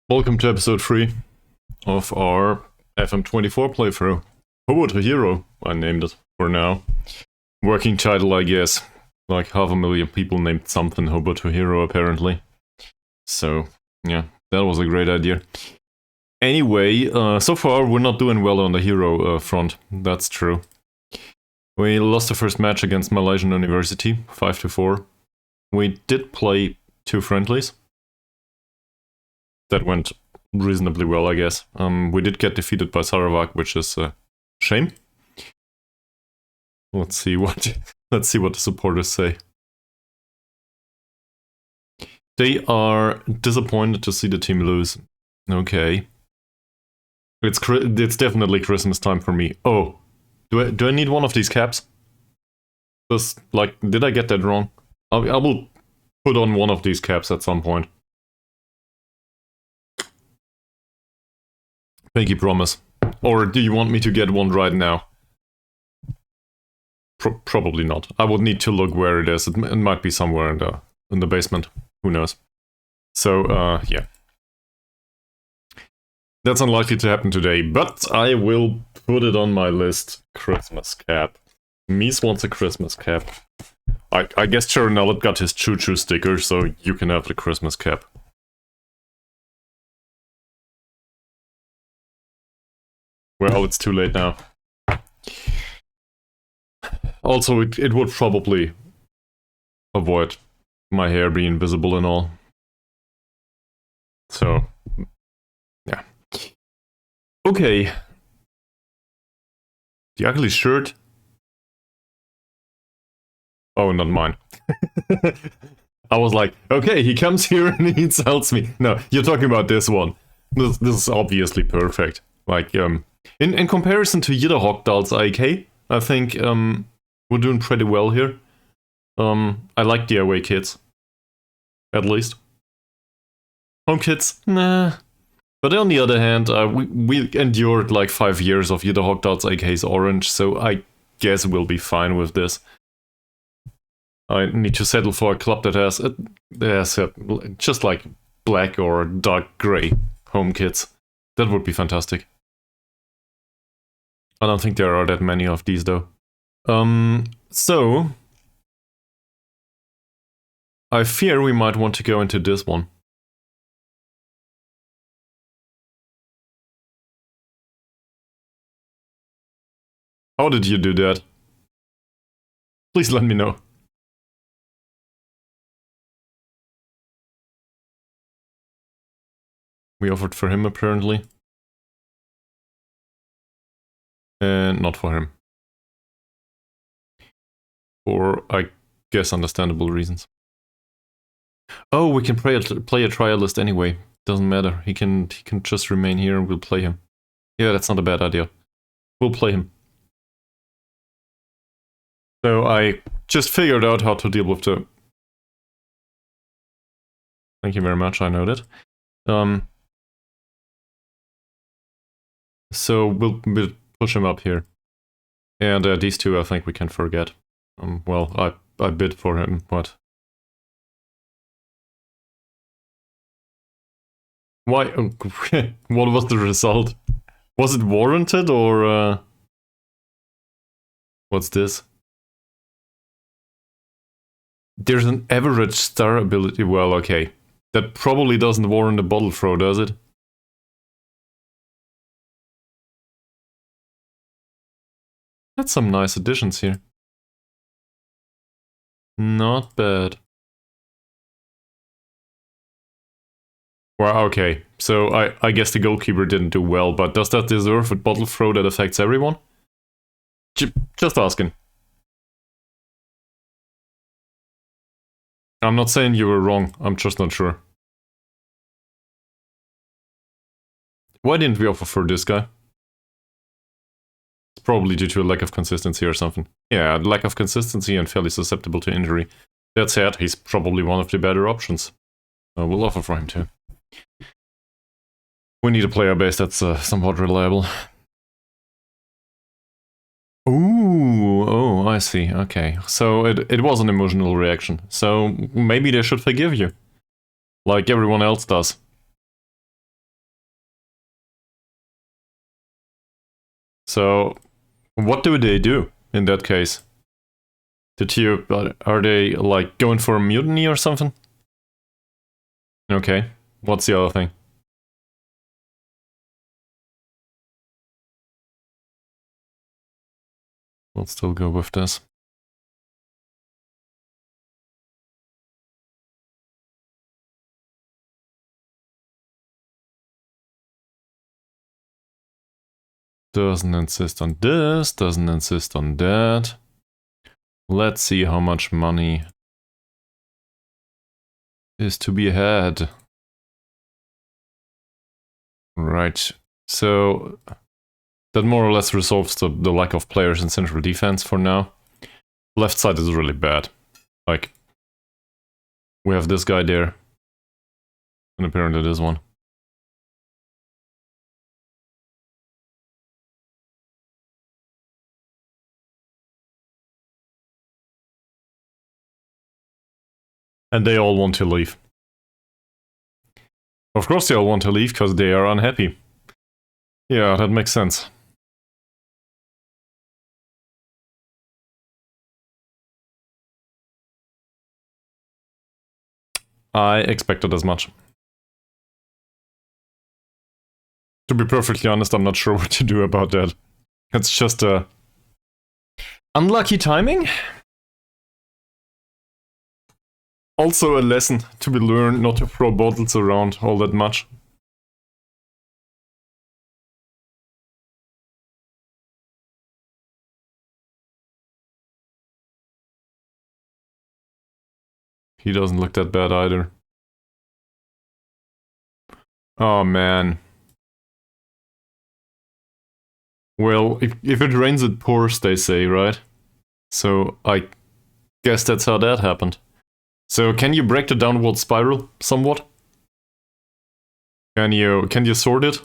Welcome to episode 3 of our FM24 playthrough. Hobo to Hero, I named it for now. Working title, I guess. Like 500,000 people named something Hobo to Hero, apparently. So, yeah, that was a great idea. Anyway, so far we're not doing well on the hero front, that's true. We lost the first match against Malaysian University, 5-4. We did play 2 friendlies. That went reasonably well, I guess. We did get defeated by Sarawak, which is a shame. Let's see what the supporters say. They are disappointed to see the team lose. Okay. It's definitely Christmas time for me. Oh, do I need one of these caps? Just like, did I get that wrong? I will put on one of these caps at some point. Pinky promise. Or do you want me to get one right now? Probably not. I would need to look where it is. It might be somewhere in the basement. Who knows? So, yeah. That's unlikely to happen today, but I will put it on my list. Christmas cap. Mies wants a Christmas cap. I guess Charonellet got his choo-choo sticker, so you can have the Christmas cap. Well, it's too late now. Also, it would probably avoid my hair being visible and all. So, yeah. Okay. The ugly shirt? Oh, not mine. I was like, okay, he comes here and he insults me. No, you're talking about this one. This is obviously perfect. Like, in comparison to Yidderhockdal's IK, I think we're doing pretty well here. I like the away kits. At least. Home kits? Nah. But on the other hand, we endured like 5 years of Yidderhockdal's IK's orange, so I guess we'll be fine with this. I need to settle for a club that has just like black or dark grey home kits. That would be fantastic. I don't think there are that many of these though. So I fear we might want to go into this one. How did you do that? Please let me know. We offered for him apparently. And not for him. For, I guess, understandable reasons. Oh, we can play a trialist anyway. Doesn't matter. He can just remain here and we'll play him. Yeah, that's not a bad idea. We'll play him. So I just figured out how to deal with the... Thank you very much, I know that. So we'll push him up here. And these two I think we can forget. Well, I bid for him, but... Why? What was the result? Was it warranted, or... What's this? There's an average star ability. Well, okay. That probably doesn't warrant a bottle throw, does it? That's some nice additions here. Not bad. Well, okay. So I guess the goalkeeper didn't do well, but does that deserve a bottle throw that affects everyone? Just asking. I'm not saying you were wrong, I'm just not sure. Why didn't we offer for this guy? It's probably due to a lack of consistency or something. Yeah, lack of consistency and fairly susceptible to injury. That said, he's probably one of the better options. We'll offer for him too. We need a player base that's somewhat reliable. Ooh, oh, I see, okay. So it was an emotional reaction. So maybe they should forgive you. Like everyone else does. So, what do they do in that case? Are they like going for a mutiny or something? Okay, what's the other thing? We'll still go with this. Doesn't insist on this, doesn't insist on that. Let's see how much money is to be had. Right, so that more or less resolves the lack of players in central defense for now. Left side is really bad. Like, we have this guy there, and apparently this one. And they all want to leave. Of course they all want to leave, because they are unhappy. Yeah, that makes sense. I expected as much. To be perfectly honest, I'm not sure what to do about that. It's just unlucky timing. Also a lesson to be learned not to throw bottles around all that much. He doesn't look that bad either. Oh man. Well, if it rains it pours, they say, right? So I guess that's how that happened. So can you break the downward spiral somewhat? Can you sort it?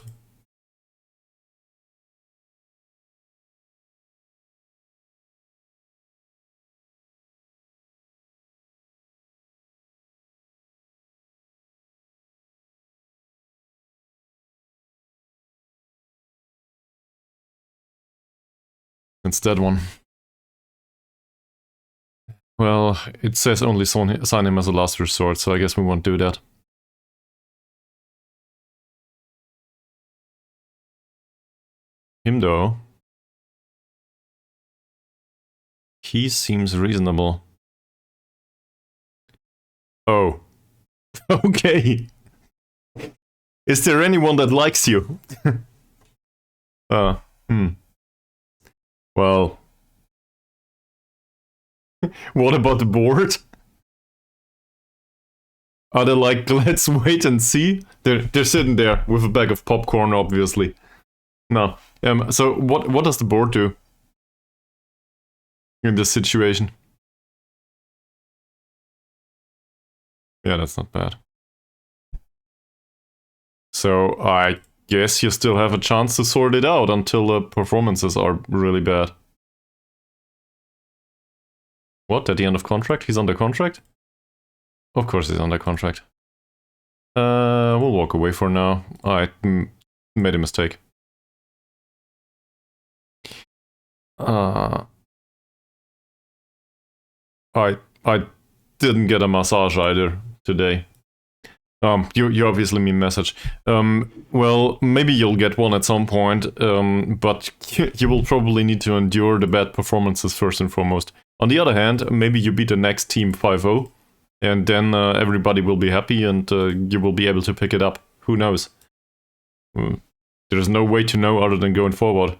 It's that one. Well, it says only sign him as a last resort, so I guess we won't do that. Him though. He seems reasonable. Oh. Okay. Is there anyone that likes you? Well. What about the board? Are they like, let's wait and see? They're sitting there with a bag of popcorn, obviously. No. So what does the board do in this situation? Yeah, that's not bad. So I guess you still have a chance to sort it out until the performances are really bad. What? At the end of contract? He's under contract? Of course he's under contract. We'll walk away for now. I made a mistake. I didn't get a massage either today. You obviously mean message. Well, maybe you'll get one at some point, but you will probably need to endure the bad performances first and foremost. On the other hand, maybe you beat the next team 5-0, and then everybody will be happy and you will be able to pick it up. Who knows? There's no way to know other than going forward.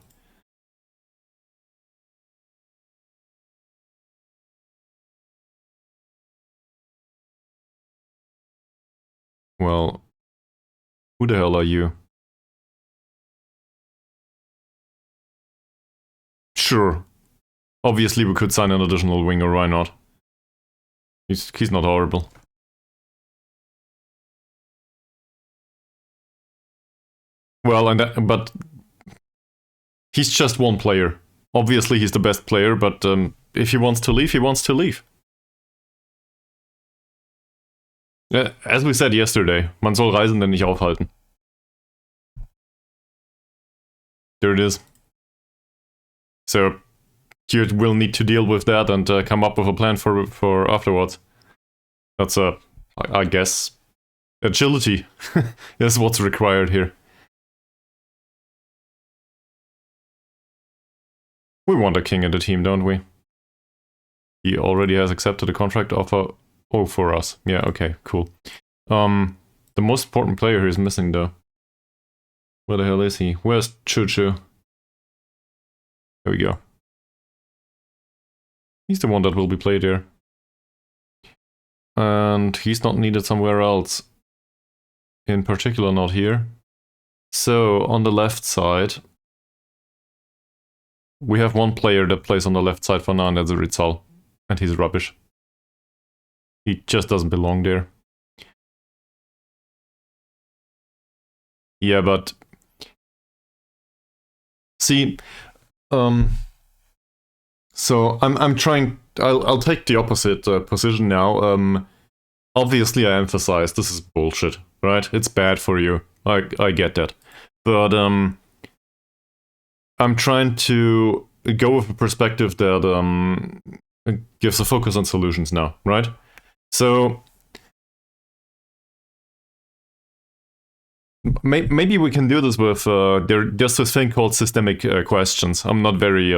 Well, who the hell are you? Sure. Obviously we could sign an additional winger, why not? He's not horrible. Well, but he's just one player. Obviously he's the best player, but if he wants to leave, he wants to leave. As we said yesterday, man soll Reisende nicht aufhalten. There it is. So you will need to deal with that and come up with a plan for afterwards. That's I guess, agility is what's required here. We want a king in the team, don't we? He already has accepted a contract offer. Oh, for us. Yeah, okay, cool. The most important player here is missing, though. Where the hell is he? Where's Choo Choo? There we go. He's the one that will be played here. And he's not needed somewhere else. In particular, not here. So, on the left side, we have one player that plays on the left side for now, and that's a Rizal. And he's rubbish. He just doesn't belong there. Yeah, but... See... So, I'm trying... I'll take the opposite position now. Obviously, I emphasize this is bullshit, right? It's bad for you. I get that. But, I'm trying to go with a perspective that gives a focus on solutions now, right? So, maybe we can do this with, there's this thing called systemic questions. I'm not very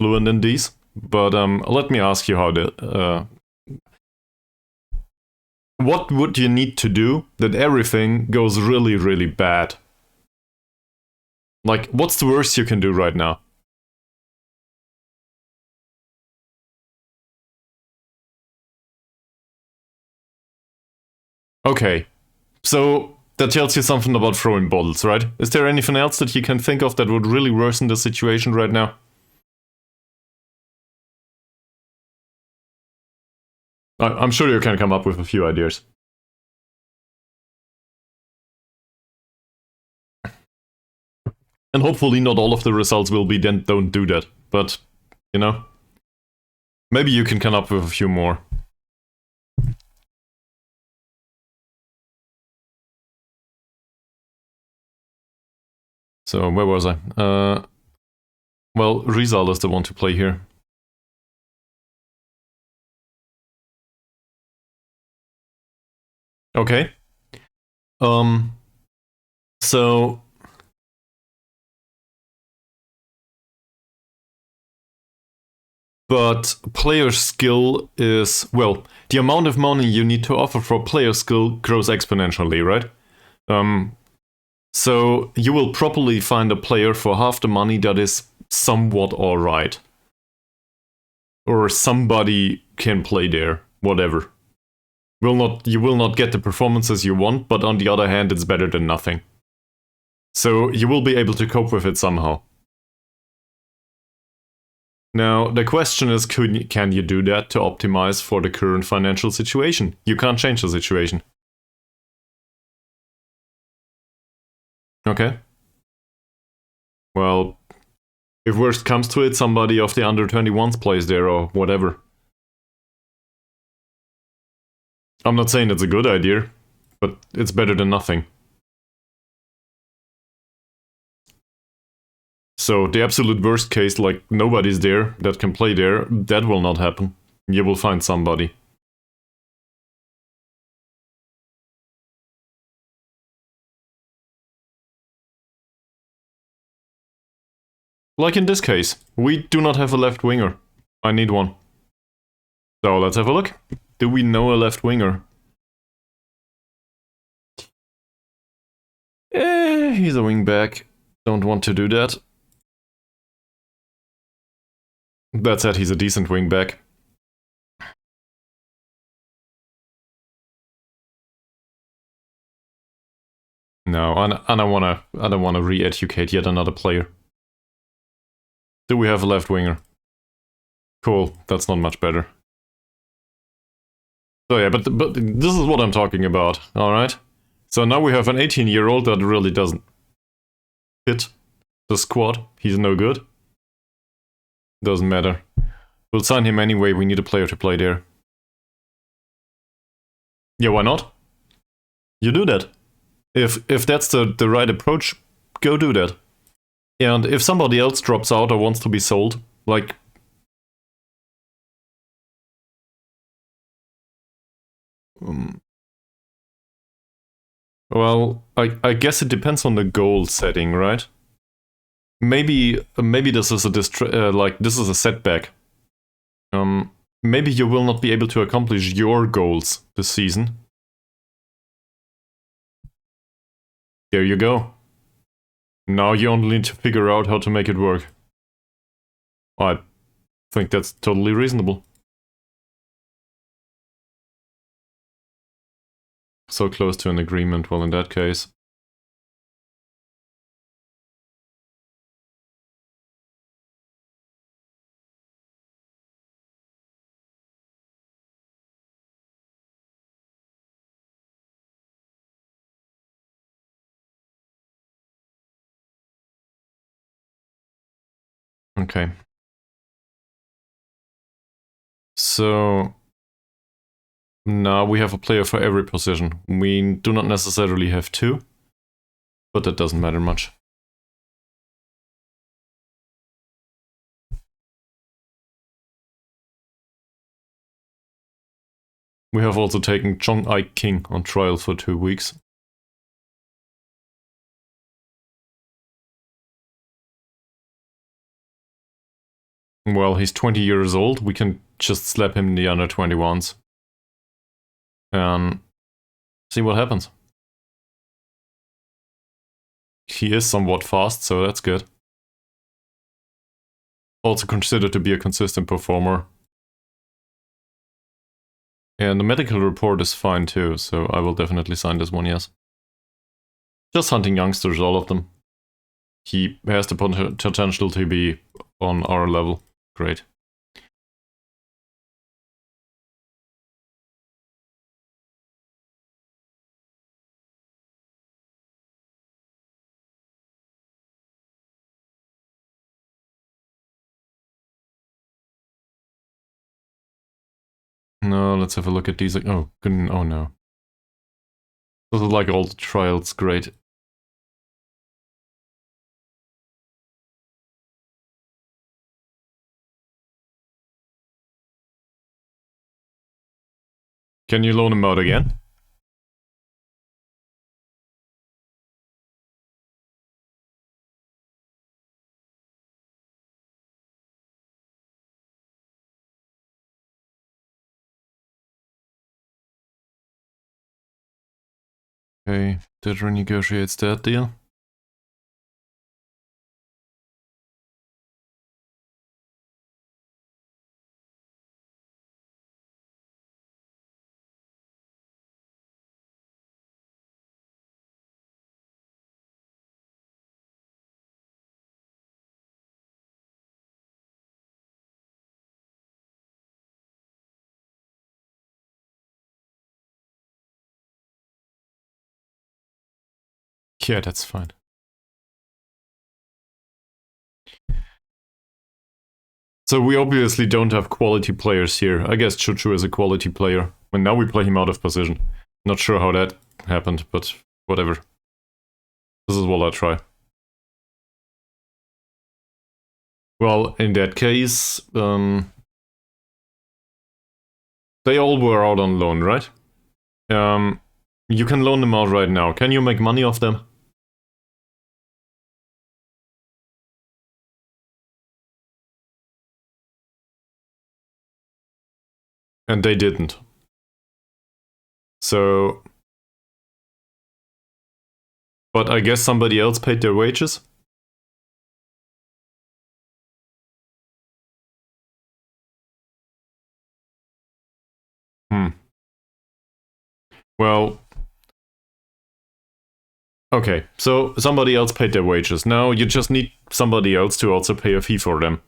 fluent in these, but let me ask you how what would you need to do that everything goes really, really bad? Like, what's the worst you can do right now? Okay, so that tells you something about throwing bottles, right? Is there anything else that you can think of that would really worsen the situation right now? I'm sure you can come up with a few ideas. And hopefully not all of the results will be then don't do that, but, you know, maybe you can come up with a few more. So, where was I? Well, Rizal is the one to play here. Okay. So... But player skill is, well, the amount of money you need to offer for player skill grows exponentially, right? So you will probably find a player for half the money that is somewhat alright. Or somebody can play there, whatever. You will not get the performances you want, but on the other hand, it's better than nothing. So you will be able to cope with it somehow. Now, the question is, can you do that to optimize for the current financial situation? You can't change the situation. Okay. Well, if worst comes to it, somebody of the under-21s plays there or whatever. I'm not saying it's a good idea, but it's better than nothing. So the absolute worst case, like nobody's there that can play there, that will not happen. You will find somebody. Like in this case, we do not have a left winger. I need one. So let's have a look. Do we know a left winger? He's a wing back. Don't want to do that. That said, he's a decent wing back. No, I don't wanna re-educate yet another player. Do we have a left winger? Cool, that's not much better. So yeah, but this is what I'm talking about, alright? So now we have an 18-year-old that really doesn't fit the squad. He's no good. Doesn't matter. We'll sign him anyway, we need a player to play there. Yeah, why not? You do that. If that's the right approach, go do that. And if somebody else drops out or wants to be sold, like... well, I guess it depends on the goal setting, right? Maybe this is a this is a setback. Maybe you will not be able to accomplish your goals this season. There you go. Now you only need to figure out how to make it work. I think that's totally reasonable. So close to an agreement, well in that case. Okay. So now we have a player for every position. We do not necessarily have two, but that doesn't matter much. We have also taken Chong Ike King on trial for 2 weeks. Well, he's 20 years old. We can just slap him in the under 21s. And see what happens. He is somewhat fast, so that's good. Also considered to be a consistent performer. And the medical report is fine too, so I will definitely sign this one, yes. Just hunting youngsters, all of them. He has the potential to be on our level. Great. No, let's have a look at these. Oh, oh no. This is like all the trials, great. Can you loan him out again? Okay, that renegotiates that deal. Yeah, that's fine. So we obviously don't have quality players here. I guess Chuchu is a quality player. And now we play him out of position. Not sure how that happened, but whatever. This is what I'll try. Well, in that case, they all were out on loan, right? You can loan them out right now. Can you make money off them? And they didn't. So... but I guess somebody else paid their wages? Well... okay, so somebody else paid their wages. Now you just need somebody else to also pay a fee for them.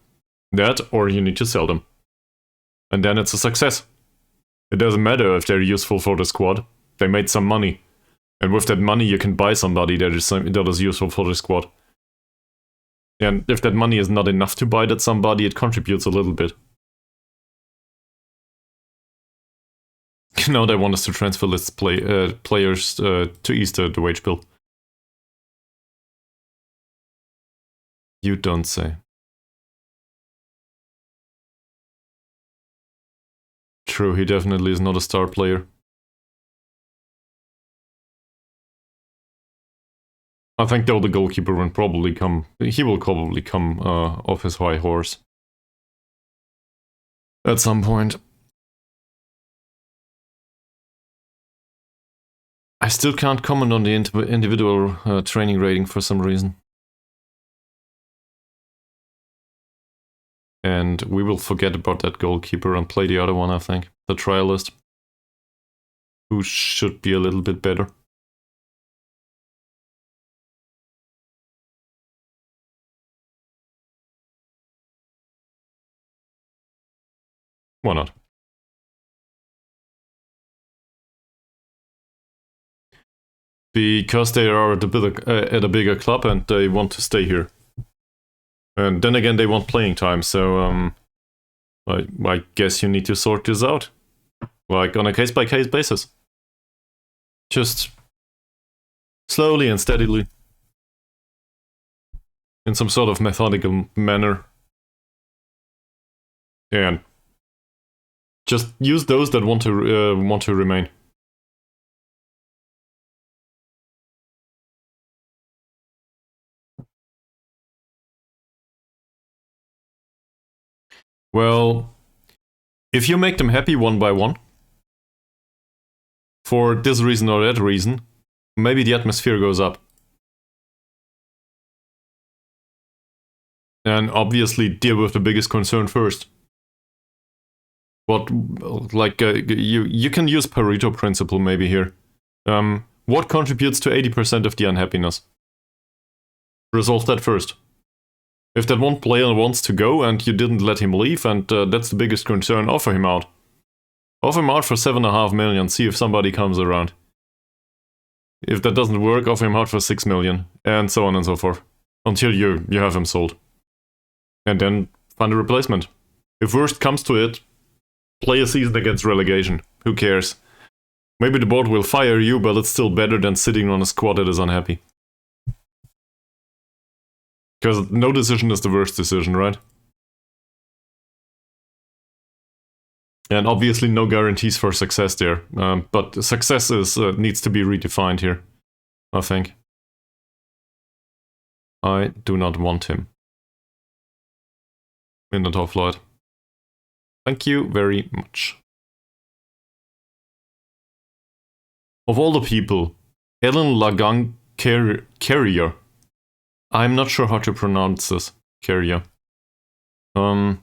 That, or you need to sell them. And then it's a success. It doesn't matter if they're useful for the squad. They made some money. And with that money you can buy somebody that is useful for the squad. And if that money is not enough to buy that somebody, it contributes a little bit. Now they want us to transfer lists players to ease the wage bill. You don't say. True, he definitely is not a star player. I think though the goalkeeper will probably come. He will probably come off his high horse at some point. I still can't comment on the individual training rating for some reason. And we will forget about that goalkeeper and play the other one, I think. The trialist. Who should be a little bit better. Why not? Because they are at a bigger club and they want to stay here. And then again, they want playing time, so I guess you need to sort this out. Like, on a case-by-case basis. Just slowly and steadily. In some sort of methodical manner. And just use those that want to remain. Well, if you make them happy one by one, for this reason or that reason, maybe the atmosphere goes up. And obviously deal with the biggest concern first. What, like, you can use Pareto principle maybe here. What contributes to 80% of the unhappiness? Resolve that first. If that one player wants to go and you didn't let him leave and that's the biggest concern, offer him out. Offer him out for 7.5 million, see if somebody comes around. If that doesn't work, offer him out for 6 million, and so on and so forth. Until you have him sold. And then find a replacement. If worst comes to it, play a season against relegation. Who cares? Maybe the board will fire you, but it's still better than sitting on a squad that is unhappy. Because no decision is the worst decision, right? And obviously no guarantees for success there. But success needs to be redefined here, I think. I do not want him in the top flight. Thank you very much. Of all the people, Ellen Lagang Carrier. I'm not sure how to pronounce this. Carrier. The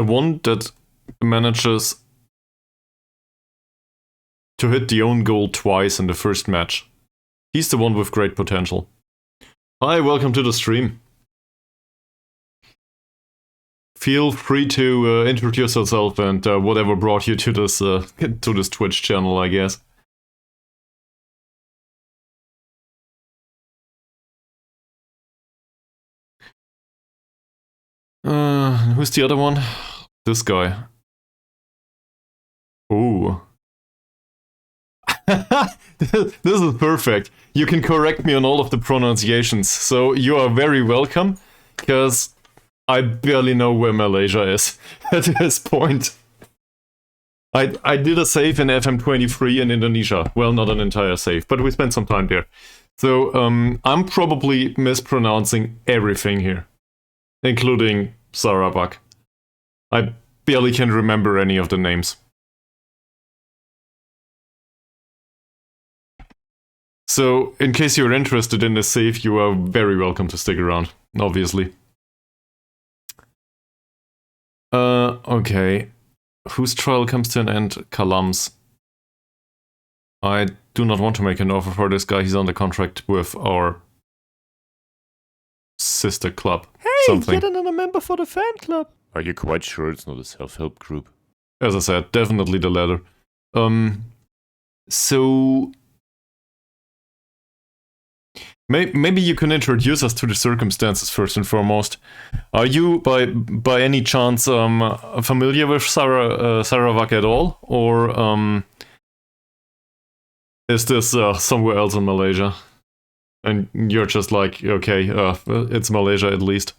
one that manages to hit the own goal twice in the first match. He's the one with great potential. Hi, welcome to the stream. Feel free to introduce yourself and whatever brought you to this Twitch channel, I guess. Who's the other one? This guy. Ooh. This is perfect. You can correct me on all of the pronunciations, so you are very welcome, because I barely know where Malaysia is at this point. I did a save in FM23 in Indonesia. Well, not an entire save, but we spent some time there. So I'm probably mispronouncing everything here, including Sarawak. I barely can remember any of the names. So, in case you're interested in the save, you are very welcome to stick around, obviously. Okay. Whose trial comes to an end? Kalam's. I do not want to make an offer for this guy. He's under contract with our sister club. Hey, something. Get another member for the fan club. Are you quite sure it's not a self-help group? As I said, definitely the latter. So maybe you can introduce us to the circumstances first and foremost. Are you, by any chance, familiar with Sarawak at all, or is this somewhere else in Malaysia? And you're just like, okay, it's Malaysia at least.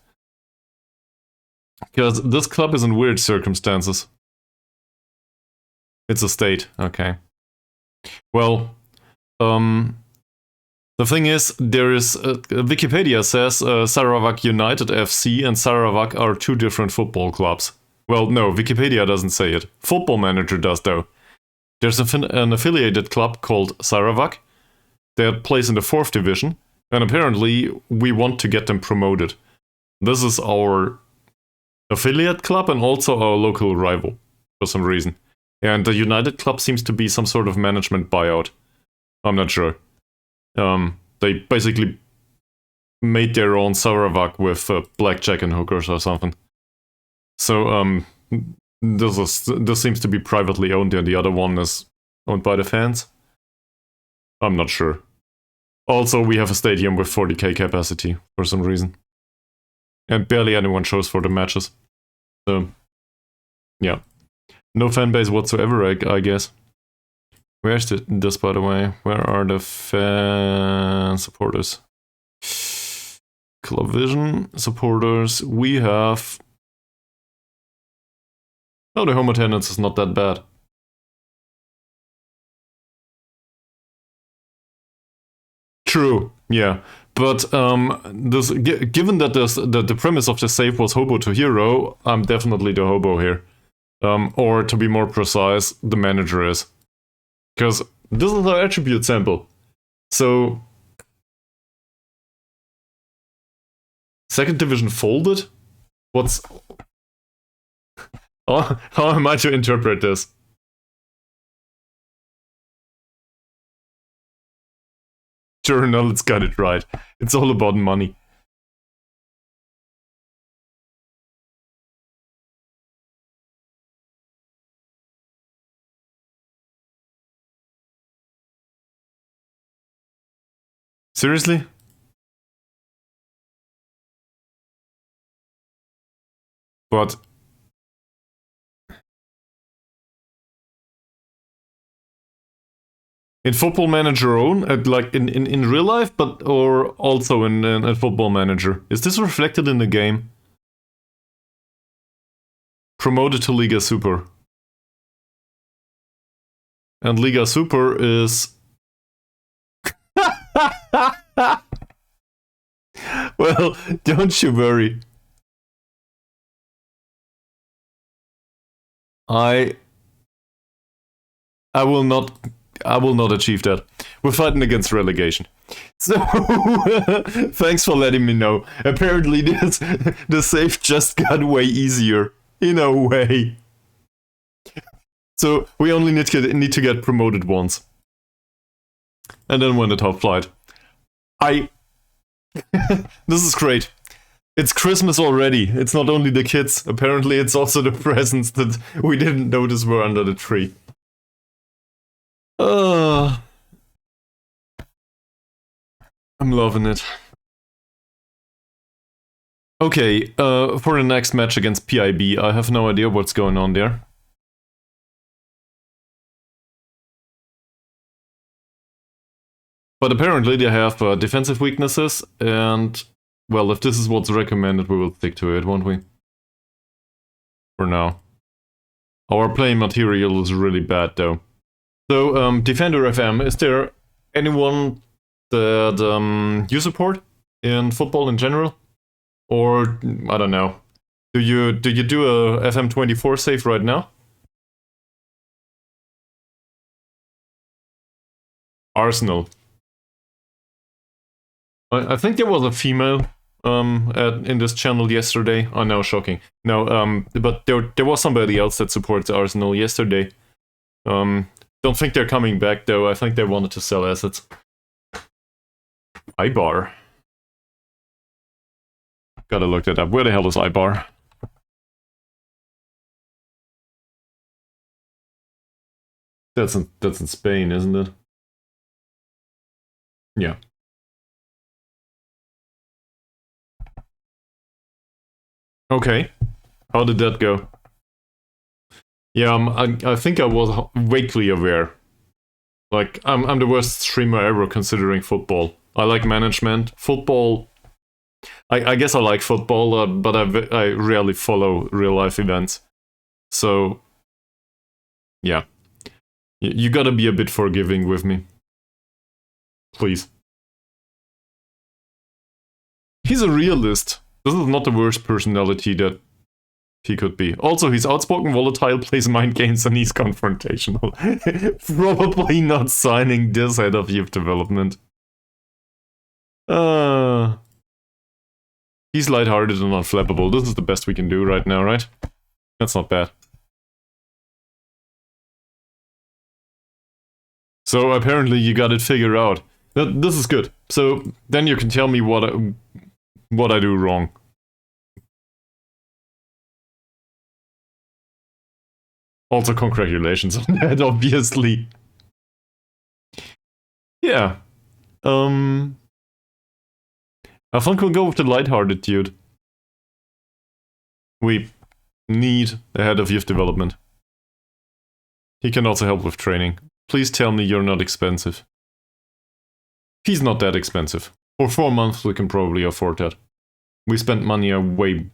Because this club is in weird circumstances. It's a state, okay. Well, the thing is, there is Wikipedia says Sarawak United FC and Sarawak are two different football clubs. Well, no, Wikipedia doesn't say it. Football Manager does, though. There's an affiliated club called Sarawak that plays in the 4th division, and apparently we want to get them promoted. This is our affiliate club and also our local rival, for some reason. And the United club seems to be some sort of management buyout. I'm not sure. They basically made their own Sarawak with blackjack and hookers or something. So, this seems to be privately owned, and the other one is owned by the fans. I'm not sure. Also, we have a stadium with 40k capacity for some reason. And barely anyone shows for the matches. So, yeah. No fan base whatsoever, I guess. Where's this, by the way? Where are the fan supporters? Club Vision supporters. We have... Oh, the home attendance is not that bad. True, yeah. But given that the premise of the save was Hobo to Hero, I'm definitely the Hobo here. Or to be more precise, the manager is. Because this is our attribute sample. So... 2nd division folded? What's... How am I to interpret this? Sure, no, let's get it right. It's all about money. Seriously? But... in Football Manager own, like in real life, but or also in Football Manager. Is this reflected in the game? Promoted to Liga Super. And Liga Super is... Well, don't you worry. I will not achieve that. We're fighting against relegation. So, thanks for letting me know. Apparently the save just got way easier. In a way. So, we only need to get promoted once. And then win the top flight. This is great. It's Christmas already. It's not only the kids. Apparently it's also the presents that we didn't notice were under the tree. I'm loving it. Okay, for the next match against PIB, I have no idea what's going on there. But apparently they have defensive weaknesses, and, well, if this is what's recommended, we will stick to it, won't we? For now. Our playing material is really bad, though. So, Defender FM, is there anyone that you support in football in general? Or, I don't know. Do you do a FM24 save right now? Arsenal. I think there was a female in this channel yesterday. Oh no, shocking. No, but there was somebody else that supports Arsenal yesterday. Don't think they're coming back though. I think they wanted to sell assets. Ibar. Gotta look that up. Where the hell is Ibar? That's in Spain, isn't it? Yeah. Okay. How did that go? Yeah, I think I was vaguely aware. Like, I'm the worst streamer ever considering football. I like management. Football, I guess I like football, but I rarely follow real-life events. So, yeah. You gotta be a bit forgiving with me. Please. He's a realist. This is not the worst personality that he could be. Also, he's outspoken, volatile, plays mind games, and he's confrontational. Probably not signing this head of youth development. He's lighthearted and unflappable. This is the best we can do right now, right? That's not bad. So apparently you got it figured out. This is good. So then you can tell me what I do wrong. Also, congratulations on that, obviously. Yeah. I think we'll go with the lighthearted dude. We need a head of youth development. He can also help with training. Please tell me you're not expensive. He's not that expensive. For 4 months we can probably afford that. We spent money a way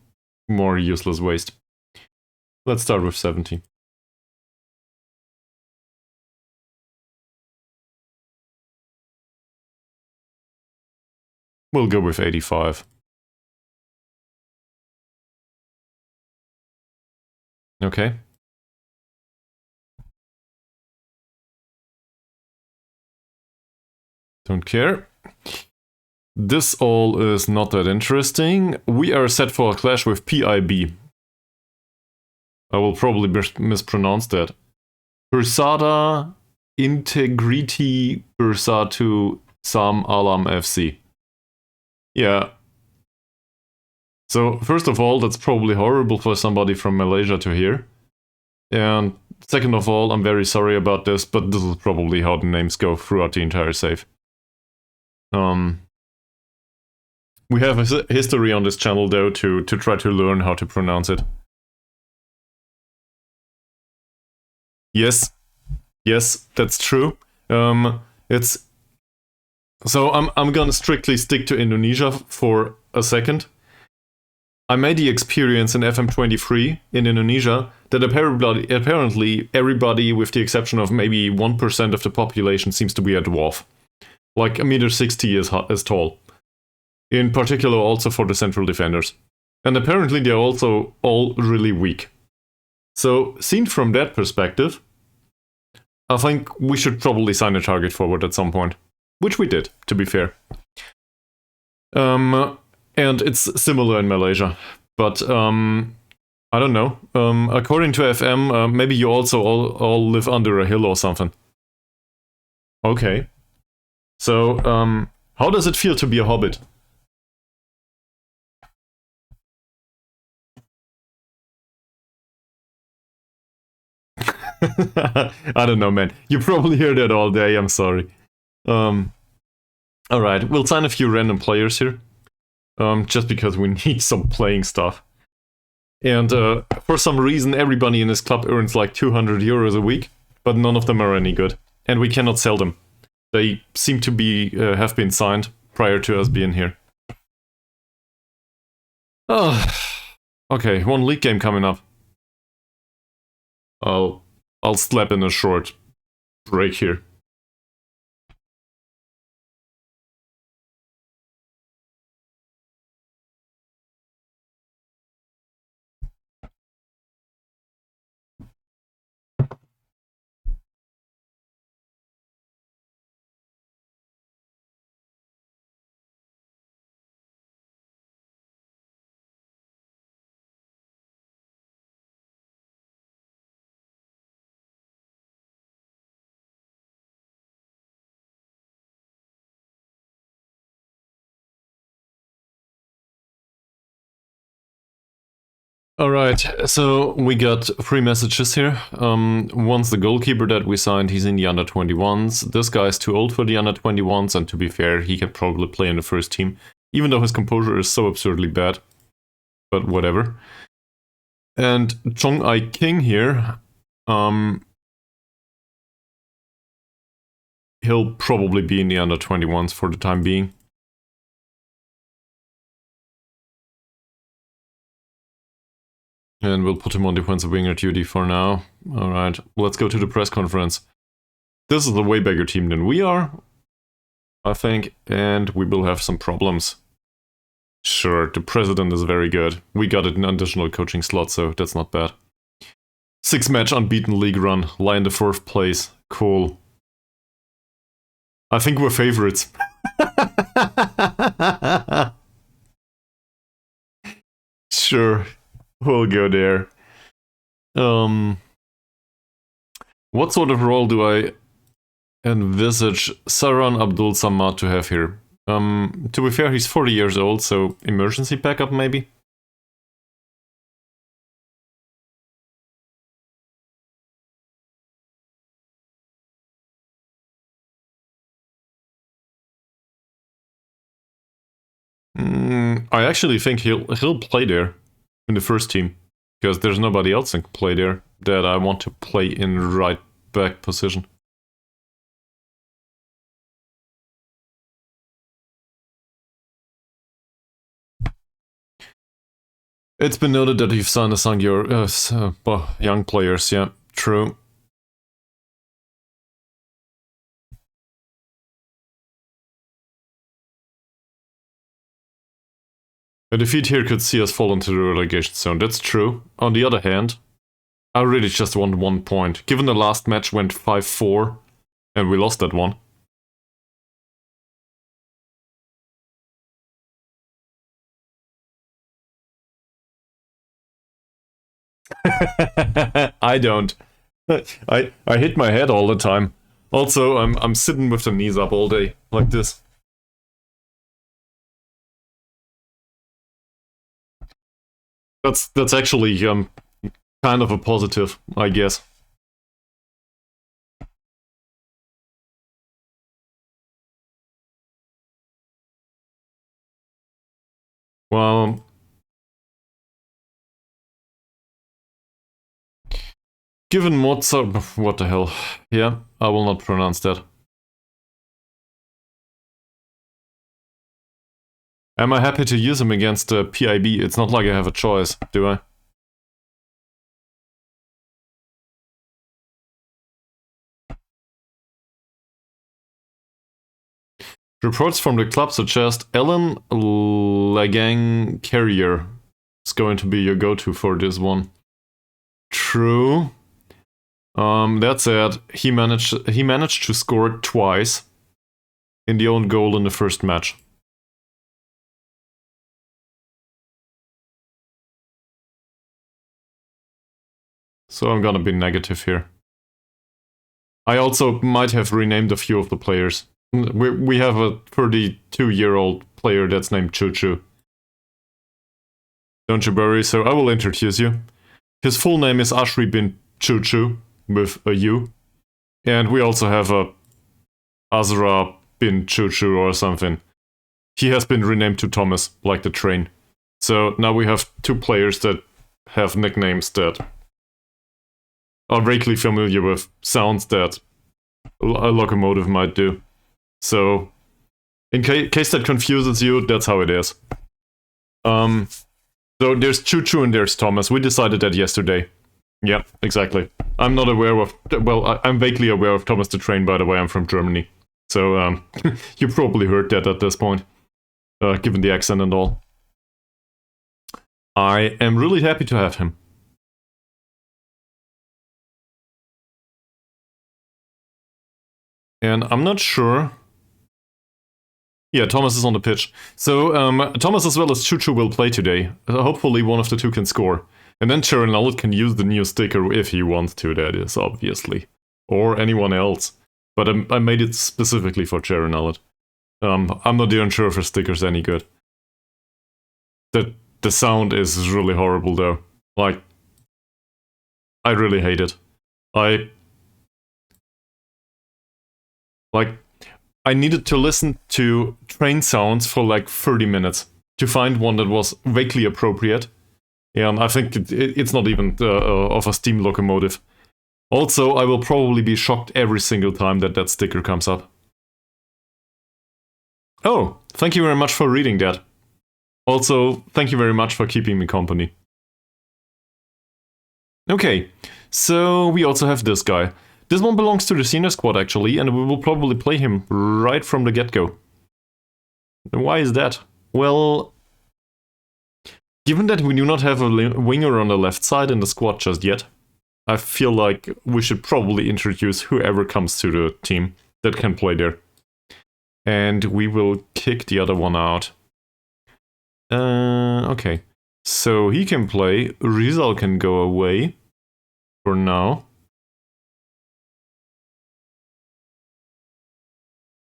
more useless waste. Let's start with 70. We'll go with 85. Okay. Don't care. This all is not that interesting. We are set for a clash with PIB. I will probably mispronounce that. Persada Integrity Bersatu Sam Alam FC. Yeah. So, first of all, that's probably horrible for somebody from Malaysia to hear. And second of all, I'm very sorry about this, but this is probably how the names go throughout the entire save. We have a history on this channel, though, to try to learn how to pronounce it. Yes, that's true. It's so I'm gonna strictly stick to Indonesia for a second. I made the experience in FM23 in Indonesia that apparently everybody, with the exception of maybe 1% of the population, seems to be a dwarf. Like 1.60 m is tall. In particular also for the central defenders. And apparently they're also all really weak. So, seen from that perspective, I think we should probably sign a target forward at some point. Which we did, to be fair. And it's similar in Malaysia. But, I don't know. According to FM, maybe you also all live under a hill or something. Okay. So, how does it feel to be a hobbit? I don't know, man. You probably hear that all day, I'm sorry. Alright, we'll sign a few random players here. Just because we need some playing stuff. And for some reason, everybody in this club earns like 200 euros a week, but none of them are any good. And we cannot sell them. They seem to be have been signed prior to us being here. Okay, one league game coming up. I'll slap in a short break here. Alright, so we got 3 messages here. One's the goalkeeper that we signed, he's in the under-21s. This guy's too old for the under-21s, and to be fair, he could probably play in the first team, even though his composure is so absurdly bad. But whatever. And Chong Ai King here, he'll probably be in the under 21s for the time being. And we'll put him on defensive winger duty for now. Alright, let's go to the press conference. This is a way bigger team than we are, I think, and we will have some problems. Sure, the president is very good. We got an additional coaching slot, so that's not bad. 6-match unbeaten league run, lie in the 4th place. Cool. I think we're favorites. Sure, we'll go there. What sort of role do I envisage Saran Abdul Samad to have here? To be fair, he's 40 years old, so emergency backup maybe? I actually think he'll play there in the first team, because there's nobody else that can play there that I want to play in right back position. It's been noted that you've signed among your young players, yeah, true. A defeat here could see us fall into the relegation zone, that's true. On the other hand, I really just want 1 point. Given the last match went 5-4, and we lost that one. I don't. I hit my head all the time. Also, I'm sitting with the knees up all day, like this. That's actually kind of a positive, I guess. Well, given Mozart, what the hell? Yeah, I will not pronounce that. Am I happy to use him against PIB? It's not like I have a choice, do I? Reports from the club suggest Ellen Lagang Carrier is going to be your go-to for this one. True. That said, he managed to score twice in the own goal in the first match. So I'm gonna be negative here. I also might have renamed a few of the players. We have a 32-year-old player that's named Choo Choo. Don't you worry, so I will introduce you. His full name is Ashri bin Choo Choo, with a U. And we also have a Azra bin Choo Choo or something. He has been renamed to Thomas, like the train. So now we have 2 players that have nicknames that are vaguely familiar with sounds that a locomotive might do. So, in case that confuses you, that's how it is. So there's Choo Choo and there's Thomas. We decided that yesterday. Yeah, exactly. I'm not aware of... Well, I'm vaguely aware of Thomas the Train, by the way. I'm from Germany. So, you probably heard that at this point. Given the accent and all. I am really happy to have him. And I'm not sure... Yeah, Thomas is on the pitch. So, Thomas as well as Choo Choo will play today. Hopefully one of the 2 can score. And then Charon can use the new sticker if he wants to, that is, obviously. Or anyone else. But I made it specifically for Charon. I'm not even sure if the sticker's any good. The sound is really horrible, though. Like, I really hate it. I needed to listen to train sounds for like 30 minutes to find one that was vaguely appropriate. And I think it's not even of a steam locomotive. Also, I will probably be shocked every single time that sticker comes up. Oh, thank you very much for reading that. Also, thank you very much for keeping me company. Okay, so we also have this guy. This one belongs to the senior squad actually, and we will probably play him right from the get-go. Why is that? Well, given that we do not have a winger on the left side in the squad just yet, I feel like we should probably introduce whoever comes to the team that can play there. And we will kick the other one out. Okay. So he can play, Rizal can go away for now.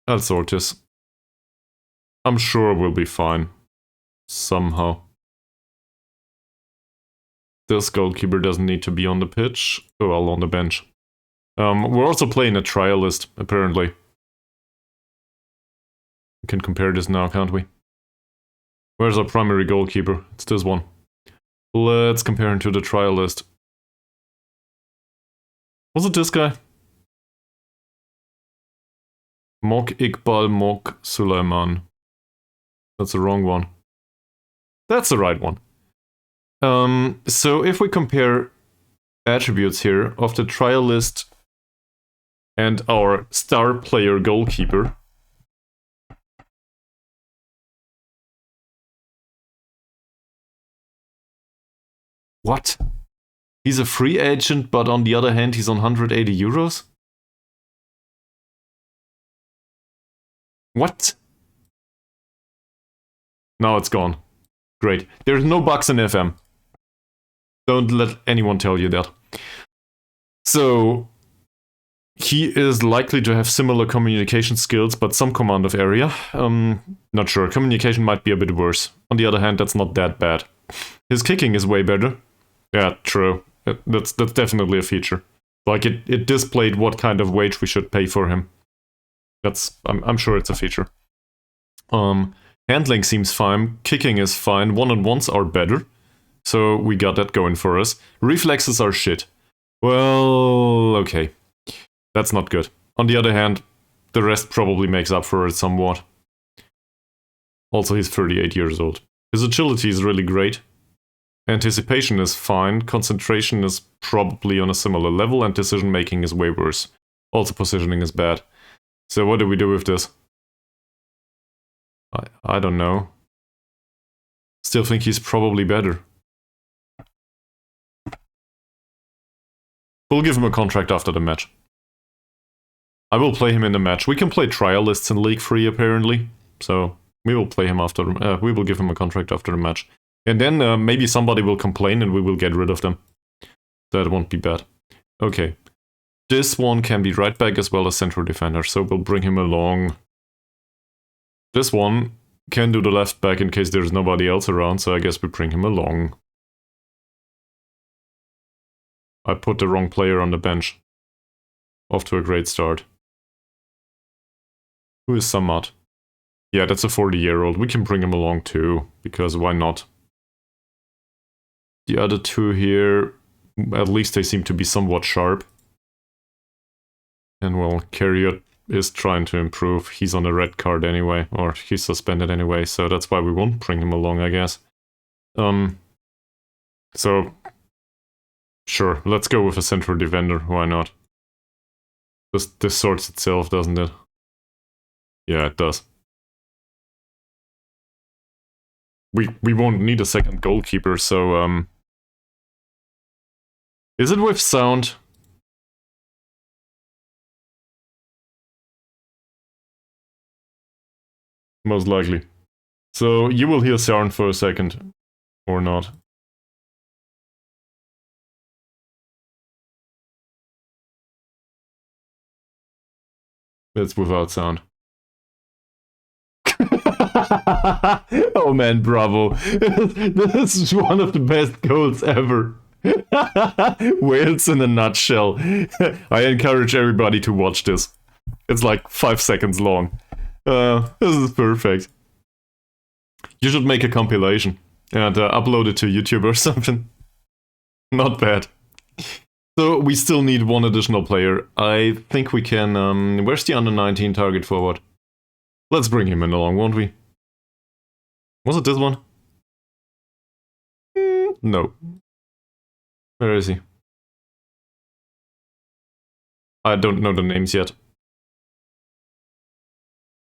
I'll sort this. I'm sure we'll be fine. Somehow. This goalkeeper doesn't need to be on the pitch. Oh, well, on the bench. We're also playing a trialist, apparently. We can compare this now, can't we? Where's our primary goalkeeper? It's this one. Let's compare him to the trialist. Was it this guy? Mok Iqbal Mok Sulaiman. That's the wrong one. That's the right one. So if we compare attributes here of the trialist and our star player goalkeeper. What? He's a free agent, but on the other hand, he's on 180 euros? What? Now it's gone. Great. There's no bugs in FM. Don't let anyone tell you that. So, he is likely to have similar communication skills, but some command of area. Not sure. Communication might be a bit worse. On the other hand, that's not that bad. His kicking is way better. Yeah, true. That's definitely a feature. Like, it displayed what kind of wage we should pay for him. I'm sure it's a feature. Handling seems fine. Kicking is fine. One-on-ones are better. So we got that going for us. Reflexes are shit. Well, okay. That's not good. On the other hand, the rest probably makes up for it somewhat. Also, he's 38 years old. His agility is really great. Anticipation is fine. Concentration is probably on a similar level, and decision making is way worse. Also, positioning is bad. So what do we do with this? I don't know. Still think he's probably better. We'll give him a contract after the match. I will play him in the match. We can play trialists in League 3 apparently. So we will play him after. We will give him a contract after the match. And then maybe somebody will complain and we will get rid of them. That won't be bad. Okay. This one can be right back as well as central defender, so we'll bring him along. This one can do the left back in case there's nobody else around, so I guess we bring him along. I put the wrong player on the bench. Off to a great start. Who is Samad? Yeah, that's a 40-year-old. We can bring him along too, because why not? The other two here, at least they seem to be somewhat sharp. And well, Carriot is trying to improve. He's on a red card anyway, or he's suspended anyway, so that's why we won't bring him along, I guess. So, sure, let's go with a central defender, why not? This sorts itself, doesn't it? Yeah, it does. We won't need a second goalkeeper, so, is it with sound? Most likely. So you will hear sound for a second. Or not. It's without sound. Oh man, bravo. This is one of the best goals ever. Wales in a nutshell. I encourage everybody to watch this. It's like 5 seconds long. This is perfect. You should make a compilation and upload it to YouTube or something. Not bad. So we still need one additional player. I think we can... where's the under 19 target forward? Let's bring him in along, won't we? Was it this one? No. Where is he? I don't know the names yet.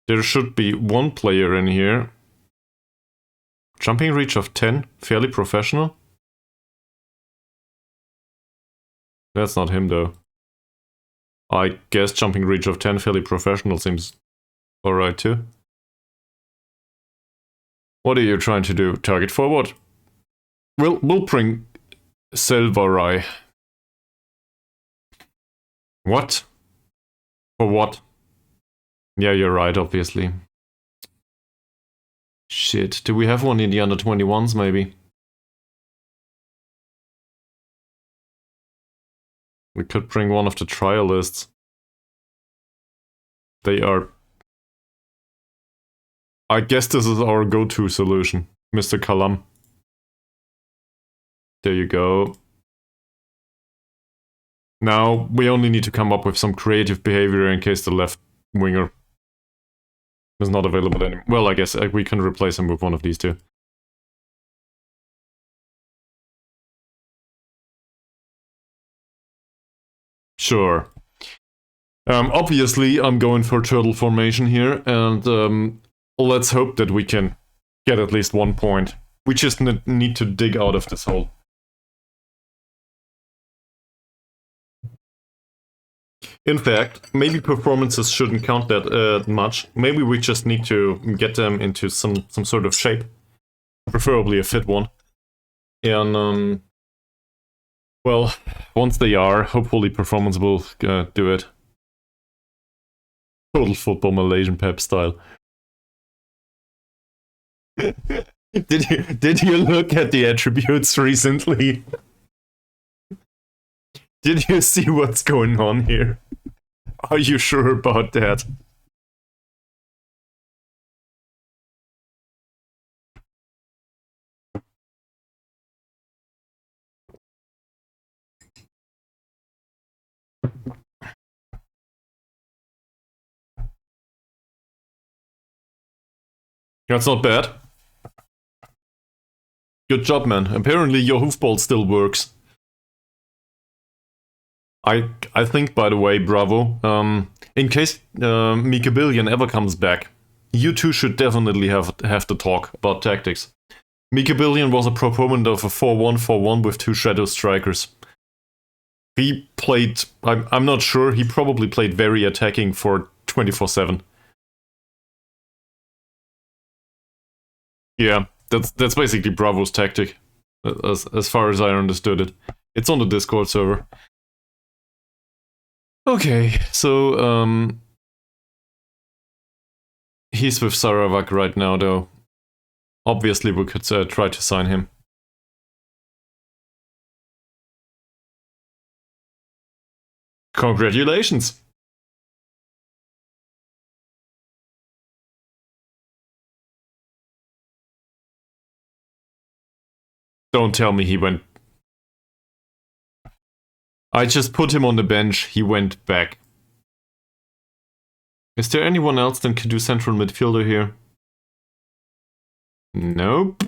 There should be one player in here. Jumping reach of 10, fairly professional. That's not him though. I guess jumping reach of 10, fairly professional seems alright too. What are you trying to do? Target forward? We'll bring Silverai. What? For what? Yeah, you're right, obviously. Shit, do we have one in the under 21s maybe? We could bring one of the trialists. They are... I guess this is our go-to solution, Mr. Kalam. There you go. Now, we only need to come up with some creative behavior in case the left winger is not available anymore. Well, I guess we can replace him with one of these two. Sure. Obviously, I'm going for turtle formation here, and let's hope that we can get at least 1 point. We just need to dig out of this hole. In fact, maybe performances shouldn't count that much. Maybe we just need to get them into some sort of shape. Preferably a fit one. And, well, once they are, hopefully performance will do it. Total football Malaysian Pep style. Did you look at the attributes recently? Did you see what's going on here? Are you sure about that? That's not bad. Good job, man. Apparently your hoofball still works. I think, by the way, bravo. In case Mika Billion ever comes back, you two should definitely have to talk about tactics. Mika Billion was a proponent of a 4-1-4-1 with two shadow strikers. He played, I'm not sure, he probably played very attacking for 24/7. Yeah, that's basically Bravo's tactic, as far as I understood it. It's on the Discord server. Okay, so, he's with Sarawak right now, though. Obviously, we could try to sign him. Congratulations! Don't tell me he went... I just put him on the bench, he went back. Is there anyone else that can do central midfielder here? Nope.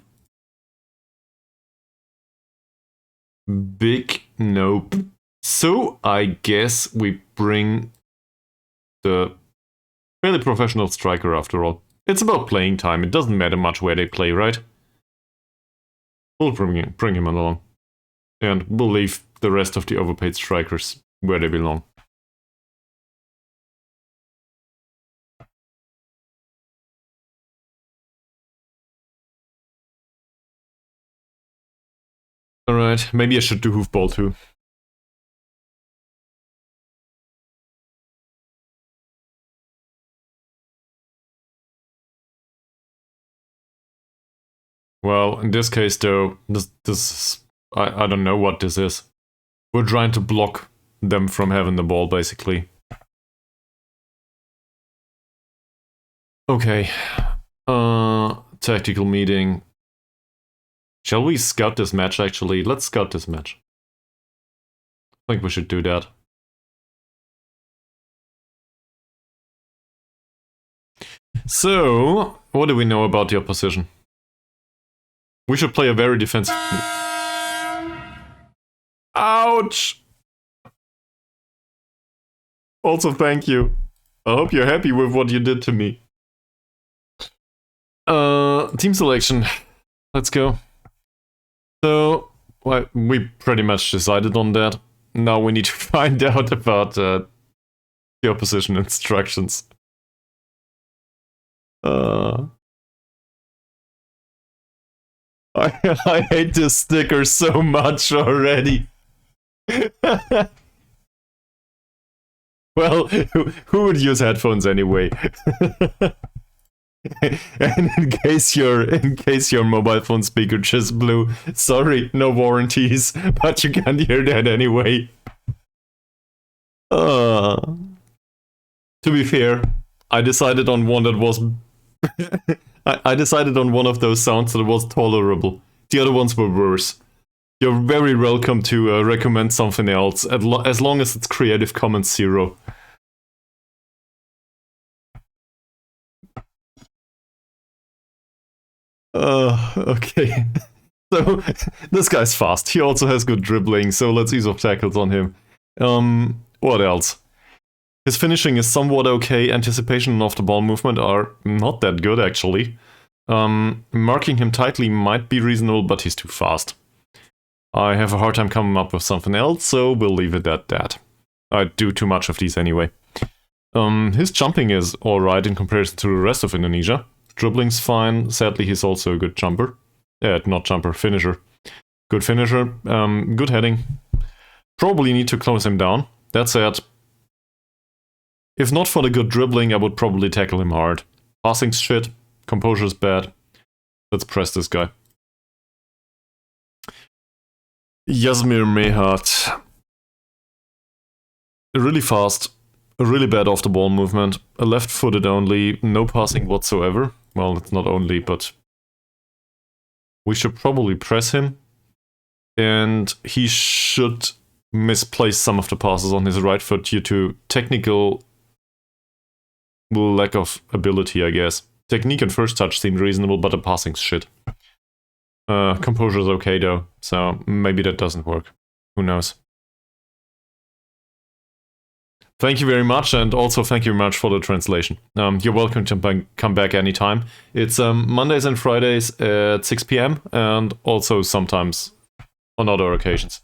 Big nope. So, I guess we bring the fairly professional striker after all. It's about playing time, it doesn't matter much where they play, right? We'll bring him along. And we'll leave the rest of the overpaid strikers where they belong. Alright, maybe I should do hoofball too. Well, in this case though, this I don't know what this is. We're trying to block them from having the ball, basically. Okay. Tactical meeting. Shall we scout this match, actually? Let's scout this match. I think we should do that. So, what do we know about the opposition? We should play a very defensive... Ouch! Also, thank you. I hope you're happy with what you did to me. Team selection. Let's go. So, well, we pretty much decided on that. Now we need to find out about the opposition instructions. I hate this sticker so much already. Well, who would use headphones anyway? And in case your mobile phone speaker just blew, sorry, no warranties, but you can hear that anyway. To be fair, I decided on one that was I decided on one of those sounds that was tolerable. The other ones were worse. You're very welcome to recommend something else, as long as it's Creative Commons 0. Okay. So, this guy's fast. He also has good dribbling, so let's ease off tackles on him. What else? His finishing is somewhat okay. Anticipation and off-the-ball movement are not that good, actually. Marking him tightly might be reasonable, but he's too fast. I have a hard time coming up with something else, so we'll leave it at that. I do too much of these anyway. His jumping is alright in comparison to the rest of Indonesia. Dribbling's fine. Sadly, he's also a good jumper. Not jumper, finisher. Good finisher. Good heading. Probably need to close him down. That said, if not for the good dribbling, I would probably tackle him hard. Passing's shit. Composure's bad. Let's press this guy. Yasmir Mehat. Really fast. A really bad off-the-ball movement. A left-footed only. No passing whatsoever. Well, it's not only, but... we should probably press him. And he should misplace some of the passes on his right foot due to technical lack of ability, I guess. Technique and first touch seem reasonable, but the passing's shit. Composure's okay though, so maybe that doesn't work. Who knows? Thank you very much, and also thank you very much for the translation. You're welcome to come back anytime. It's Mondays and Fridays at 6 p.m. and also sometimes on other occasions.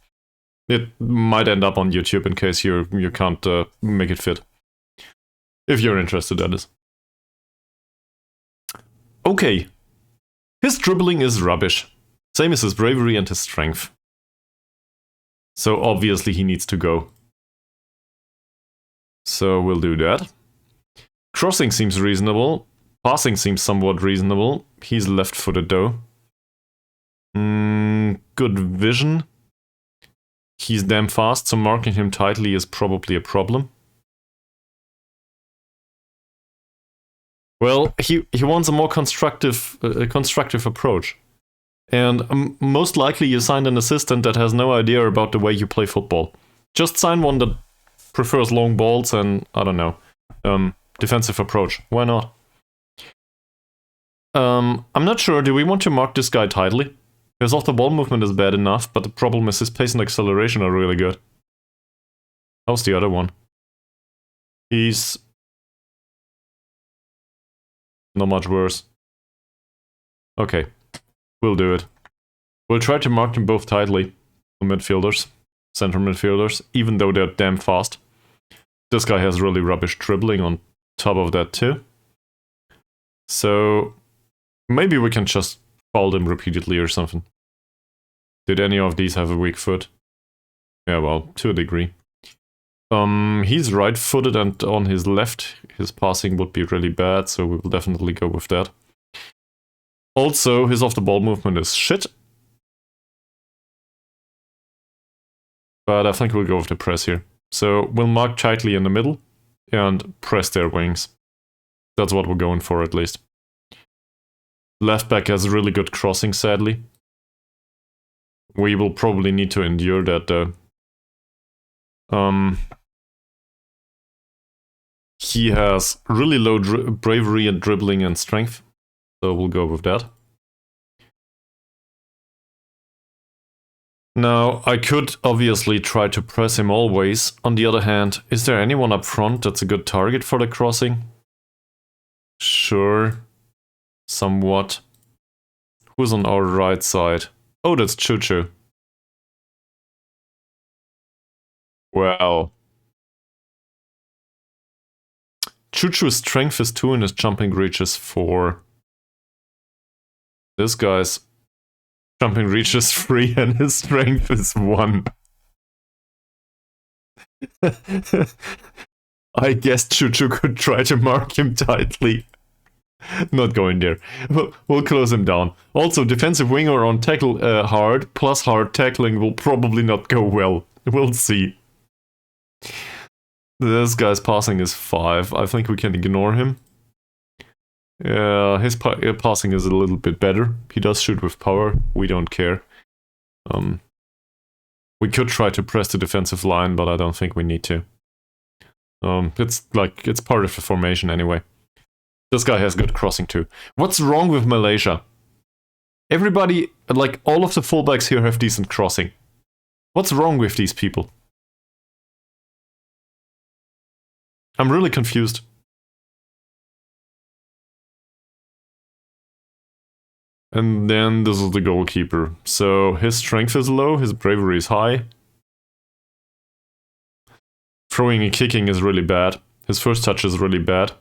It might end up on YouTube in case you can't make it fit. If you're interested, that is. Okay. His dribbling is rubbish. Same as his bravery and his strength. So obviously he needs to go. So we'll do that. Crossing seems reasonable. Passing seems somewhat reasonable. He's left-footed though. Good vision. He's damn fast, so marking him tightly is probably a problem. Well, he wants a more constructive approach. And most likely you signed an assistant that has no idea about the way you play football. Just sign one that prefers long balls and, I don't know, defensive approach. Why not? I'm not sure, do we want to mark this guy tightly? His off-the-ball movement is bad enough, but the problem is his pace and acceleration are really good. How's the other one? He's... not much worse. Okay, we'll do it. We'll try to mark them both tightly. Midfielders, center midfielders, even though they're damn fast. This guy has really rubbish dribbling on top of that too. So maybe we can just foul them repeatedly or something. Did any of these have a weak foot? Yeah, well, to a degree. He's right-footed and on his left, his passing would be really bad, so we will definitely go with that. Also, his off-the-ball movement is shit. But I think we'll go with the press here. So we'll mark tightly in the middle and press their wings. That's what we're going for at least. Left back has really good crossing, sadly. We will probably need to endure that though. He has really low bravery and dribbling and strength, so we'll go with that. Now, I could obviously try to press him always. On the other hand, is there anyone up front that's a good target for the crossing? Sure. Somewhat. Who's on our right side? Oh, that's Chuchu. Well. Chuchu's strength is 2 and his jumping reach is 4. This guy's jumping reach is 3 and his strength is 1. I guess Chuchu could try to mark him tightly. Not going there. We'll close him down. Also, defensive winger on tackle hard, plus hard tackling will probably not go well. We'll see. This guy's passing is 5. I think we can ignore him. His passing is a little bit better. He does shoot with power. We don't care. We could try to press the defensive line, but I don't think we need to. It's part of the formation anyway. This guy has good crossing too. What's wrong with Malaysia? Everybody, like all of the fullbacks here have decent crossing. What's wrong with these people? I'm really confused. And then this is the goalkeeper. So his strength is low, his bravery is high. Throwing and kicking is really bad. His first touch is really bad.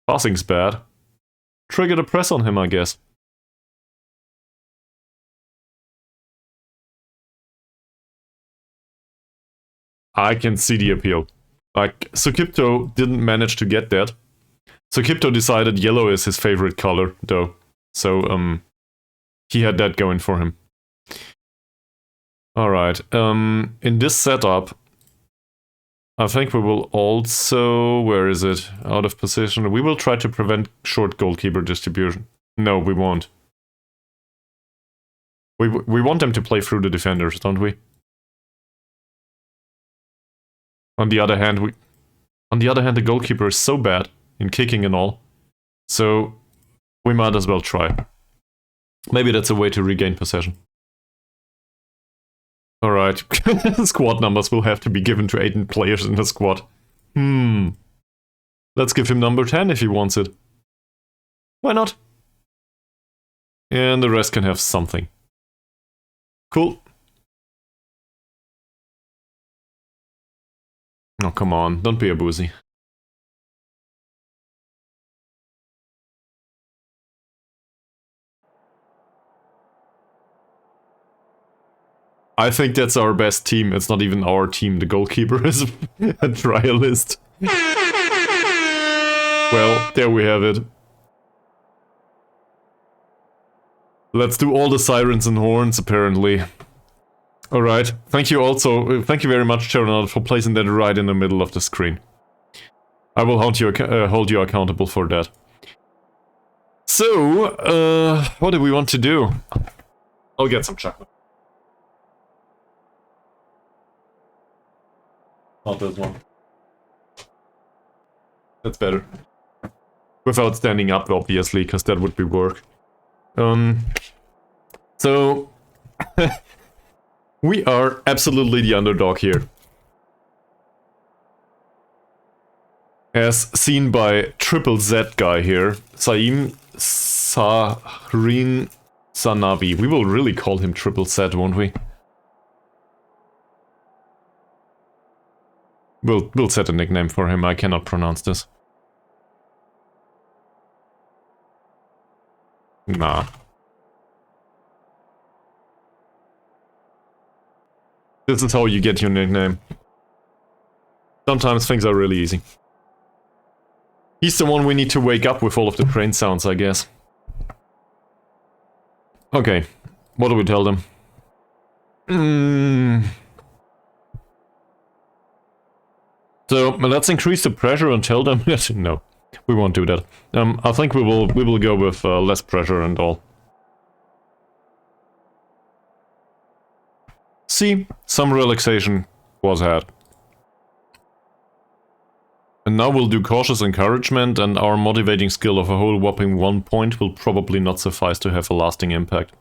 Passing's bad. Trigger the press on him, I guess. I can see the appeal. Like, Sukipto didn't manage to get that. Sukipto decided yellow is his favorite color, though. So, he had that going for him. Alright, in this setup, I think we will also... Where is it? Out of position. We will try to prevent short goalkeeper distribution. No, we won't. We want them to play through the defenders, don't we? On the other hand, the goalkeeper is so bad in kicking and all. So, we might as well try. Maybe that's a way to regain possession. Alright, squad numbers will have to be given to 8 players in the squad. Let's give him number 10 if he wants it. Why not? And the rest can have something. Cool. Oh, come on, don't be a boozy. I think that's our best team. It's not even our team. The goalkeeper is a trialist. Well, there we have it. Let's do all the sirens and horns, apparently. Alright, thank you very much, Charonald, for placing that right in the middle of the screen. I will hold you accountable for that. So, what do we want to do? I'll get some chocolate. Not this one. That's better. Without standing up, obviously, because that would be work. So... we are absolutely the underdog here. As seen by Triple Z guy here, Saim Sarin Sanavi. We will really call him Triple Z, won't we? We'll set a nickname for him. I cannot pronounce this. Nah. This is how you get your nickname. Sometimes things are really easy. He's the one we need to wake up with all of the train sounds, I guess. Okay, what do we tell them? So, let's increase the pressure and tell them... No, we won't do that. I think we will go with less pressure and all. See, some relaxation was had. And now we'll do cautious encouragement, and our motivating skill of a whole whopping 1 point will probably not suffice to have a lasting impact.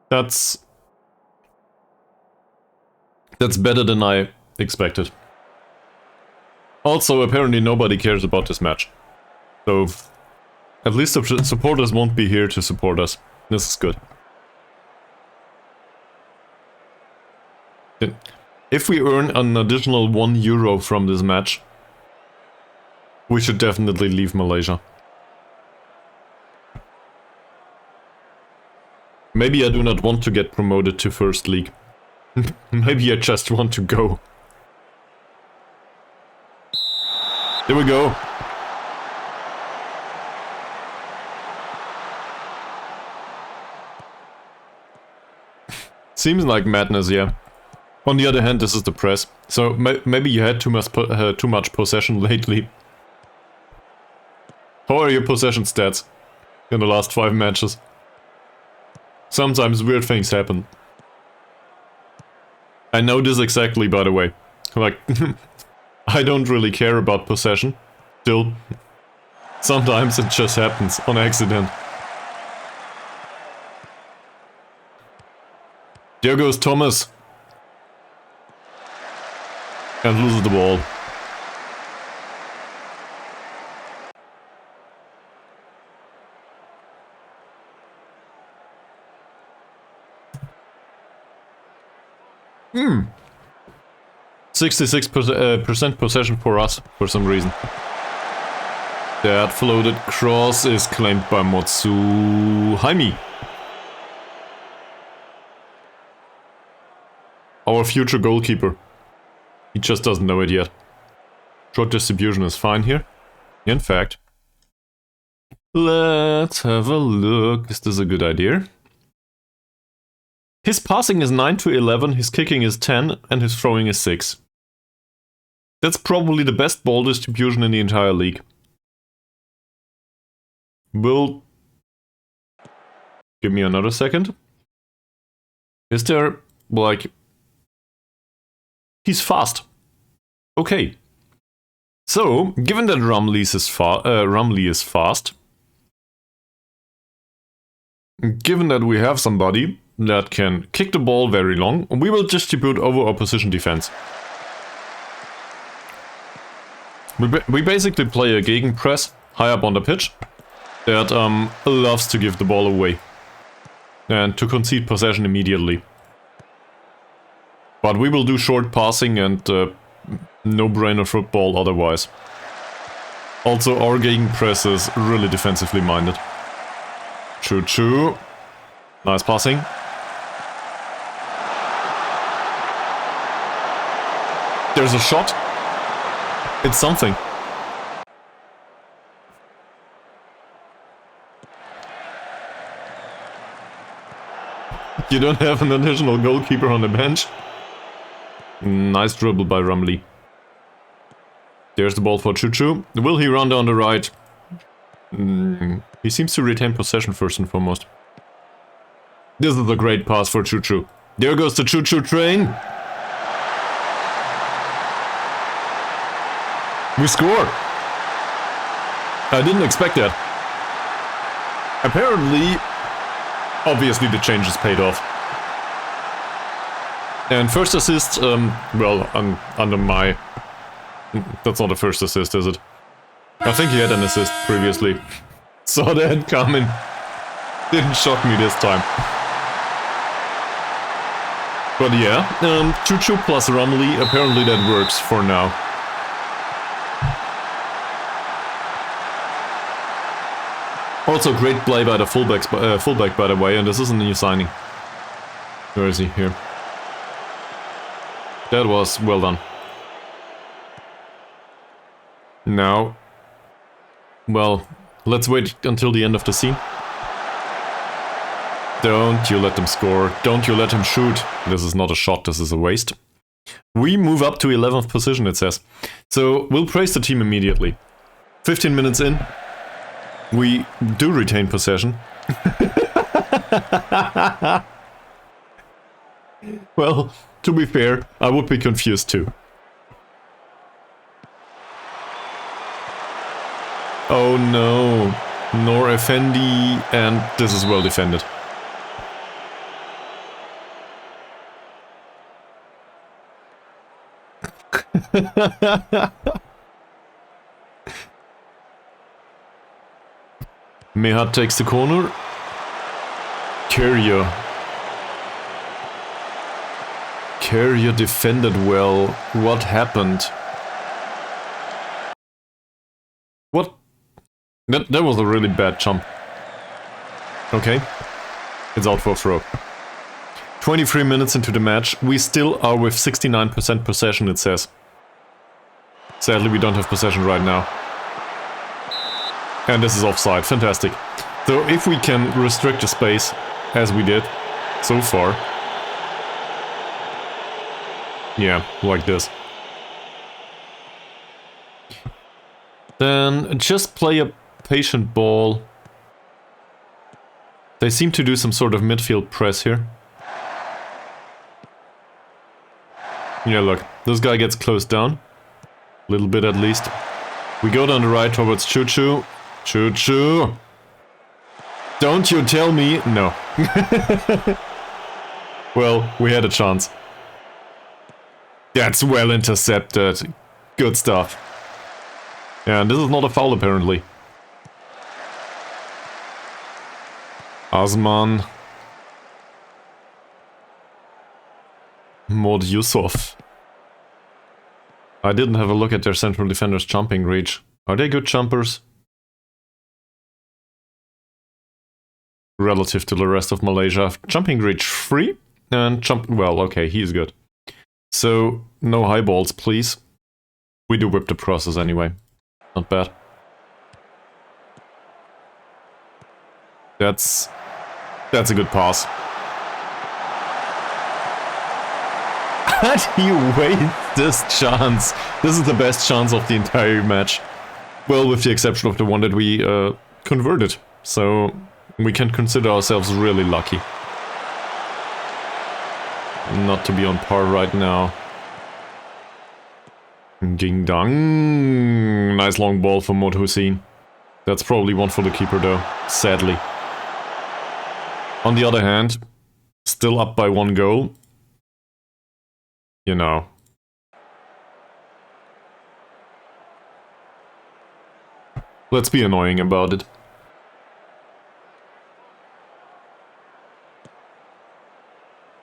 That's better than I expected. Also, apparently nobody cares about this match. So, at least the supporters won't be here to support us. This is good. If we earn an additional €1 from this match, we should definitely leave Malaysia. Maybe I do not want to get promoted to First League. Maybe I just want to go. Here we go. Seems like madness, yeah. On the other hand, this is the press, so maybe you had too much possession lately. How are your possession stats in the last 5 matches? Sometimes weird things happen. I know this exactly, by the way. Like, I don't really care about possession. Still, sometimes it just happens on accident. There goes Thomas. And loses the ball. Hmm. 66% possession for us, for some reason. That floated cross is claimed by Motsuhaimi. Our future goalkeeper. He just doesn't know it yet. Short distribution is fine here. In fact. Let's have a look. Is this a good idea? His passing is 9 to 11, his kicking is 10, and his throwing is 6. That's probably the best ball distribution in the entire league. Will... Give me another second. Is there, like... He's fast. Okay. So, given that Rumley is fast, given that we have somebody that can kick the ball very long, we will distribute over opposition defense. We basically play a gegenpress high up on the pitch that loves to give the ball away and to concede possession immediately. But we will do short passing and no-brainer football otherwise. Also, our gegenpress is really defensively minded. Choo-choo. Nice passing. There's a shot. It's something. You don't have an additional goalkeeper on the bench? Nice dribble by Rumley. There's the ball for Choo-choo. Will he run down the right? He seems to retain possession first and foremost. This is a great pass for Choo-choo. There goes the Choo-choo train. We score! I didn't expect that. Apparently, obviously the changes paid off. And first assist, well, under my... That's not a first assist, is it? I think he had an assist previously. Saw that coming. Didn't shock me this time. But yeah, Choo-choo plus Rumley, apparently that works for now. Also, great play by the fullback, by the way, and this isn't a new signing. Where is he? Here. That was well done. Now, well, let's wait until the end of the scene. Don't you let them score. Don't you let him shoot. This is not a shot, this is a waste. We move up to 11th position, it says. So, we'll praise the team immediately. 15 minutes in. We do retain possession. Well, to be fair, I would be confused too. Oh no, Nor Effendi, and this is well defended. Mehat takes the corner. Carrier defended well. What happened? What? That was a really bad jump. Okay. It's out for a throw. 23 minutes into the match. We still are with 69% possession, it says. Sadly, we don't have possession right now. And this is offside. Fantastic. So if we can restrict the space, as we did so far. Yeah, like this. Then just play a patient ball. They seem to do some sort of midfield press here. Yeah, look. This guy gets closed down. A little bit at least. We go down the right towards Choo-Choo. Choo-Choo! Don't you tell me... No. Well, we had a chance. That's well intercepted. Good stuff. Yeah, and this is not a foul apparently. Azman. Mod Yusuf. I didn't have a look at their central defender's jumping reach. Are they good jumpers? Relative to the rest of Malaysia. Jumping reach 3 and well, okay, he's good. So, no high balls, please. We do whip the process anyway. Not bad. That's a good pass. How do you waste this chance? This is the best chance of the entire match. Well, with the exception of the one that we converted. So, we can consider ourselves really lucky. Not to be on par right now. Ding dong. Nice long ball for Mod Hussein. That's probably one for the keeper though, sadly. On the other hand, still up by 1 goal. You know. Let's be annoying about it.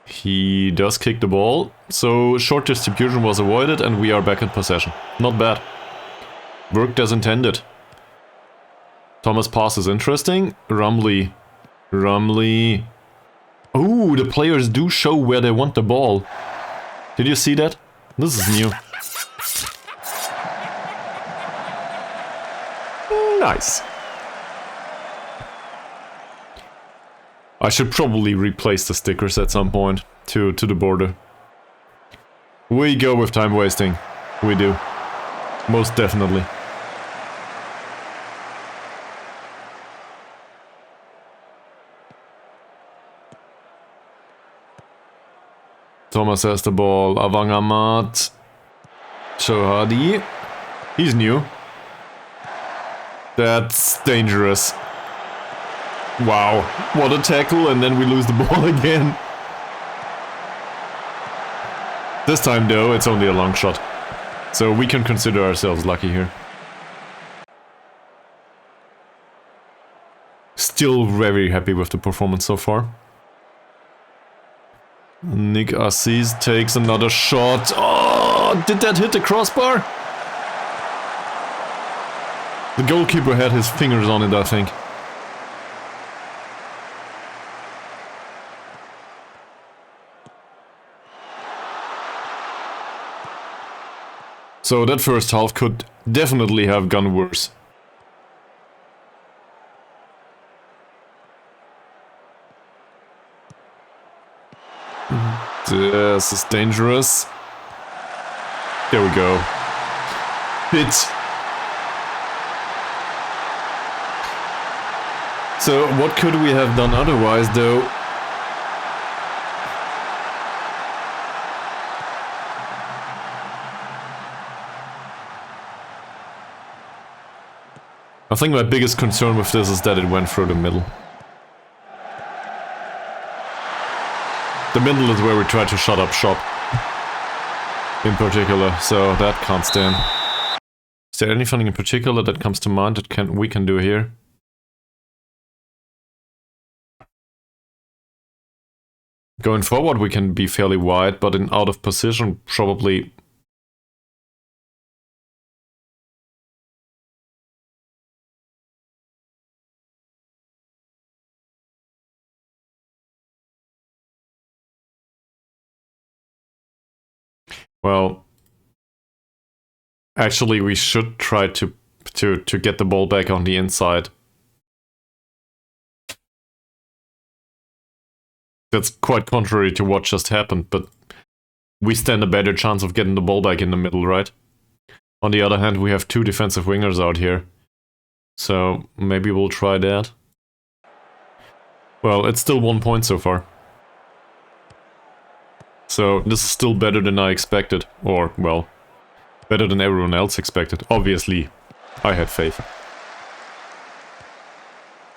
He does kick the ball, so short distribution was avoided and we are back in possession. Not bad. Worked as intended. Thomas' pass is interesting. Rumley. Oh, the players do show where they want the ball. Did you see that? This is new. Nice. I should probably replace the stickers at some point to the border. We go with time wasting. We do. Most definitely. Thomas has the ball. Awang Ahmad. Shohadi. He's new. That's dangerous. Wow, what a tackle, and then we lose the ball again. This time though, it's only a long shot. So we can consider ourselves lucky here. Still very happy with the performance so far. Nick Assis takes another shot. Oh, did that hit the crossbar? The goalkeeper had his fingers on it, I think. So that first half could definitely have gone worse. This is dangerous. There we go. Hit. So what could we have done otherwise though? I think my biggest concern with this is that it went through the middle. The middle is where we try to shut up shop. In particular, so that can't stand. Is there anything in particular that comes to mind that we can do here? Going forward we can be fairly wide, but in out of position probably... Well, actually we should try to get the ball back on the inside. That's quite contrary to what just happened, but we stand a better chance of getting the ball back in the middle, right? On the other hand, we have two defensive wingers out here, so maybe we'll try that. Well, it's still 1 point so far. So this is still better than I expected, or, well, better than everyone else expected. Obviously, I had faith.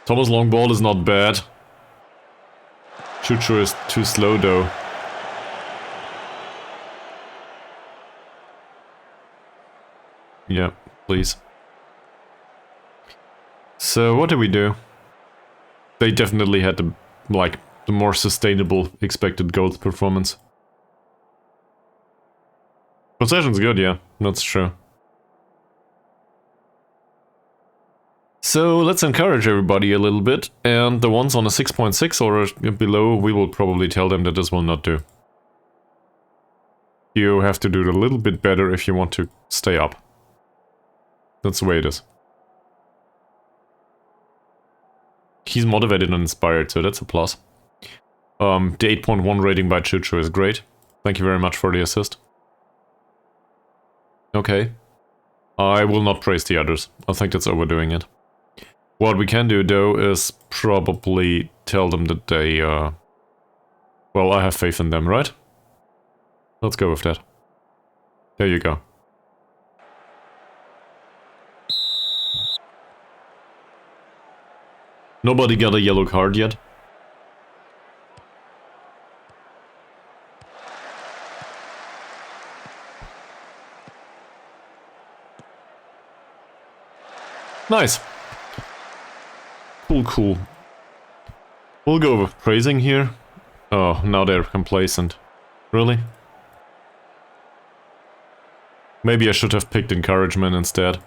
Thomas' long ball is not bad. Chucho is too slow though. Yeah, please. So what do we do? They definitely had the more sustainable expected goals performance. Possession's good, yeah, that's true. So let's encourage everybody a little bit, and the ones on a 6.6 or below, we will probably tell them that this will not do. You have to do it a little bit better if you want to stay up. That's the way it is. He's motivated and inspired, so that's a plus. The 8.1 rating by Chucho is great. Thank you very much for the assist. Okay. I will not praise the others. I think that's overdoing it. What we can do, though, is probably tell them that they, well, I have faith in them, right? Let's go with that. There you go. Nobody got a yellow card yet. Nice. Cool, cool. We'll go with praising here. Oh, now they're complacent. Really? Maybe I should have picked encouragement instead.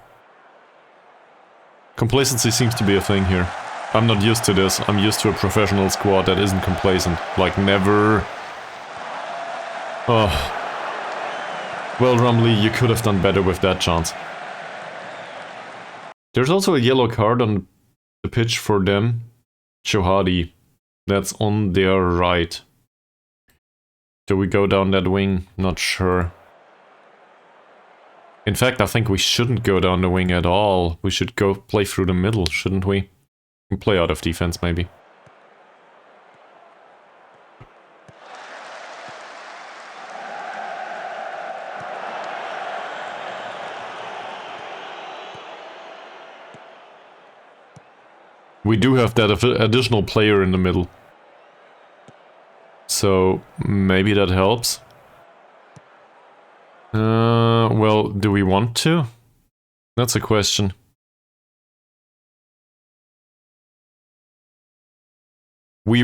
Complacency seems to be a thing here. I'm not used to this. I'm used to a professional squad that isn't complacent. Like, never... Oh. Well, Rumley, you could have done better with that chance. There's also a yellow card on the pitch for them. Johadi. That's on their right. Do we go down that wing? Not sure. In fact, I think we shouldn't go down the wing at all. We should go play through the middle, shouldn't we? And play out of defense, maybe. We do have that additional player in the middle. So, maybe that helps. Well, do we want to? That's a question. It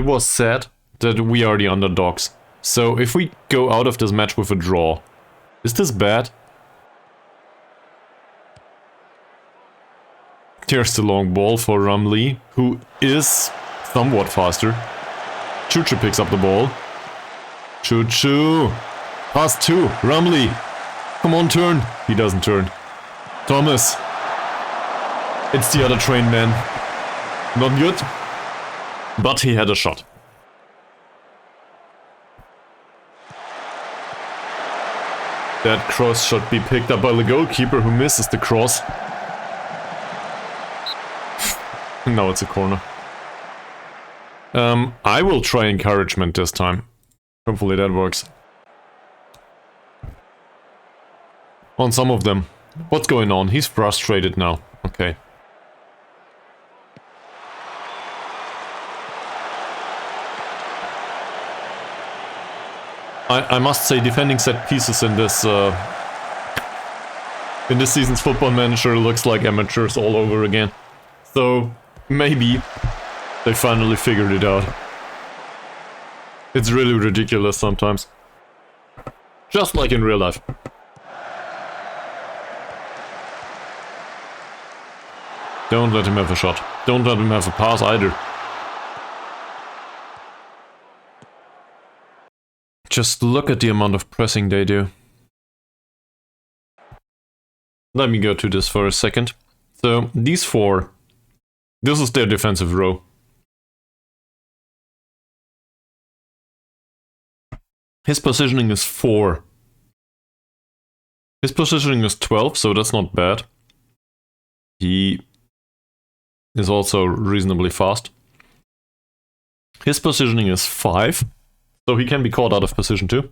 was said that we are the underdogs. So if we go out of this match with a draw, is this bad? There's the long ball for Rumley, who is somewhat faster. Chucho picks up the ball. Chucho! Pass 2, Rumley! Come on, turn! He doesn't turn. Thomas! It's the other train man. Not good. But he had a shot. That cross should be picked up by the goalkeeper, who misses the cross. Now it's a corner. I will try encouragement this time. Hopefully that works. On some of them. What's going on? He's frustrated now. Okay. I must say, defending set pieces in this season's Football Manager looks like amateurs all over again. So, maybe they finally figured it out. It's really ridiculous sometimes. Just like in real life. Don't let him have a shot. Don't let him have a pass either. Just look at the amount of pressing they do. Let me go to this for a second. So, these four, this is their defensive row. His positioning is 4. His positioning is 12, so that's not bad. He is also reasonably fast. His positioning is 5, so he can be caught out of position too.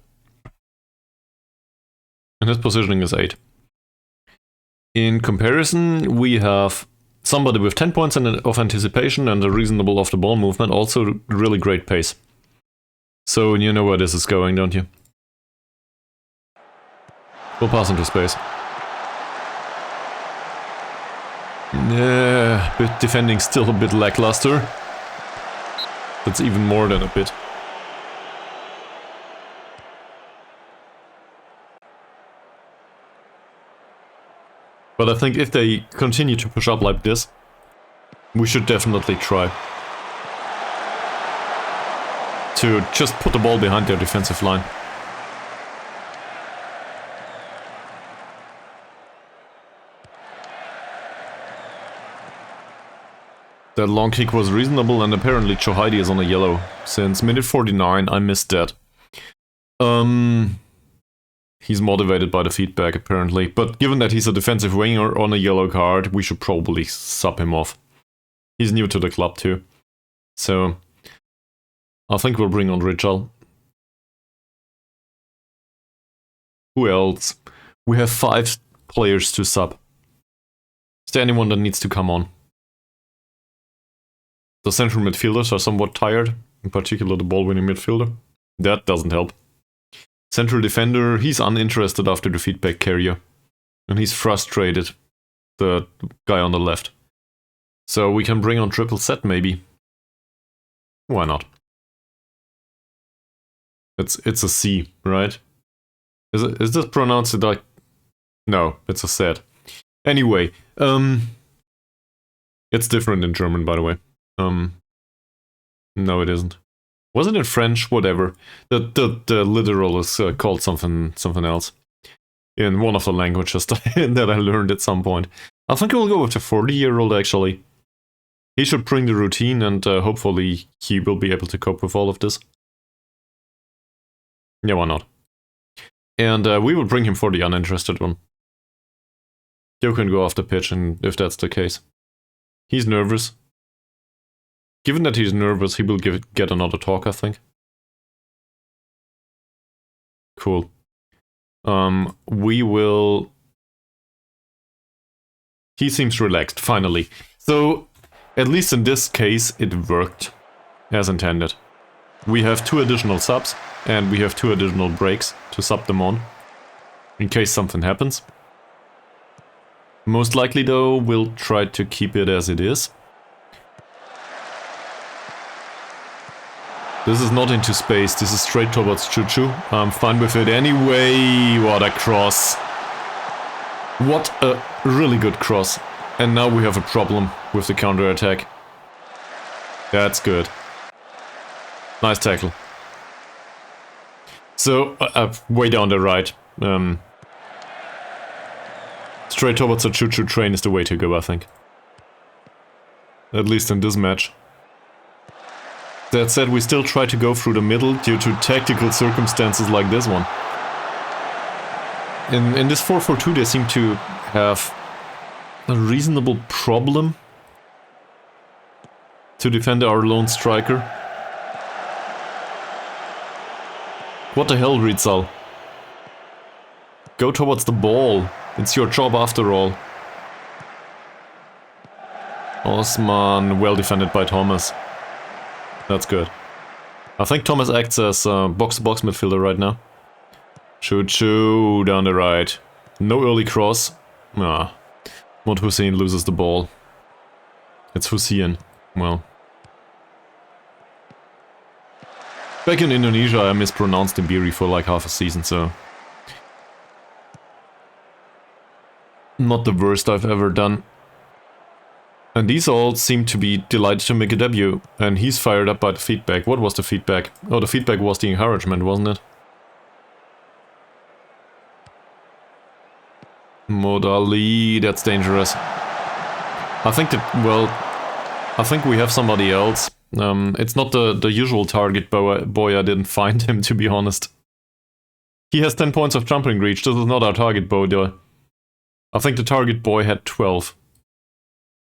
And his positioning is 8. In comparison, we have somebody with 10 points of anticipation and a reasonable off-the-ball movement, also really great pace. So you know where this is going, don't you? We'll pass into space. Yeah, but defending still a bit lackluster. That's even more than a bit. But I think if they continue to push up like this, we should definitely try to just put the ball behind their defensive line. That long kick was reasonable, and apparently Chohaidi is on a yellow. Since minute 49, I missed that. He's motivated by the feedback, apparently. But given that he's a defensive winger on a yellow card, we should probably sub him off. He's new to the club too. So, I think we'll bring on Richel. Who else? We have 5 players to sub. Is there anyone that needs to come on? The central midfielders are somewhat tired, in particular the ball-winning midfielder. That doesn't help. Central defender, he's uninterested after the feedback carrier. And he's frustrated, the guy on the left. So we can bring on triple set maybe. Why not? It's a C, right? Is this pronounced like... No, it's a set. Anyway, it's different in German, by the way. No, it isn't. Was it in French? Whatever. The literal is called something else. In one of the languages that I learned at some point. I think we'll go with the 40-year-old, actually. He should bring the routine, and hopefully he will be able to cope with all of this. Yeah, why not? And we will bring him for the uninterested one. You can go off the pitch, and if that's the case. He's nervous. Given that he's nervous, he will get another talk, I think. Cool. We will... He seems relaxed, finally. So, at least in this case, it worked as intended. We have 2 additional subs, and we have 2 additional breaks to sub them on, in case something happens. Most likely, though, we'll try to keep it as it is. This is not into space, this is straight towards Choo-Choo. I'm fine with it anyway. What a cross. What a really good cross. And now we have a problem with the counter-attack. That's good. Nice tackle. So, way down the right. Straight towards the Choo-Choo train is the way to go, I think. At least in this match. That said, we still try to go through the middle due to tactical circumstances like this one. In this 4-4-2 they seem to have a reasonable problem to defend our lone striker. What the hell, Rizal? Go towards the ball. It's your job after all. Osman, well defended by Thomas. That's good. I think Thomas acts as box-to-box midfielder right now. Choo-choo down the right. No early cross. Ah. Mod Hussein loses the ball. It's Hussein. Well. Back in Indonesia I mispronounced Imbiri for like half a season, so... Not the worst I've ever done. And these all seem to be delighted to make a debut, and he's fired up by the feedback. What was the feedback? Oh, the feedback was the encouragement, wasn't it? Modali, that's dangerous. I think that, well, I think we have somebody else. It's not the usual target boy, I didn't find him, to be honest. He has 10 points of jumping reach, this is not our target boy though. I think the target boy had 12.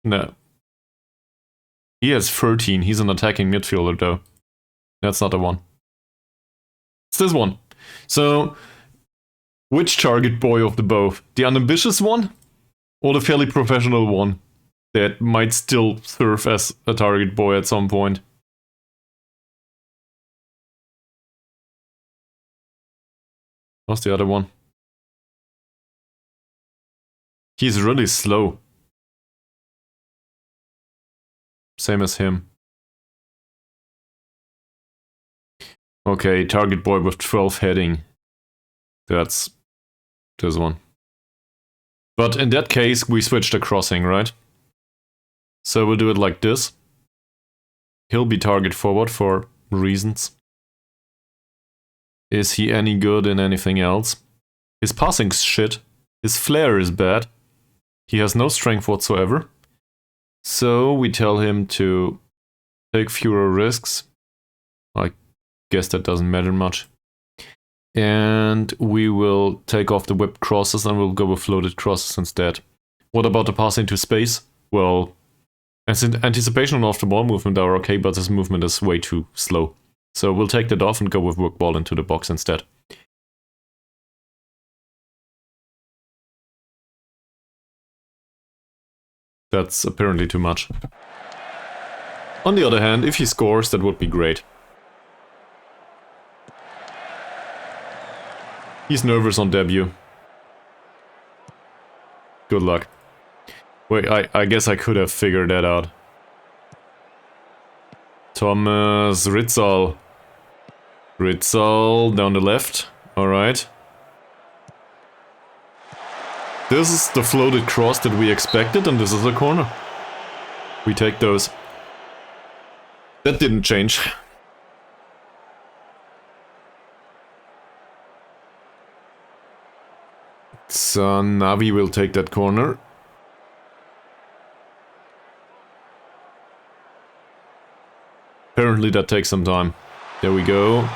No. He has 13, he's an attacking midfielder though. That's not the one. It's this one. So, which target boy of the both? The unambitious one? Or the fairly professional one? That might still serve as a target boy at some point. What's the other one? He's really slow. Same as him. Okay, target boy with 12 heading. That's this one. But in that case, we switch the crossing, right? So we'll do it like this. He'll be target forward for reasons. Is he any good in anything else? His passing's shit. His flair is bad. He has no strength whatsoever. So we tell him to take fewer risks. I guess that doesn't matter much. And we will take off the whipped crosses and we'll go with floated crosses instead. What about the pass into space? Well, as in anticipation and off the ball movement are okay, but this movement is way too slow. So we'll take that off and go with work ball into the box instead. That's apparently too much. On the other hand, if he scores, that would be great. He's nervous on debut. Good luck. Wait, I guess I could have figured that out. Thomas Ritzal. Ritzal down the left. Alright. This is the floated cross that we expected, and this is a corner. We take those. That didn't change. So Navi will take that corner. Apparently that takes some time. There we go.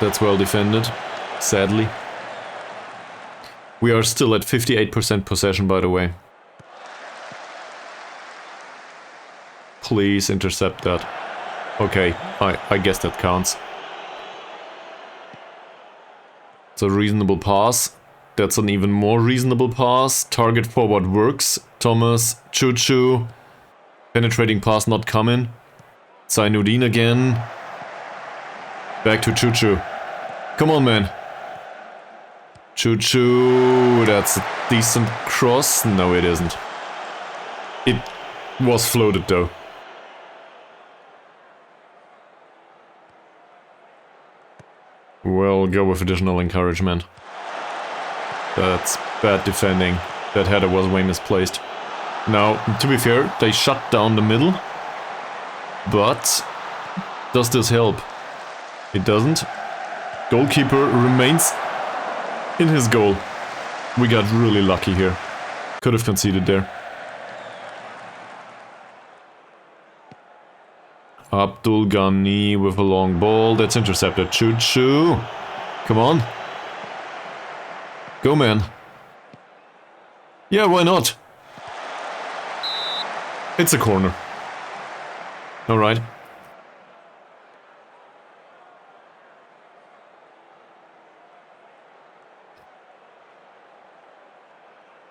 That's well defended, sadly. We are still at 58% possession, by the way. Please intercept that. Okay, I guess that counts. It's a reasonable pass. That's an even more reasonable pass. Target forward works. Thomas, Choo-choo. Penetrating pass not coming. Zainuddin again. Back to Choo-choo. Come on, man. Choo-choo. That's a decent cross. No, it isn't. It was floated, though. We'll go with additional encouragement. That's bad defending. That header was way misplaced. Now, to be fair, they shut down the middle. But does this help? It doesn't. Goalkeeper remains in his goal. We got really lucky here. Could have conceded there. Abdul Ghani with a long ball. That's intercepted. Choo-choo. Come on. Go, man. Yeah, why not? It's a corner. Alright.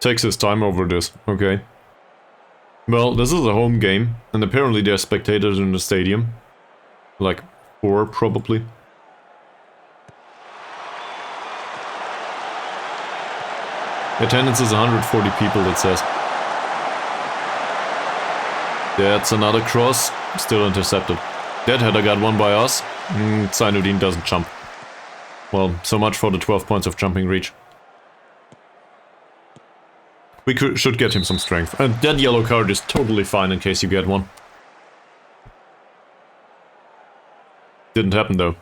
Takes his time over this, okay. Well, this is a home game, and apparently there are spectators in the stadium. Like 4, probably. Attendance is 140 people, it says. That's another cross, still intercepted. That header got won by us. Zainuddin doesn't jump. Well, so much for the 12 points of jumping reach. We should get him some strength. And that yellow card is totally fine in case you get one. Didn't happen though.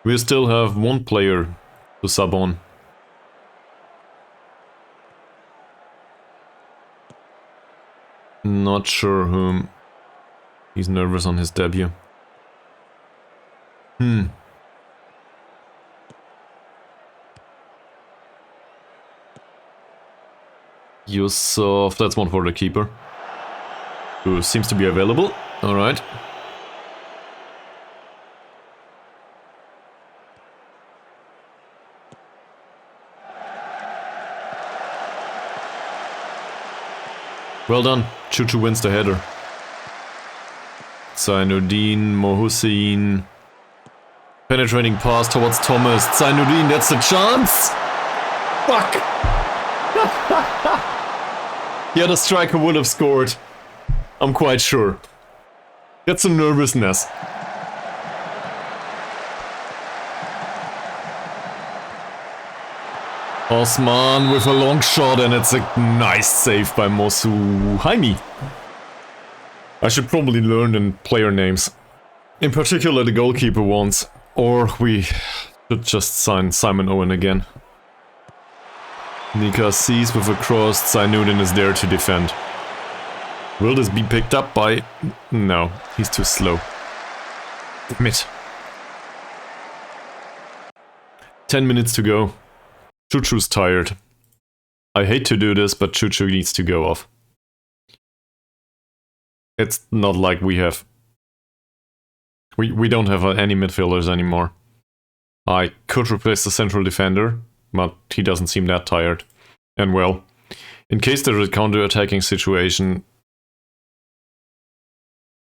We still have one player to sub on. Not sure whom. He's nervous on his debut. Yusuf, that's one for the keeper. Who seems to be available. Alright. Well done. Chuchu wins the header. Zainuddin, Mohussin. Penetrating pass towards Thomas. Zainuddin, that's a chance! Fuck! Yeah, the striker would have scored. I'm quite sure. That's some nervousness. Osman with a long shot, and it's a nice save by Mosu Jaime. I should probably learn in player names. In particular the goalkeeper ones. Or we should just sign Simon Owen again. Nika sees with a cross, Zainuddin is there to defend. Will this be picked up by... No, he's too slow. Damn it. 10 minutes to go. Chuchu's tired. I hate to do this, but Chuchu needs to go off. It's not like we have... We don't have any midfielders anymore. I could replace the central defender, but he doesn't seem that tired. And well, in case there's a counter-attacking situation...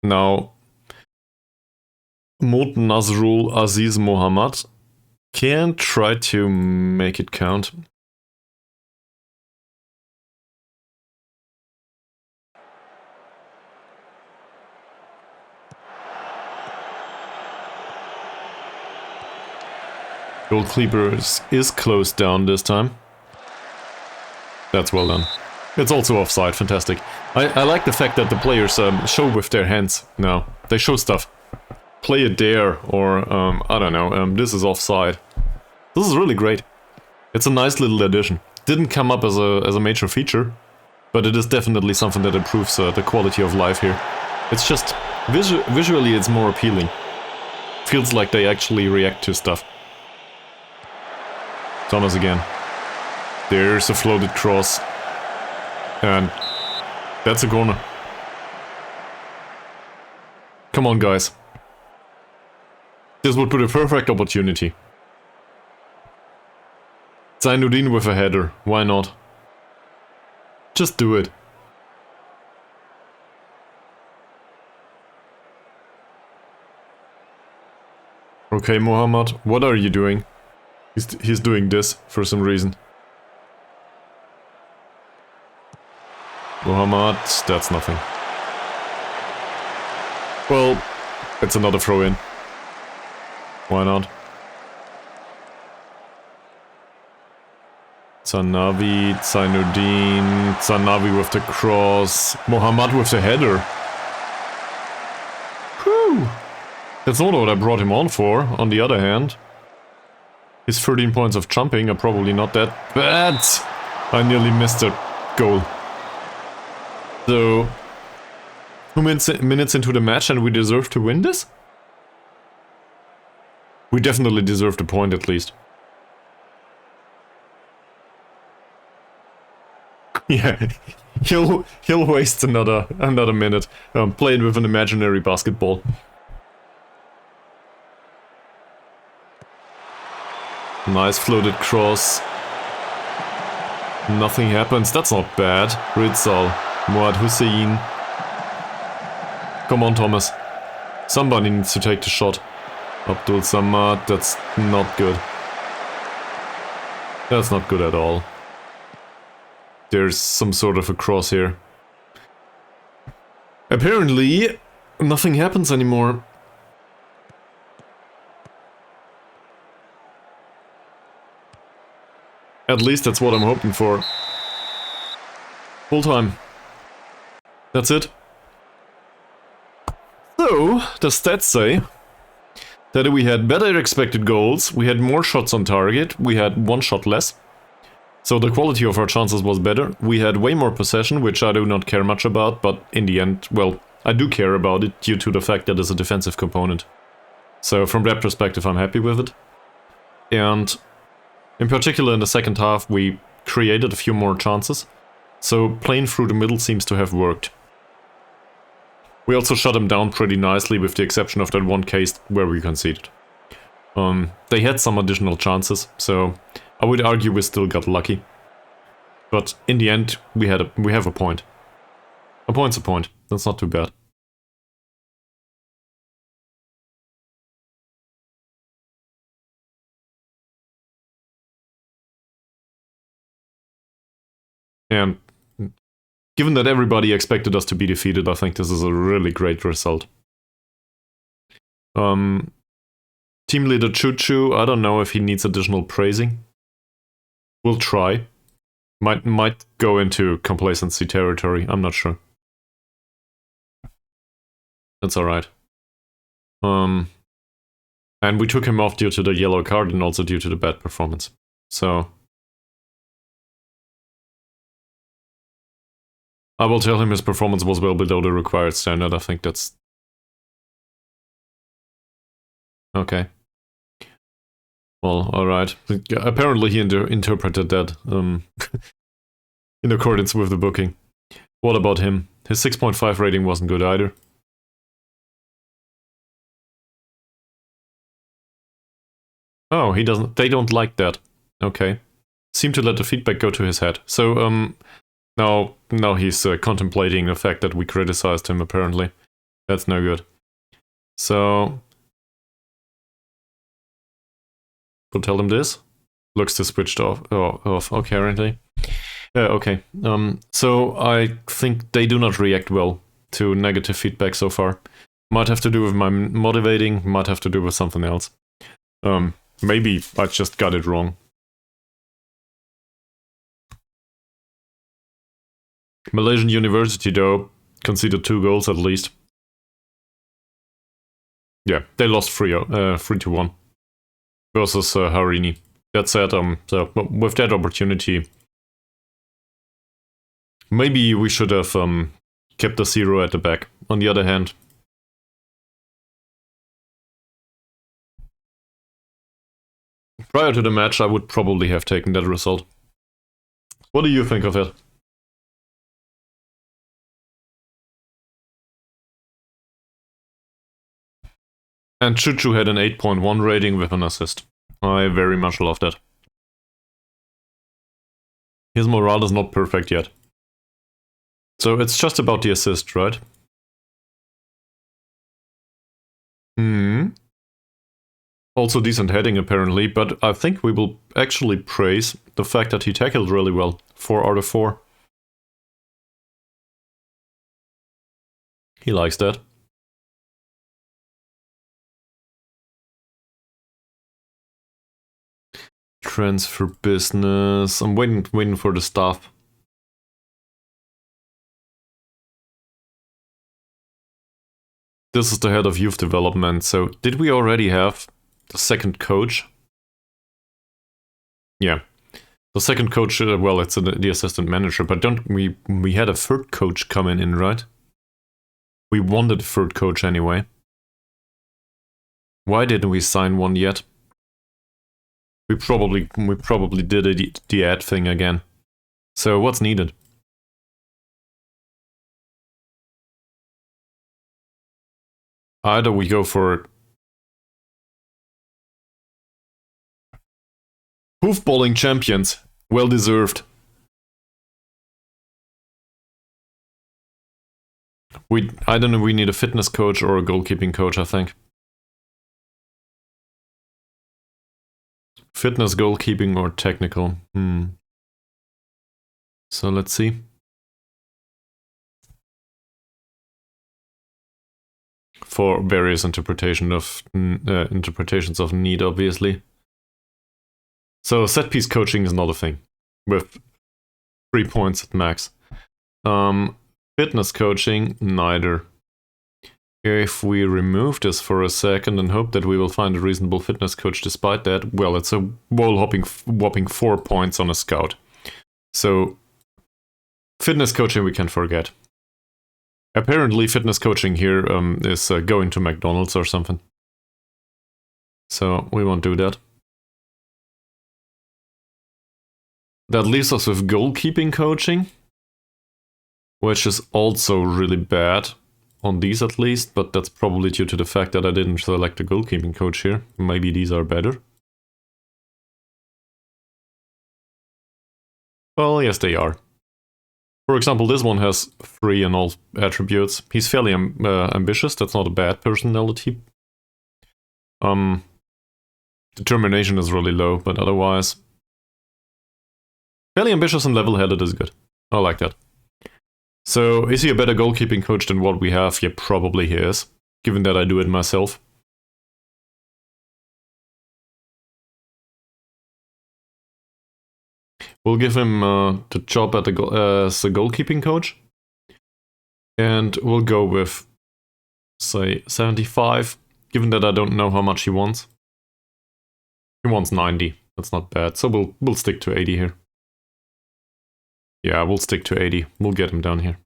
Now... Mod Nazrul Aziz Mohammad can try to make it count. Goalkeeper is closed down this time. That's well done. It's also offside, fantastic. I like the fact that the players show with their hands now. They show stuff. Play it there, or I don't know, this is offside. This is really great. It's a nice little addition. Didn't come up as a major feature, but it is definitely something that improves the quality of life here. It's just, visually it's more appealing. Feels like they actually react to stuff. Thomas again. There's a floated cross. And that's a corner. Come on, guys. This would be a perfect opportunity. Zainuddin with a header. Why not? Just do it. Okay, Mohammad, what are you doing? He's doing this for some reason. Mohammad, that's nothing. Well, it's another throw-in. Why not? Zanavi, Zainuddin, Zanavi with the cross, Mohammad with the header. Whew! That's not what I brought him on for, on the other hand. His 13 points of jumping are probably not that bad. I nearly missed a goal. So, 2 minutes into the match and we deserve to win this? We definitely deserve the point at least. Yeah, he'll waste another minute playing with an imaginary basketball. Nice floated cross. Nothing happens. That's not bad. Ritzal. Muad Hussein. Come on, Thomas. Somebody needs to take the shot. Abdul Samad. That's not good. That's not good at all. There's some sort of a cross here. Apparently, nothing happens anymore. At least that's what I'm hoping for. Full time. That's it. So, the stats say that we had better expected goals, we had more shots on target, we had one shot less. So the quality of our chances was better. We had way more possession, which I do not care much about, but in the end, well, I do care about it due to the fact that it's a defensive component. So from that perspective, I'm happy with it. And in particular, in the second half, we created a few more chances. So playing through the middle seems to have worked. We also shut them down pretty nicely, with the exception of that one case where we conceded. They had some additional chances, so I would argue we still got lucky. But in the end, we have a point. A point's a point. That's not too bad. And given that everybody expected us to be defeated, I think this is a really great result. Team leader Choo Choo, I don't know if he needs additional praising. We'll try. Might go into complacency territory, I'm not sure. That's alright. And we took him off due to the yellow card and also due to the bad performance. So I will tell him his performance was well below the required standard. I think that's okay. Well, alright. Apparently he interpreted that in accordance with the booking. What about him? His 6.5 rating wasn't good either. Oh, they don't like that. Okay. Seem to let the feedback go to his head. So, now he's contemplating the fact that we criticized him, apparently. That's no good. So we'll tell him this. Looks to switched off. Okay, apparently. Okay. So I think they do not react well to negative feedback so far. Might have to do with my motivating, might have to do with something else. Maybe I just got it wrong. Malaysian University, though, conceded 2 goals at least. Yeah, they lost 3-1 versus Harini. That said, so with that opportunity, maybe we should have kept the 0 at the back. On the other hand, prior to the match, I would probably have taken that result. What do you think of it? And Choo Choo had an 8.1 rating with an assist. I very much love that. His morale is not perfect yet. So it's just about the assist, right? Also decent heading apparently, but I think we will actually praise the fact that he tackled really well. 4 out of 4. He likes that. Transfer business. I'm waiting for the staff. This is the head of youth development. So did we already have the second coach? Yeah. The second coach, well, it's the assistant manager, but we had a third coach coming in, right? We wanted a third coach anyway. Why didn't we sign one yet? We probably did the ad thing again. So what's needed? Either we go for hoofballing champions, well deserved. I don't know, we need a fitness coach or a goalkeeping coach, I think. Fitness, goalkeeping, or technical. So let's see. For various interpretations of need, obviously. So set piece coaching is not a thing, with 3 points at max. Fitness coaching, neither. If we remove this for a second and hope that we will find a reasonable fitness coach despite that, well, it's a whopping 4 points on a scout. So, fitness coaching we can forget. Apparently, fitness coaching here is going to McDonald's or something. So, we won't do that. That leaves us with goalkeeping coaching, which is also really bad. On these at least, but that's probably due to the fact that I didn't select a goalkeeping coach here. Maybe these are better. Well, yes, they are. For example, this one has 3 in all attributes. He's fairly ambitious. That's not a bad personality. Determination is really low, but otherwise, fairly ambitious and level-headed is good. I like that. So, is he a better goalkeeping coach than what we have? Yeah, probably he is, given that I do it myself. We'll give him the job as a goalkeeping coach. And we'll go with, say, 75, given that I don't know how much he wants. He wants 90, that's not bad, so we'll stick to 80 here. Yeah, we'll stick to 80. We'll get him down here.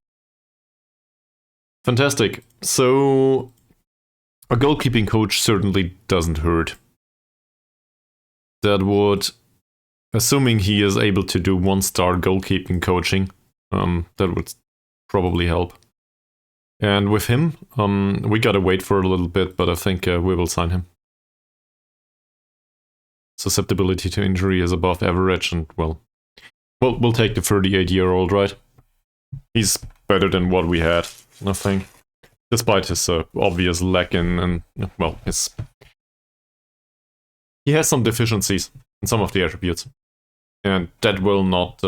Fantastic. So, a goalkeeping coach certainly doesn't hurt. That would, assuming he is able to do 1-star goalkeeping coaching, that would probably help. And with him, we gotta wait for a little bit, but I think we will sign him. Susceptibility to injury is above average, and well, we'll take the 38-year-old, right? He's better than what we had, I think. Despite his obvious lack in, well, he has some deficiencies in some of the attributes. And that will not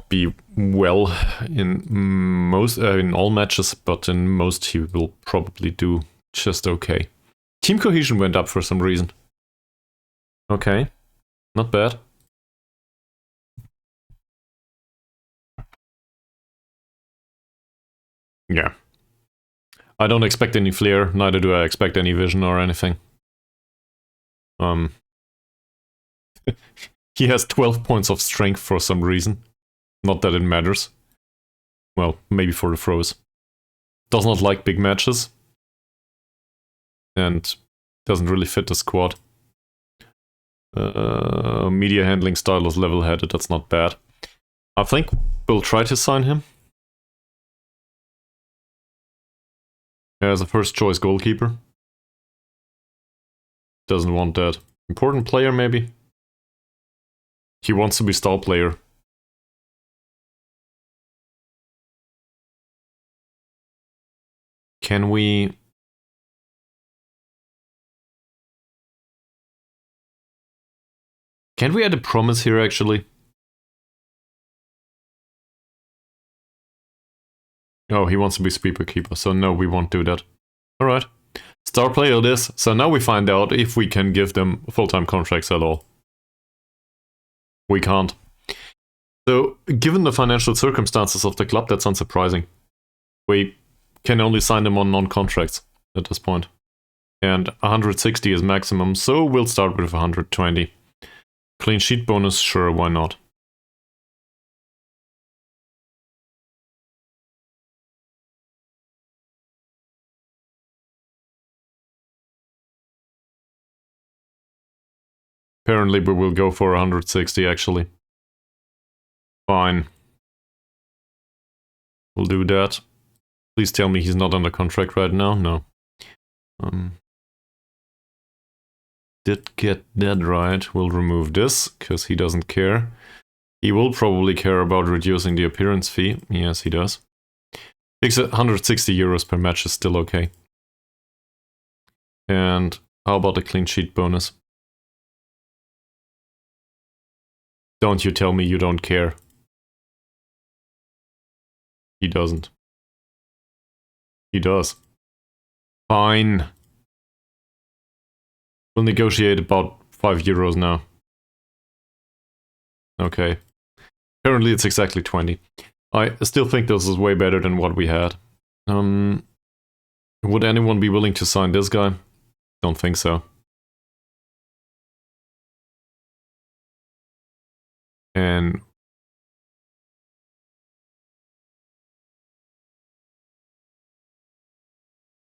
be well in all matches, but in most he will probably do just okay. Team cohesion went up for some reason. Okay, not bad. Yeah. I don't expect any flair, neither do I expect any vision or anything. He has 12 points of strength for some reason. Not that it matters. Well, maybe for the throws. Does not like big matches. And doesn't really fit the squad. Media handling style is level-headed, that's not bad. I think we'll try to sign him. As a first choice goalkeeper. Doesn't want that. Important player, maybe? He wants to be star player. Can we... Can't we add a promise here, actually? Oh, he wants to be sweeper keeper, so no, we won't do that. Alright. Star player it is, so now we find out if we can give them full-time contracts at all. We can't. So, given the financial circumstances of the club, that's unsurprising. We can only sign them on non-contracts at this point. And 160 is maximum, so we'll start with 120. Clean sheet bonus, sure, why not? Apparently we will go for 160 actually. Fine. We'll do that. Please tell me he's not under contract right now. No. Did get that right. We'll remove this, because he doesn't care. He will probably care about reducing the appearance fee. Yes, he does. 160 euros per match is still okay. And how about the clean sheet bonus? Don't you tell me you don't care. He doesn't. He does. Fine. We'll negotiate about 5 euros now. Okay. Currently it's exactly 20. I still think this is way better than what we had. Would anyone be willing to sign this guy? Don't think so. And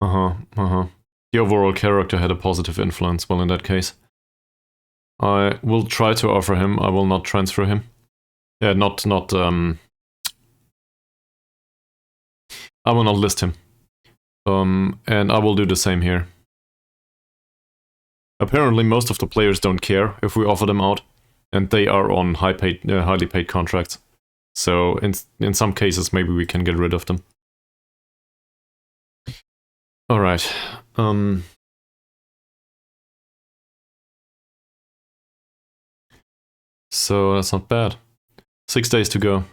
the overall character had a positive influence. Well, in that case, I will try to offer him. I will not transfer him. Yeah, I will not list him. And I will do the same here. Apparently, most of the players don't care if we offer them out, and they are on highly paid contracts. So in some cases, maybe we can get rid of them. All right. So that's not bad. 6 days to go.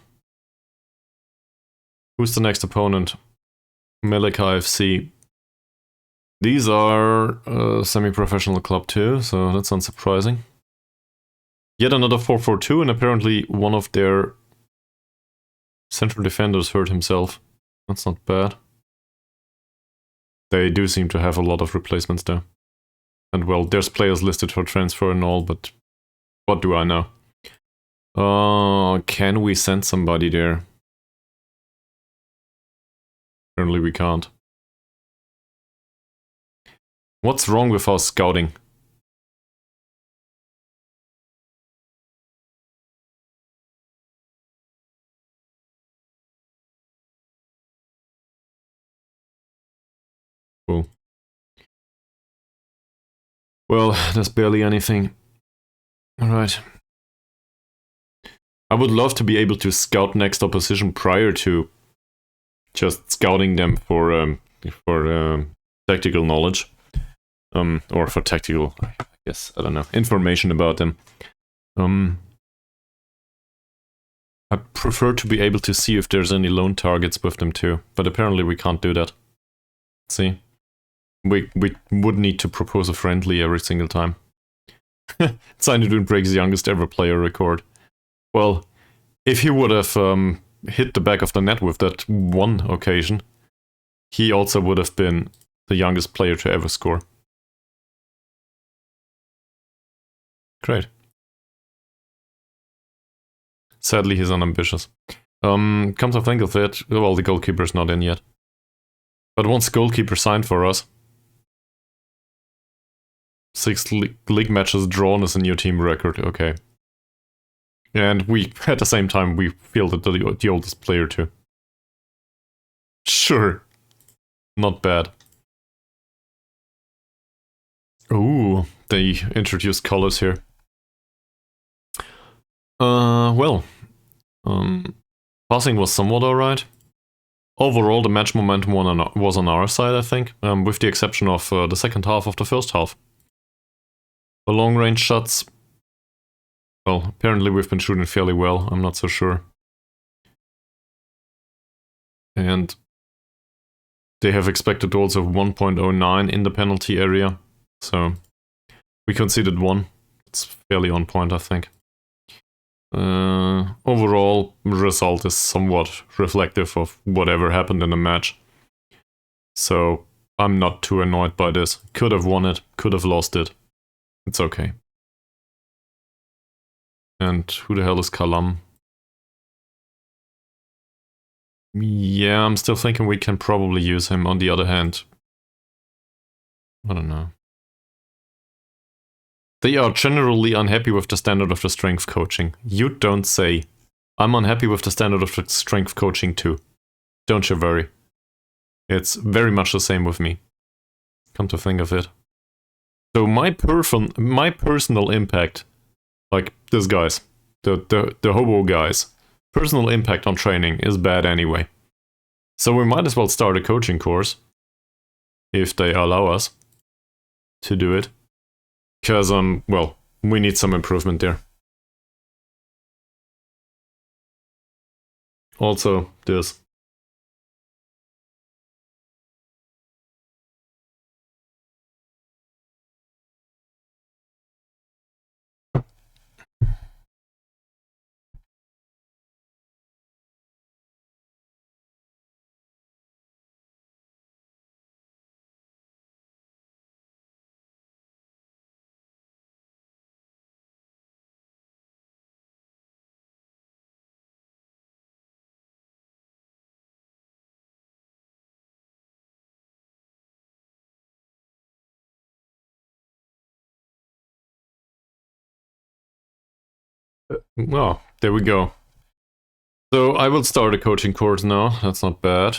Who's the next opponent? Melek IFC. These are a semi-professional club too, so that's unsurprising. Yet another 4-4-2, and apparently one of their central defenders hurt himself. That's not bad. They do seem to have a lot of replacements though. And well, there's players listed for transfer and all, but what do I know? Can we send somebody there? Apparently we can't. What's wrong with our scouting? Cool. Well, there's barely anything. Alright. I would love to be able to scout next opposition prior to just scouting them for tactical knowledge. Or for tactical, I guess, I don't know, information about them. I prefer to be able to see if there's any lone targets with them too, but apparently we can't do that. See? We would need to propose a friendly every single time. Sign breaks the youngest ever player record. Well, if he would have hit the back of the net with that one occasion, he also would have been the youngest player to ever score. Great. Sadly, he's unambitious. Come to think of it, well, the goalkeeper's not in yet. But once goalkeeper signed for us, 6 league matches drawn is a new team record, okay. And we, at the same time, we fielded the oldest player too. Sure. Not bad. Ooh, they introduced colors here. Passing was somewhat alright. Overall, the match momentum was on our side, I think, with the exception of the second half of the first half. The long-range shots, well, apparently we've been shooting fairly well, I'm not so sure. And they have expected goals of 1.09 in the penalty area, so we conceded 1. It's fairly on point, I think. Overall, result is somewhat reflective of whatever happened in the match. So, I'm not too annoyed by this. Could have won it, could have lost it. It's okay. And who the hell is Kalam? Yeah, I'm still thinking we can probably use him. On the other hand, I don't know. They are generally unhappy with the standard of the strength coaching. You don't say. I'm unhappy with the standard of the strength coaching too. Don't you worry. It's very much the same with me. Come to think of it. So my personal impact, like this guy's, the Hobo guys. Personal impact on training is bad anyway. So we might as well start a coaching course. If they allow us to do it. Because, well, we need some improvement there. Also, this. Well, there we go. So I will start a coaching course now. That's not bad.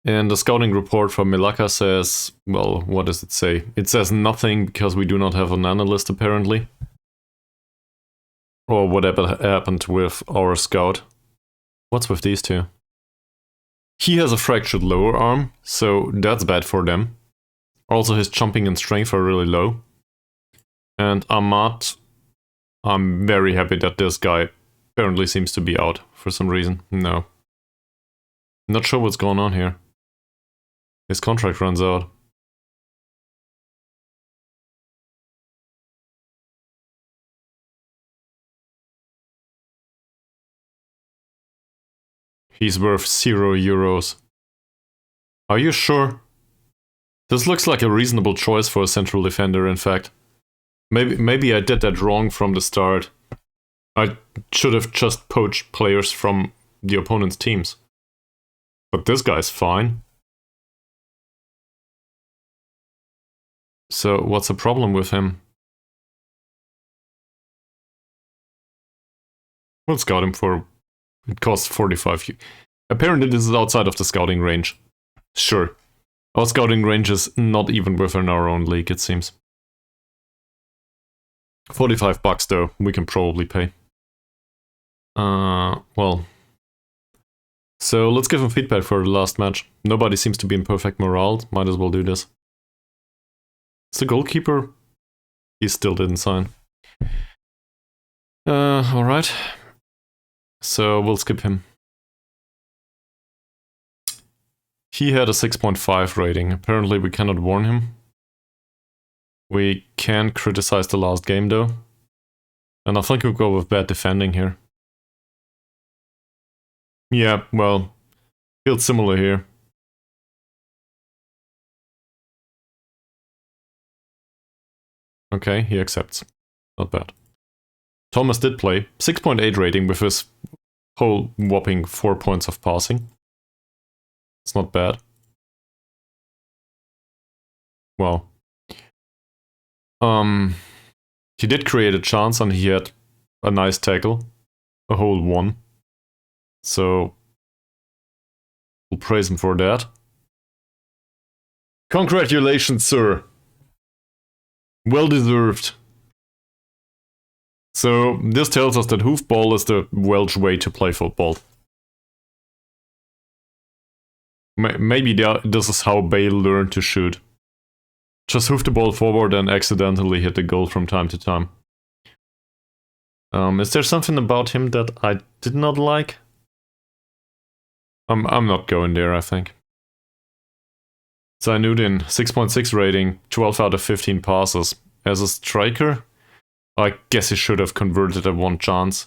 And the scouting report from Milaka says, well, what does it say? It says nothing because we do not have an analyst apparently. Or whatever happened with our scout. What's with these two? He has a fractured lower arm, so that's bad for them. Also his jumping and strength are really low. And Ahmad, I'm very happy that this guy apparently seems to be out for some reason. No. Not sure what's going on here. His contract runs out. He's worth €0. Are you sure? This looks like a reasonable choice for a central defender, in fact. Maybe I did that wrong from the start. I should have just poached players from the opponent's teams. But this guy's fine. So what's the problem with him? We'll scout him for... It costs 45. Apparently this is outside of the scouting range. Sure. Our scouting range is not even within our own league, it seems. $45 though, we can probably pay. Well. So let's give him feedback for the last match. Nobody seems to be in perfect morale, might as well do this. It's the goalkeeper. He still didn't sign. Alright. So we'll skip him. He had a 6.5 rating. Apparently we cannot warn him. We can criticize the last game though. And I think we'll go with bad defending here. Yeah, well, feels similar here. Okay, he accepts. Not bad. Thomas did play. 6.8 rating with his whole whopping 4 points of passing. It's not bad. Well. He did create a chance and he had a nice tackle. A whole 1. So we'll praise him for that. Congratulations, sir. Well deserved. So this tells us that hoofball is the Welsh way to play football. Maybe this is how Bale learned to shoot. Just hoof the ball forward and accidentally hit the goal from time to time. Is there something about him that I did not like? I'm not going there, I think. Zainuddin, 6.6 rating, 12 out of 15 passes. As a striker, I guess he should have converted at one chance.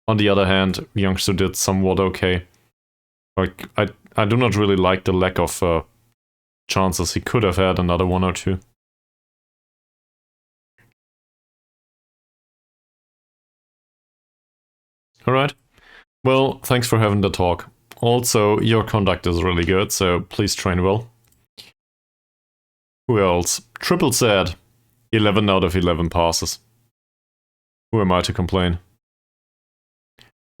On the other hand, youngster did somewhat okay. Like, I do not really like the lack of chances. He could have had another 1 or 2. Alright. Well, thanks for having the talk. Also, your conduct is really good, so please train well. Who else? Triple said 11 out of 11 passes. Who am I to complain?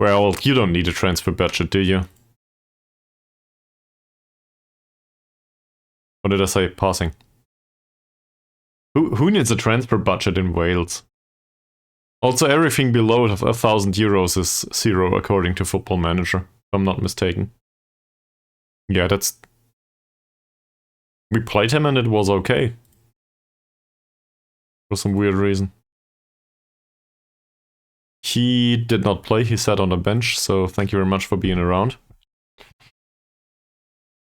Well, you don't need a transfer budget, do you? What did I say? Passing. Who needs a transfer budget in Wales? Also, everything below 1,000 euros is 0 according to Football Manager, if I'm not mistaken. Yeah, that's... We played him and it was okay. For some weird reason. He did not play, he sat on the bench, so thank you very much for being around.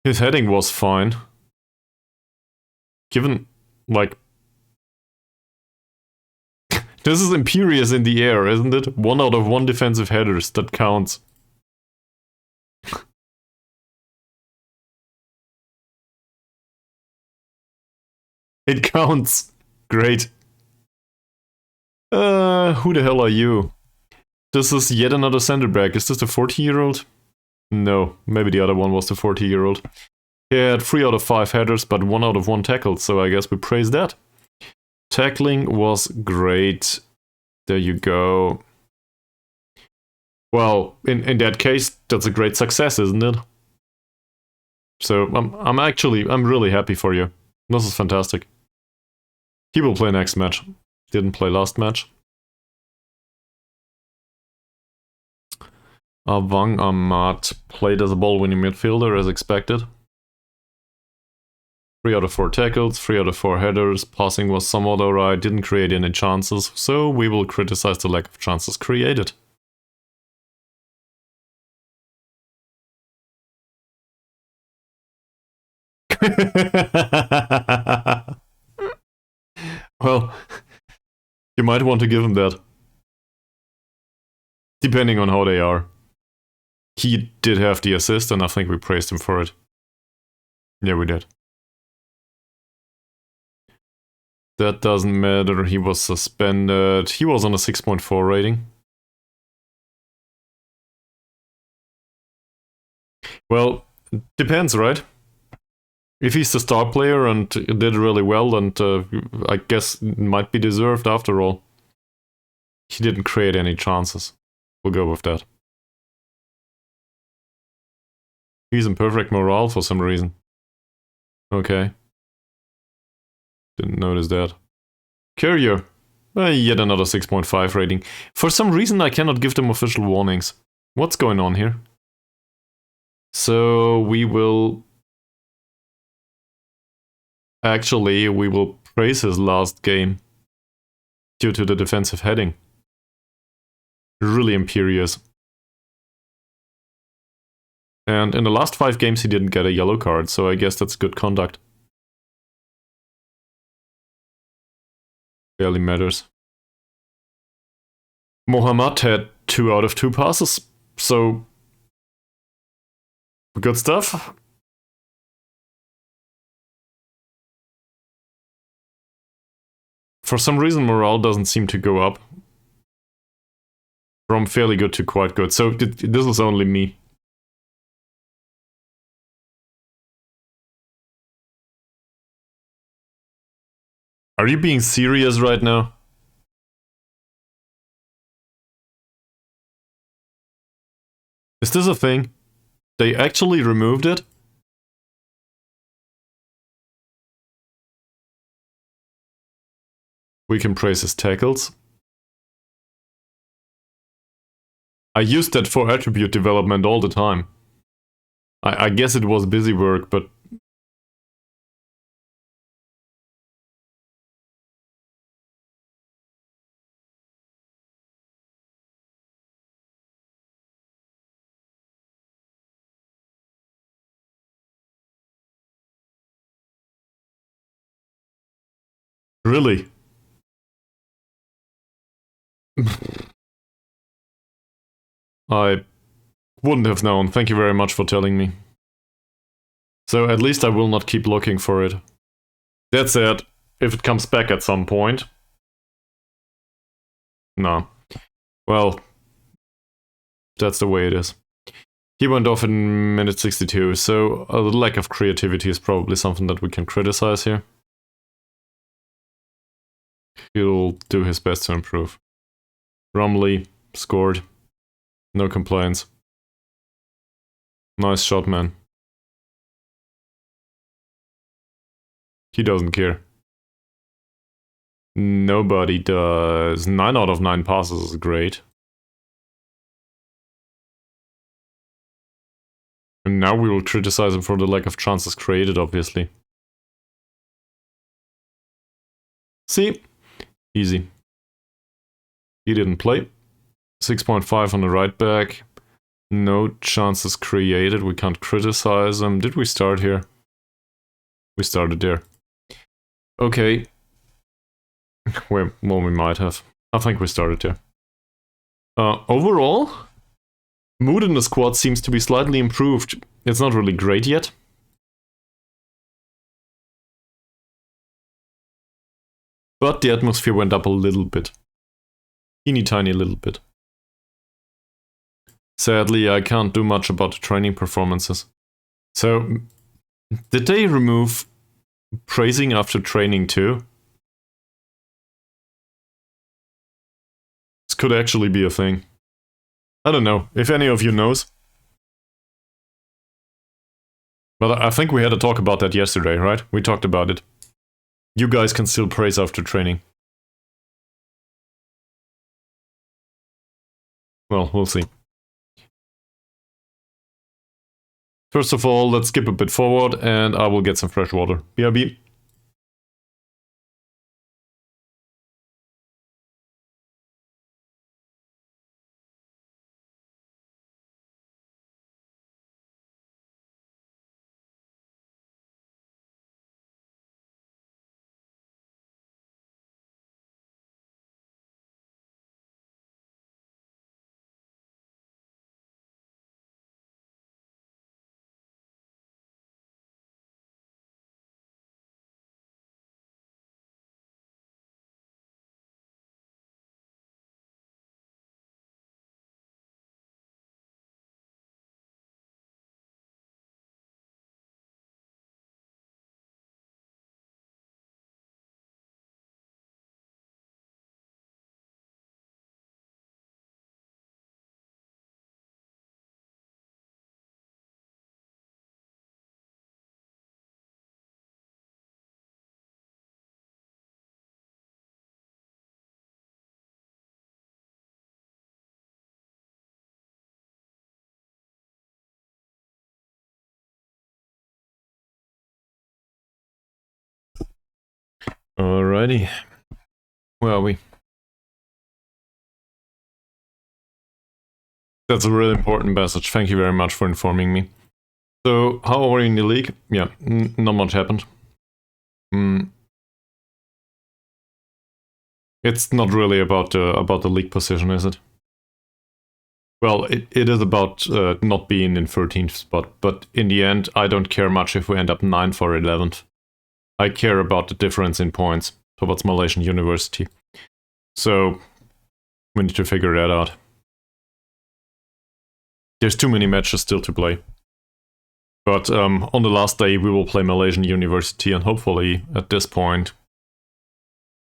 His heading was fine. Given, like... This is Imperious in the air, isn't it? 1 out of 1 defensive headers, that counts. It counts. Great. Who the hell are you? This is yet another center back. Is this the 40-year-old? No, maybe the other one was the 40-year-old. He had 3 out of 5 headers, but 1 out of 1 tackles, so I guess we praise that. Tackling was great. There you go. Well, in that case, that's a great success, isn't it? So I'm really happy for you. This is fantastic. He will play next match. Didn't play last match. Wang Amat played as a ball-winning midfielder as expected. 3 out of 4 tackles, 3 out of 4 headers, passing was somewhat alright, didn't create any chances, so we will criticize the lack of chances created. Well, you might want to give him that. Depending on how they are. He did have the assist, and I think we praised him for it. Yeah, we did. That doesn't matter, he was suspended. He was on a 6.4 rating. Well, depends, right? If he's the star player and did really well, and I guess it might be deserved after all. He didn't create any chances. We'll go with that. He's in perfect morale for some reason. Okay. Didn't notice that. Courier. Yet another 6.5 rating. For some reason I cannot give them official warnings. What's going on here? So we will... Actually, we will praise his last game. Due to the defensive heading. Really imperious. And in the last 5 games he didn't get a yellow card, so I guess that's good conduct. Barely matters. Mohammad had 2 out of 2 passes, so... Good stuff. For some reason morale doesn't seem to go up. From fairly good to quite good, so this is only me. Are you being serious right now? Is this a thing? They actually removed it? We can praise his tackles. I used that for attribute development all the time. I guess it was busy work, but... Really? I wouldn't have known. Thank you very much for telling me. So at least I will not keep looking for it. That said, if it comes back at some point... No. Well, that's the way it is. He went off in minute 62, so a lack of creativity is probably something that we can criticize here. He'll do his best to improve. Rumley scored. No complaints. Nice shot, man. He doesn't care. Nobody does. 9 out of 9 passes is great. And now we will criticize him for the lack of chances created, obviously. See? Easy. He didn't play. 6.5 on the right back. No chances created. We can't criticize him. Did we start here? We started there. Okay. Well, we might have. I think we started there. Overall, mood in the squad seems to be slightly improved. It's not really great yet. But the atmosphere went up a little bit. Teeny tiny little bit. Sadly, I can't do much about the training performances. So, did they remove praising after training too? This could actually be a thing. I don't know, if any of you knows. But I think we had a talk about that yesterday, right? We talked about it. You guys can still praise after training. Well, we'll see. First of all, let's skip a bit forward and I will get some fresh water. BRB. Alrighty. Where are we? That's a really important message. Thank you very much for informing me. So, how are we in the league? Yeah, not much happened. It's not really about the league position, is it? Well, it is about not being in 13th spot, but in the end, I don't care much if we end up 9th or 11th. I care about the difference in points towards Malaysian University. So, we need to figure that out. There's too many matches still to play. But on the last day, we will play Malaysian University, and hopefully, at this point,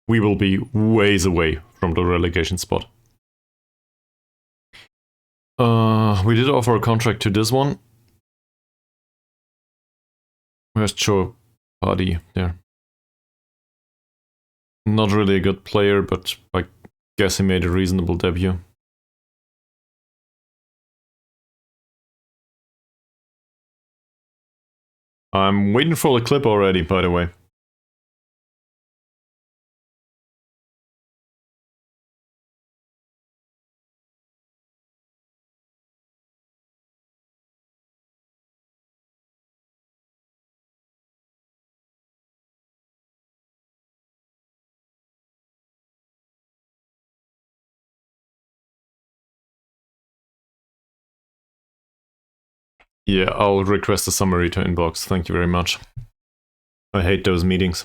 we will be ways away from the relegation spot. We did offer a contract to this one. Where's Joe Buddy? There. Not really a good player, but I guess he made a reasonable debut. I'm waiting for the clip already, by the way. Yeah, I'll request a summary to inbox. Thank you very much. I hate those meetings.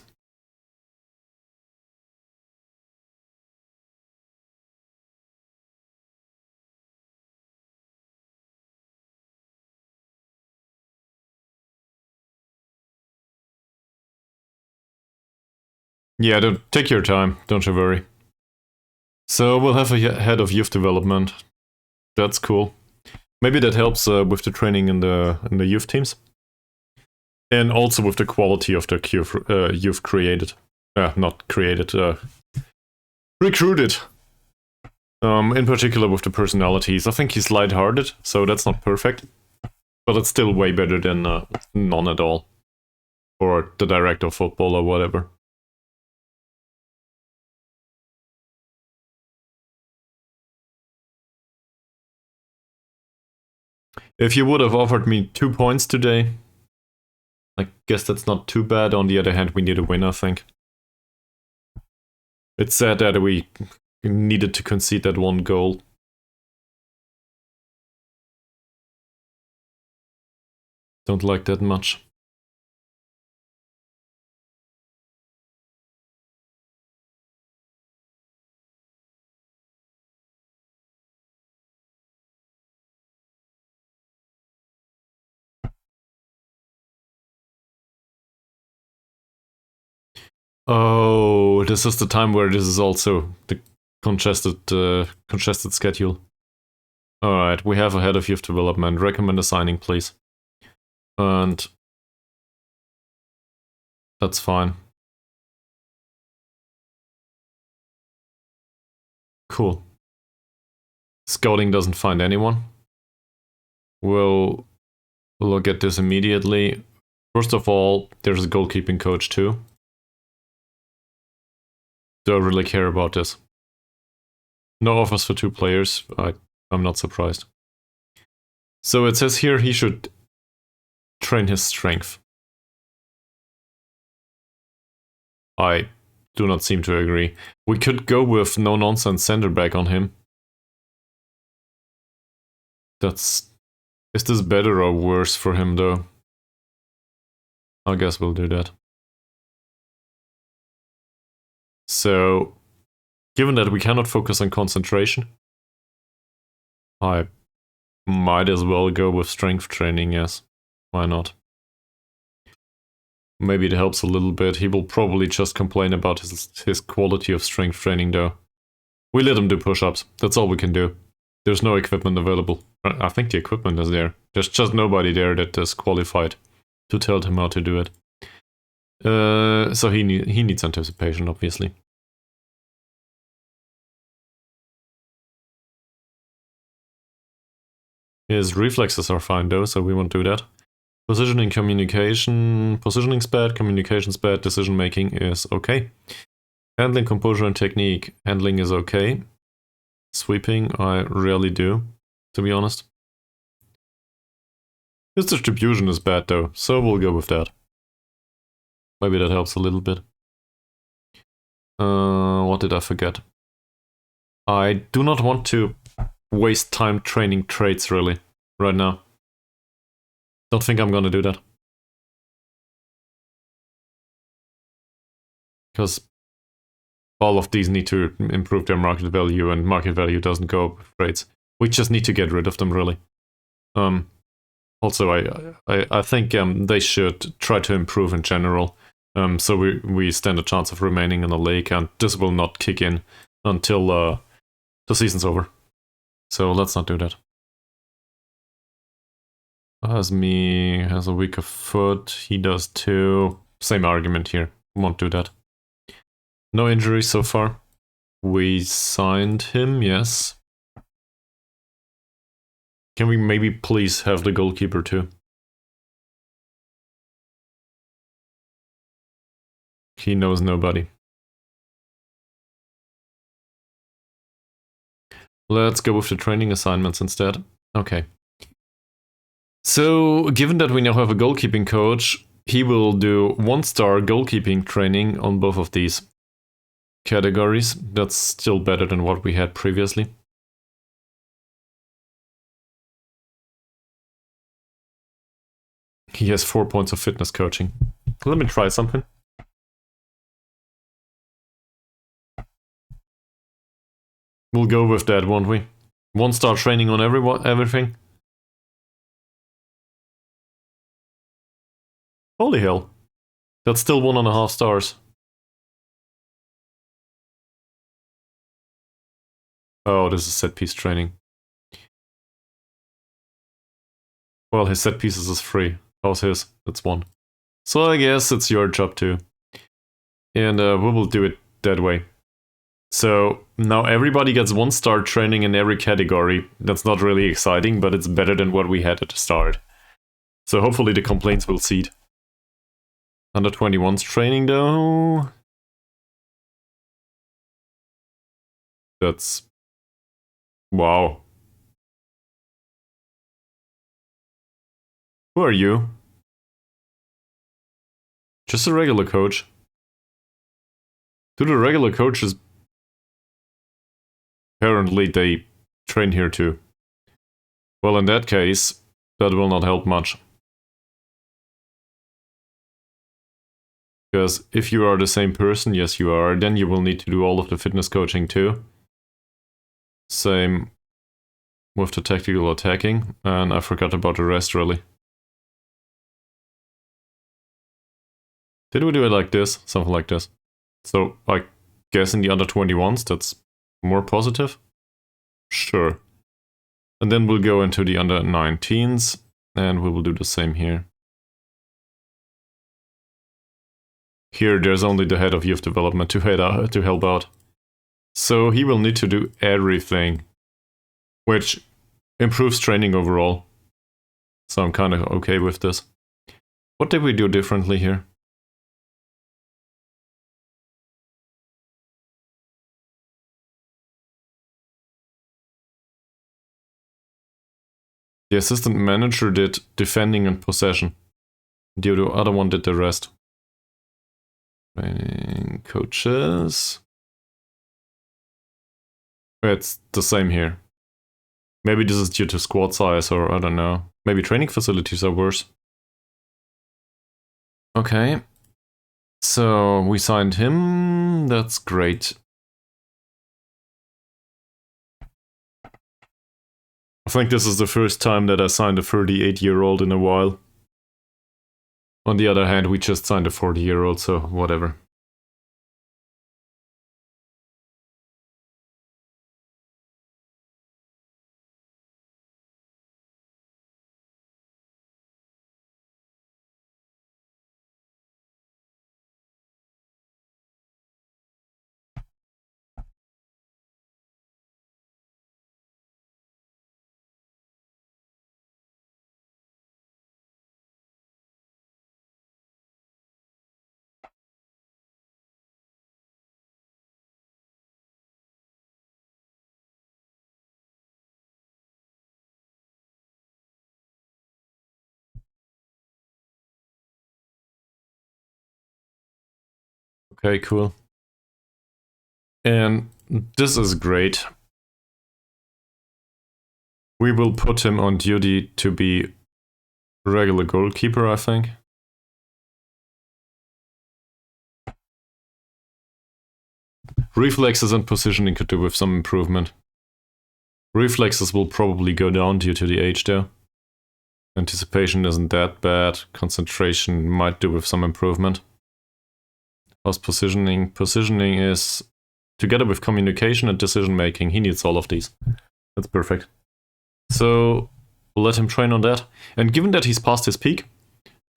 Yeah, don't take your time. Don't you worry. So we'll have a head of youth development. That's cool. Maybe that helps with the training in the youth teams. And also with the quality of the youth created. Not created, recruited. In particular with the personalities. I think he's lighthearted, so that's not perfect. But it's still way better than none at all. Or the director of football or whatever. If you would have offered me 2 points today, I guess that's not too bad. On the other hand, we need a win, I think. It's sad that we needed to concede that one goal. Don't like that much. Oh, this is the time where this is also the congested schedule. Alright, we have a head of youth development. Recommend a signing, please. And that's fine. Cool. Scouting doesn't find anyone. We'll look at this immediately. First of all, there's a goalkeeping coach too. Do I really care about this? No offers for 2 players. I'm not surprised. So it says here he should train his strength. I do not seem to agree. We could go with no-nonsense center back on him. Is this better or worse for him though? I guess we'll do that. So, given that we cannot focus on concentration, I might as well go with strength training, yes. Why not? Maybe it helps a little bit. He will probably just complain about his quality of strength training though. We let him do push-ups. That's all we can do. There's no equipment available. I think the equipment is there. There's just nobody there that is qualified to tell him how to do it. So he needs anticipation, obviously. His reflexes are fine though, so we won't do that. Positioning, communication. Positioning's bad, communication's bad, decision making is okay. Handling, composure, and technique. Handling is okay. Sweeping, I rarely do, to be honest. His distribution is bad though, so we'll go with that. Maybe that helps a little bit. What did I forget? I do not want to waste time training traits, really, right now. Don't think I'm gonna do that. Because all of these need to improve their market value, and market value doesn't go up with traits. We just need to get rid of them, really. Also, I think they should try to improve in general. So we stand a chance of remaining in the league, and this will not kick in until the season's over. So let's not do that. Asmi has a weaker foot. He does too. Same argument here. Won't do that. No injuries so far. We signed him, yes. Can we maybe please have the goalkeeper too? He knows nobody. Let's go with the training assignments instead. Okay. So, given that we now have a goalkeeping coach, he will do 1-star goalkeeping training on both of these categories. That's still better than what we had previously. He has 4 points of fitness coaching. Let me try something. We'll go with that, won't we? 1-star training on everything. Holy hell. That's still 1.5 stars. Oh, this is set piece training. Well, his set pieces is free. How's his? That's 1. So I guess it's your job too. And we will do it that way. So now everybody gets 1-star training in every category. That's not really exciting, but it's better than what we had at the start. So hopefully the complaints will cede. Under 21's training though. That's... wow. Who are you? Just a regular coach. Do the regular coaches... apparently they train here too. Well, in that case, that will not help much. Because if you are the same person, yes you are, then you will need to do all of the fitness coaching too. Same with the tactical attacking, and I forgot about the rest really. Did we do it like this? Something like this. So I guess in the under 21s that's more positive? Sure. And then we'll go into the under 19s, and we will do the same here. Here there's only the head of youth development to help out. So he will need to do everything, which improves training overall. So I'm kind of okay with this. What did we do differently here? The assistant manager did defending and possession. The other one did the rest. Training coaches. It's the same here. Maybe this is due to squad size, or I don't know. Maybe training facilities are worse. Okay. So we signed him. That's great. I think this is the first time that I signed a 38-year-old in a while. On the other hand, we just signed a 40-year-old, so whatever. Okay, cool. And this is great. We will put him on duty to be regular goalkeeper, I think. Reflexes and positioning could do with some improvement. Reflexes will probably go down due to the age though. Anticipation isn't that bad. Concentration might do with some improvement. How's positioning? Positioning is together with communication and decision making. He needs all of these. That's perfect. So we'll let him train on that. And given that he's past his peak,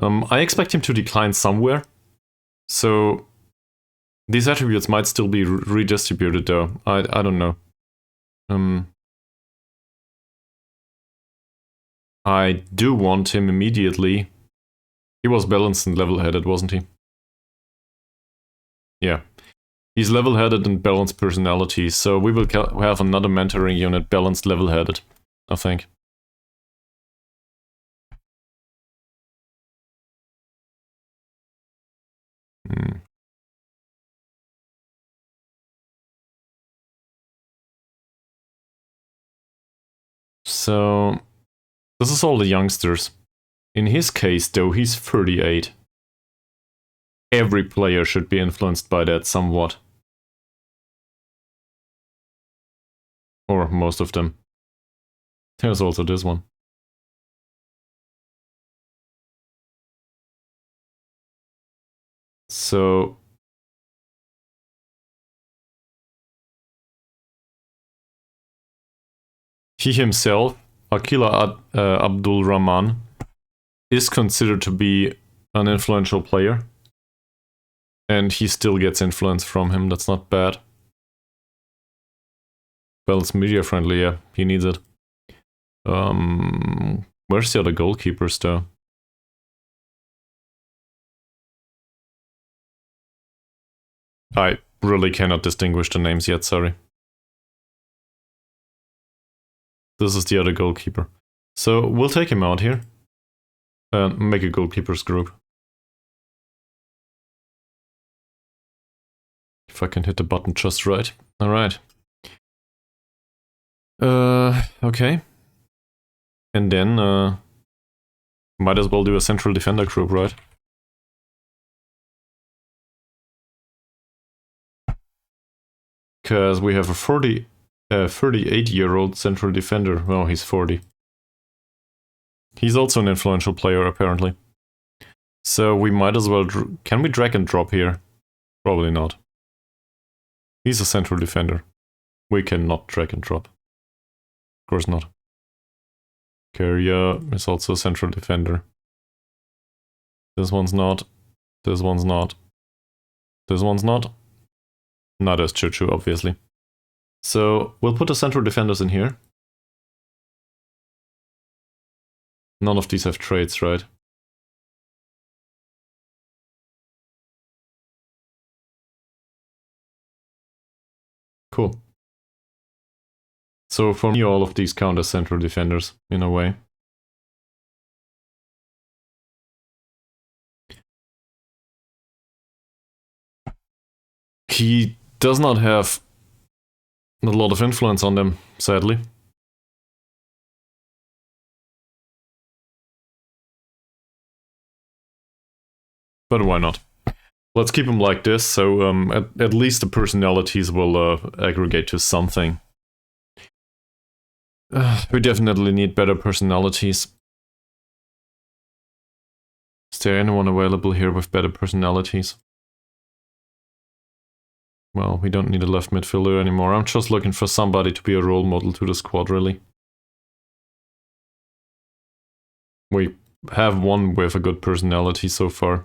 I expect him to decline somewhere. So these attributes might still be redistributed though. I don't know. I do want him immediately. He was balanced and level-headed, wasn't he? Yeah. He's level-headed and balanced personality, so we will have another mentoring unit balanced level-headed, I think. So, this is all the youngsters. In his case, though, he's 38. Every player should be influenced by that somewhat. Or most of them. There's also this one. So... he himself, Akila Abdul Rahman, is considered to be an influential player. And he still gets influence from him, that's not bad. Well, it's media friendly, yeah. He needs it. Where's the other goalkeepers, though? I really cannot distinguish the names yet, sorry. This is the other goalkeeper. So we'll take him out here. And make a goalkeepers group. If I can hit the button just right. Alright. Okay. And then, might as well do a central defender group, right? Because we have a 38-year-old central defender. Oh, he's 40. He's also an influential player, apparently. So we might as well... Can we drag and drop here? Probably not. He's a central defender. We cannot drag and drop. Of course not. Carrier is also a central defender. This one's not. This one's not. This one's not. Not as Choo-Choo, obviously. So we'll put the central defenders in here. None of these have traits, right? Cool. So for me, all of these count as central defenders, in a way. He does not have a lot of influence on them, sadly. But why not? Let's keep them like this, so at least the personalities will aggregate to something. We definitely need better personalities. Is there anyone available here with better personalities? Well, we don't need a left midfielder anymore. I'm just looking for somebody to be a role model to the squad, really. We have one with a good personality so far.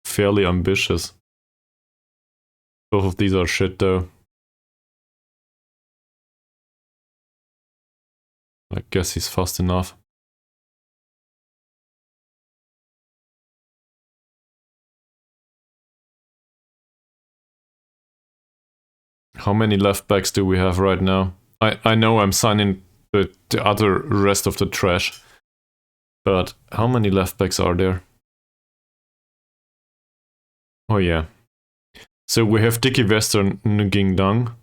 Fairly ambitious. Both of these are shit, though. I guess he's fast enough. How many left backs do we have right now? I know I'm signing the other rest of the trash. But how many left backs are there? Oh yeah. So we have Dickie Western Nguyen Dang.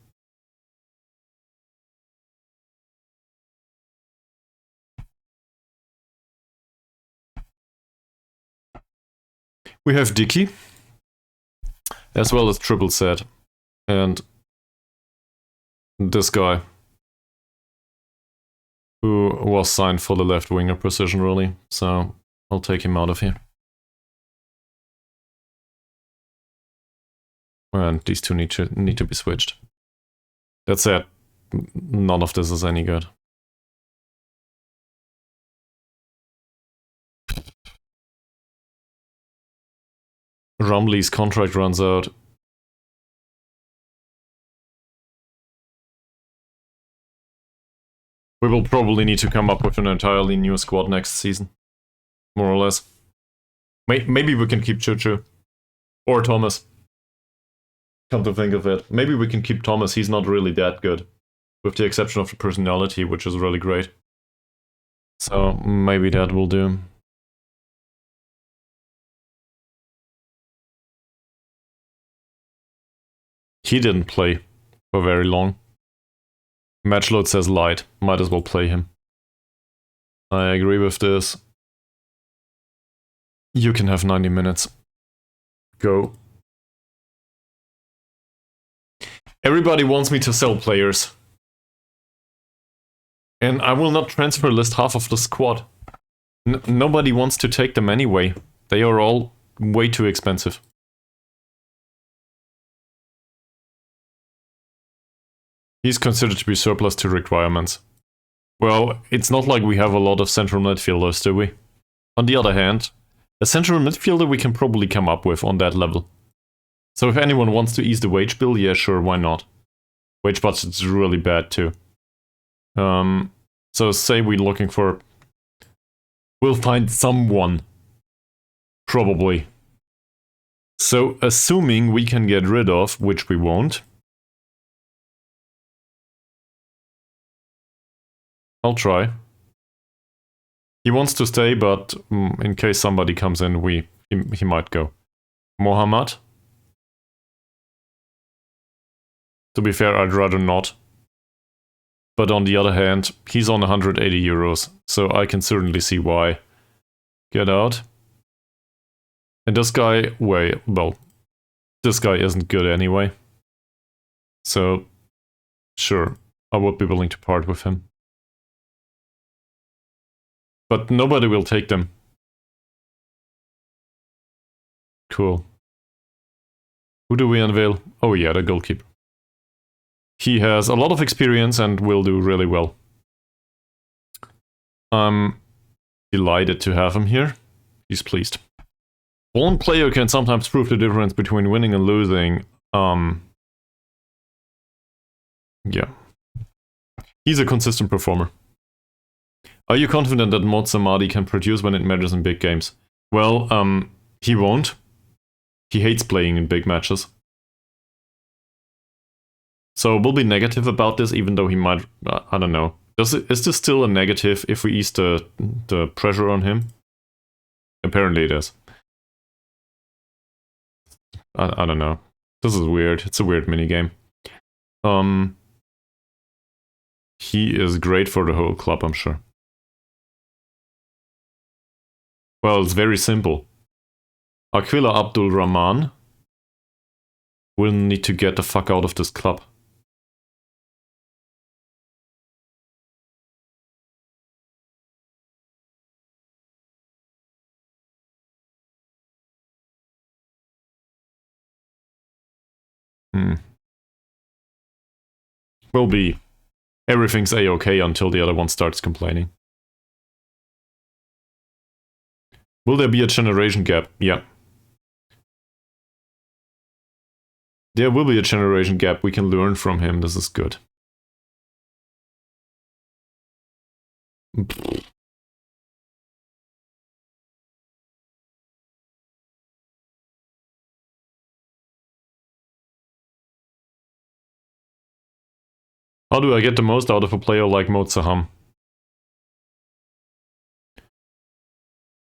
We have Dickie. As well as Triple Set. And this guy. Who was signed for the left winger position, really. So I'll take him out of here. And these two need to be switched. That's it. None of this is any good. Rumley's contract runs out. We will probably need to come up with an entirely new squad next season. More or less. Maybe we can keep Choo-Choo. Or Thomas. Come to think of it. Maybe we can keep Thomas, he's not really that good. With the exception of the personality, which is really great. So, maybe that will do. He didn't play for very long. Matchload says light. Might as well play him. I agree with this. You can have 90 minutes. Go. Everybody wants me to sell players. And I will not transfer list half of the squad. Nobody wants to take them anyway. They are all way too expensive. He's considered to be surplus to requirements. Well, it's not like we have a lot of central midfielders, do we? On the other hand, A central midfielder we can probably come up with on that level. So if anyone wants to ease the wage bill, yeah, sure, why not? Wage budget's really bad too. So say we're looking for... We'll find someone. Probably. So assuming we can get rid of, which we won't. I'll try. He wants to stay, but in case somebody comes in, he might go. Mohammed? To be fair, I'd rather not. But on the other hand, he's on 180 euros, so I can certainly see why. Get out. And this guy, well, this guy isn't good anyway. So, sure, I would be willing to part with him. But nobody will take them. Cool. Who do we unveil? Oh yeah, the goalkeeper. He has a lot of experience and will do really well. I'm delighted to have him here. He's pleased. One player can sometimes prove the difference between winning and losing. Yeah. He's a consistent performer. Are you confident that Mod Samadi can produce when it matters in big games? Well, he won't. He hates playing in big matches. So we'll be negative about this, even though he might... I don't know. Is this still a negative if we ease the pressure on him? Apparently it is. I don't know. This is weird. It's a weird minigame. He is great for the whole club, I'm sure. Well, it's very simple. Aquila Abdul Rahman will need to get the fuck out of this club. Will be. Everything's a-okay until the other one starts complaining. Will there be a generation gap? Yeah. There will be a generation gap. We can learn from him. This is good. How do I get the most out of a player like Mo Saham?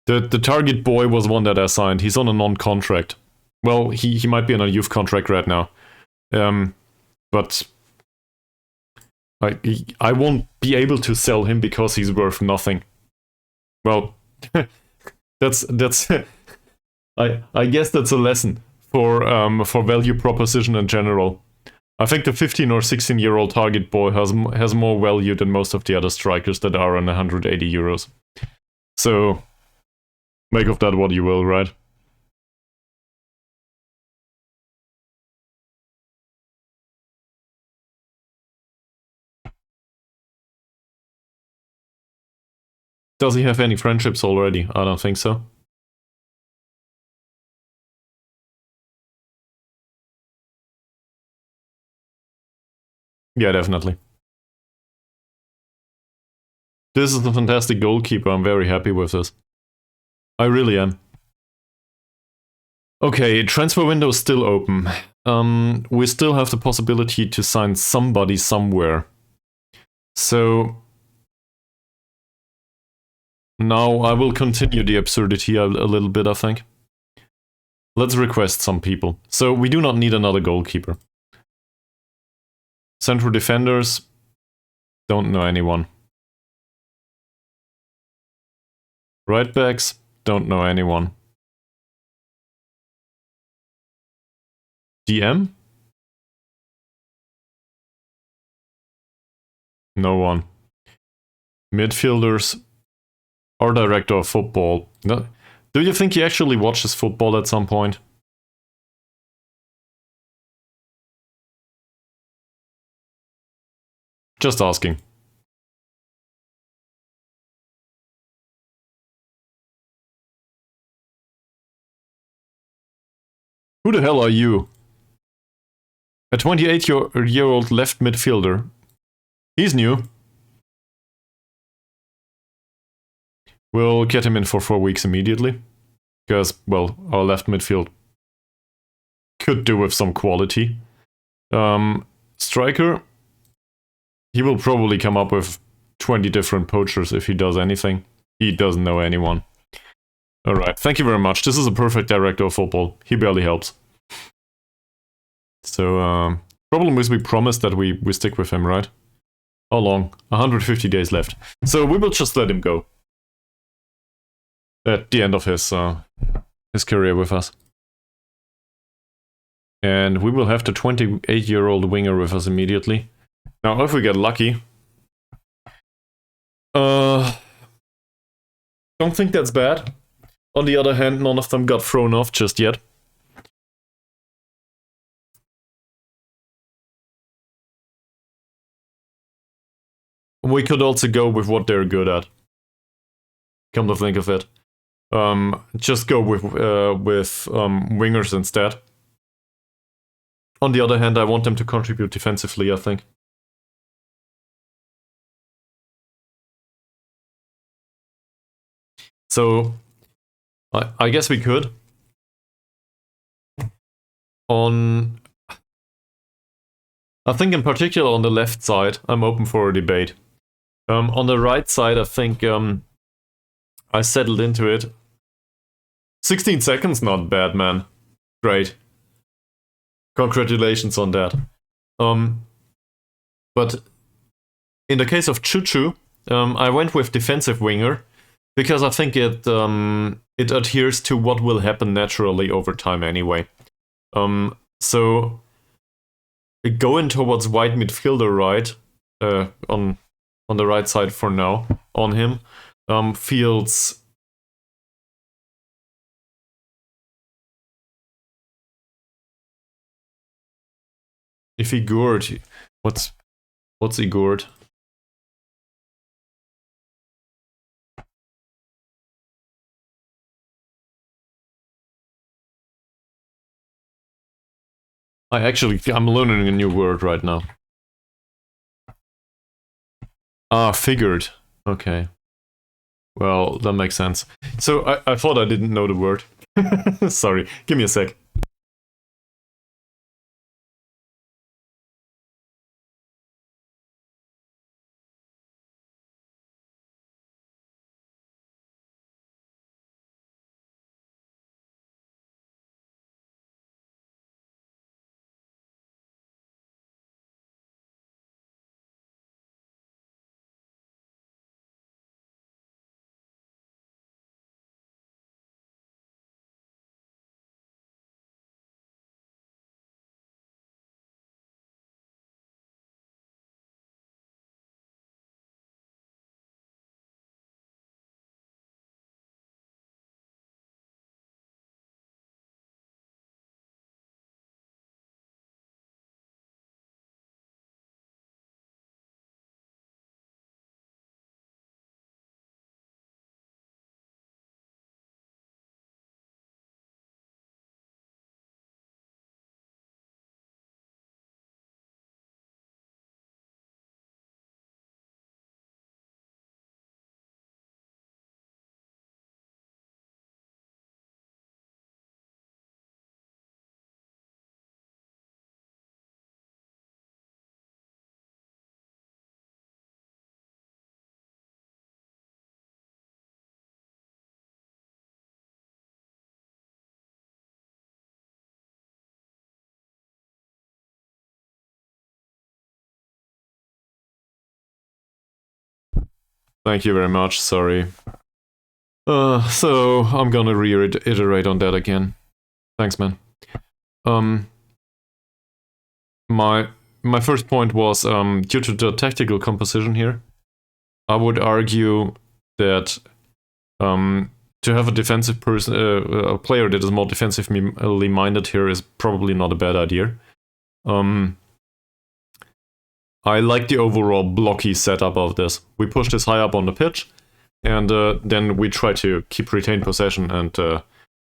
The target boy was one that I signed. He's on a non-contract. Well, he might be on a youth contract right now. But I won't be able to sell him because he's worth nothing. Well, that's I guess that's a lesson for value proposition in general. I think the 15 or 16-year-old target boy has more value than most of the other strikers that are on 180 euros. So make of that what you will, right? Does he have any friendships already? I don't think so. Yeah, definitely. This is a fantastic goalkeeper. I'm very happy with this. I really am. Okay, transfer window is still open. We still have the possibility to sign somebody somewhere. So now I will continue the absurdity a little bit, I think. Let's request some people. So we do not need another goalkeeper. Central defenders, don't know anyone. Right backs, don't know anyone. DM? No one. Midfielders, our director of football. No. Do you think he actually watches football at some point? Just asking. Who the hell are you? A 28-year-old left midfielder. He's new. We'll get him in for 4 weeks immediately. Because, well, our left midfield could do with some quality. Striker. He will probably come up with 20 different poachers if he does anything. He doesn't know anyone. Alright, thank you very much. This is a perfect director of football. He barely helps. So, problem is we promised that we stick with him, right? How long? 150 days left. So we will just let him go. At the end of his career with us. And we will have the 28-year-old winger with us immediately. Now, if we get lucky... don't think that's bad. On the other hand, none of them got thrown off just yet. We could also go with what they're good at. Come to think of it. Just go with wingers instead. On the other hand, I want them to contribute defensively, I think. So, I guess we could. I think in particular on the left side, I'm open for a debate. On the right side, I think I settled into it. 16 seconds, not bad, man. Great. Congratulations on that. But in the case of Choo-Choo, I went with defensive winger because I think it adheres to what will happen naturally over time anyway. So going towards wide midfielder right on the right side for now on him feels if he gourd, what's he gourd? I'm learning a new word right now. Ah, figured. Okay. Well, that makes sense. So I thought I didn't know the word. Sorry, give me a sec. Thank you very much, sorry. So I'm gonna reiterate on that again. Thanks, man. My first point was due to the tactical composition here. I would argue that to have a defensive person, a player that is more defensively minded here is probably not a bad idea. I like the overall blocky setup of this. We push this high up on the pitch, and then we try to keep retained possession and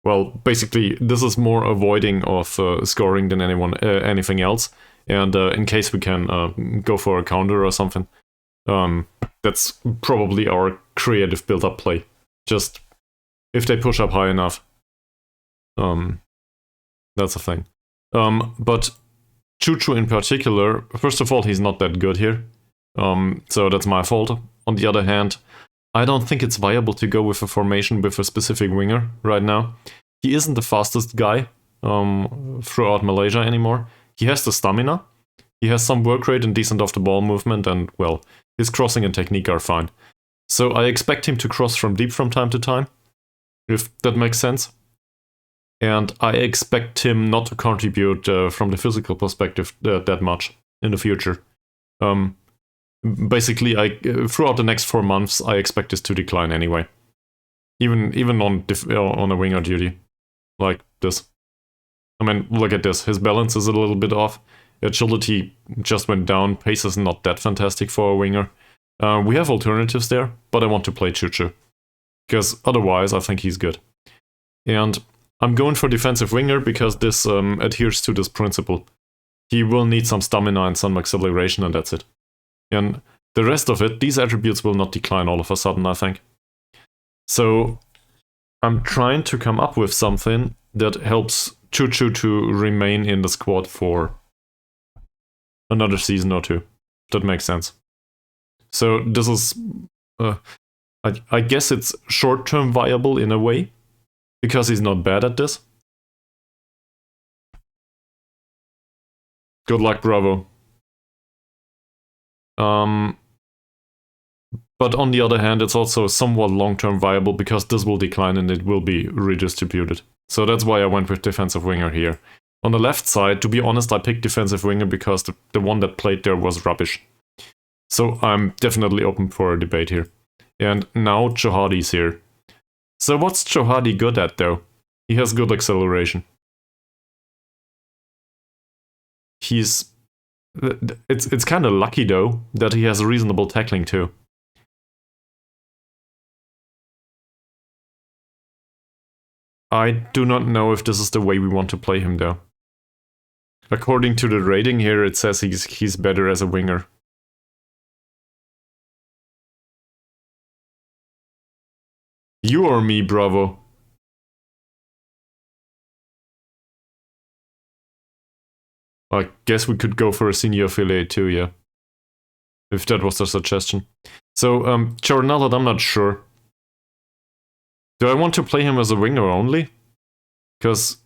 well, basically, this is more avoiding of scoring than anything else. And in case we can go for a counter or something, that's probably our creative build-up play. Just if they push up high enough, that's a thing. But Choo-Choo in particular, first of all, he's not that good here. So that's my fault. On the other hand, I don't think it's viable to go with a formation with a specific winger right now. He isn't the fastest guy throughout Malaysia anymore. He has the stamina. He has some work rate and decent off-the-ball movement, and, well, his crossing and technique are fine. So I expect him to cross from deep from time to time, if that makes sense. And I expect him not to contribute from the physical perspective that much in the future. Basically, throughout the next 4 months, I expect this to decline anyway. Even on a winger duty, like this. I mean, look at this. His balance is a little bit off. Agility just went down. Pace is not that fantastic for a winger. We have alternatives there, but I want to play Choo-Choo. Because otherwise, I think he's good. And I'm going for defensive winger because this adheres to this principle. He will need some stamina and some acceleration, and that's it. And the rest of it, these attributes will not decline all of a sudden, I think. So I'm trying to come up with something that helps Choo-Choo to remain in the squad for another season or two. That makes sense. So this is, I guess it's short-term viable in a way, because he's not bad at this. Good luck, Bravo. But on the other hand, it's also somewhat long-term viable because this will decline and it will be redistributed. So that's why I went with defensive winger here. On the left side, to be honest, I picked defensive winger because the one that played there was rubbish. So I'm definitely open for a debate here. And now Johadi's here. So what's Johadi good at, though? He has good acceleration. It's kind of lucky, though, that he has reasonable tackling, too. I do not know if this is the way we want to play him, though. According to the rating here, it says he's better as a winger. You or me, Bravo? I guess we could go for a senior affiliate too, yeah. If that was the suggestion. So, Jornalad, I'm not sure. Do I want to play him as a winger only? Because,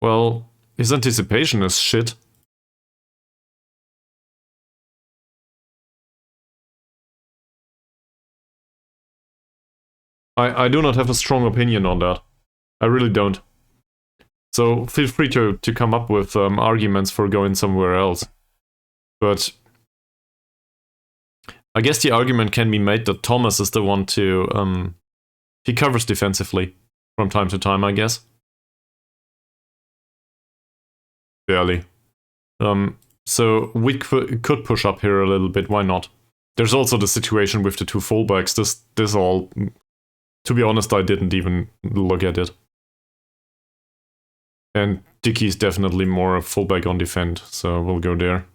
well, his anticipation is shit. I do not have a strong opinion on that. I really don't. So feel free to come up with arguments for going somewhere else. But I guess the argument can be made that Thomas is the one to... he covers defensively from time to time, I guess. Barely. So we could push up here a little bit, why not? There's also the situation with the two fullbacks. This all... To be honest, I didn't even look at it. And Dickie's definitely more a fullback on defend, so we'll go there.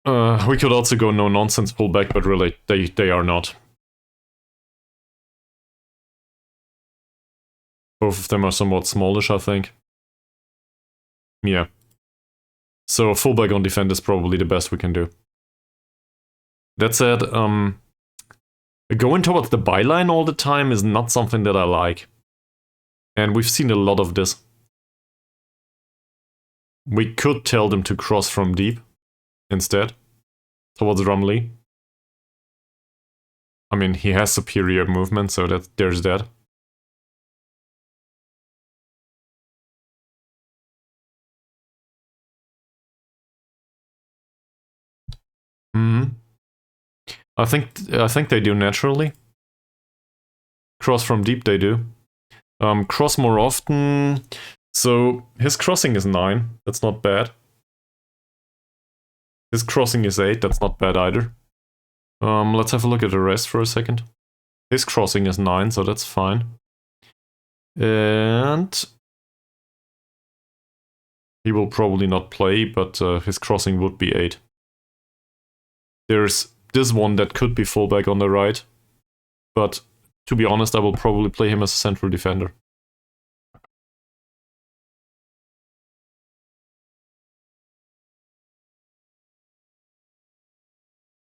We could also go no-nonsense fullback, but really, they are not. Both of them are somewhat smallish, I think. Yeah. So fullback on defend is probably the best we can do. That said, going towards the byline all the time is not something that I like. And we've seen a lot of this. We could tell them to cross from deep instead, towards Rumley. I mean, he has superior movement, so there's that. I think they do naturally. Cross from deep, they do. Cross more often. So his crossing is 9. That's not bad. His crossing is 8. That's not bad either. Let's have a look at the rest for a second. His crossing is 9, so that's fine. And he will probably not play, but his crossing would be 8. There's this one that could be fullback on the right, but to be honest, I will probably play him as a central defender.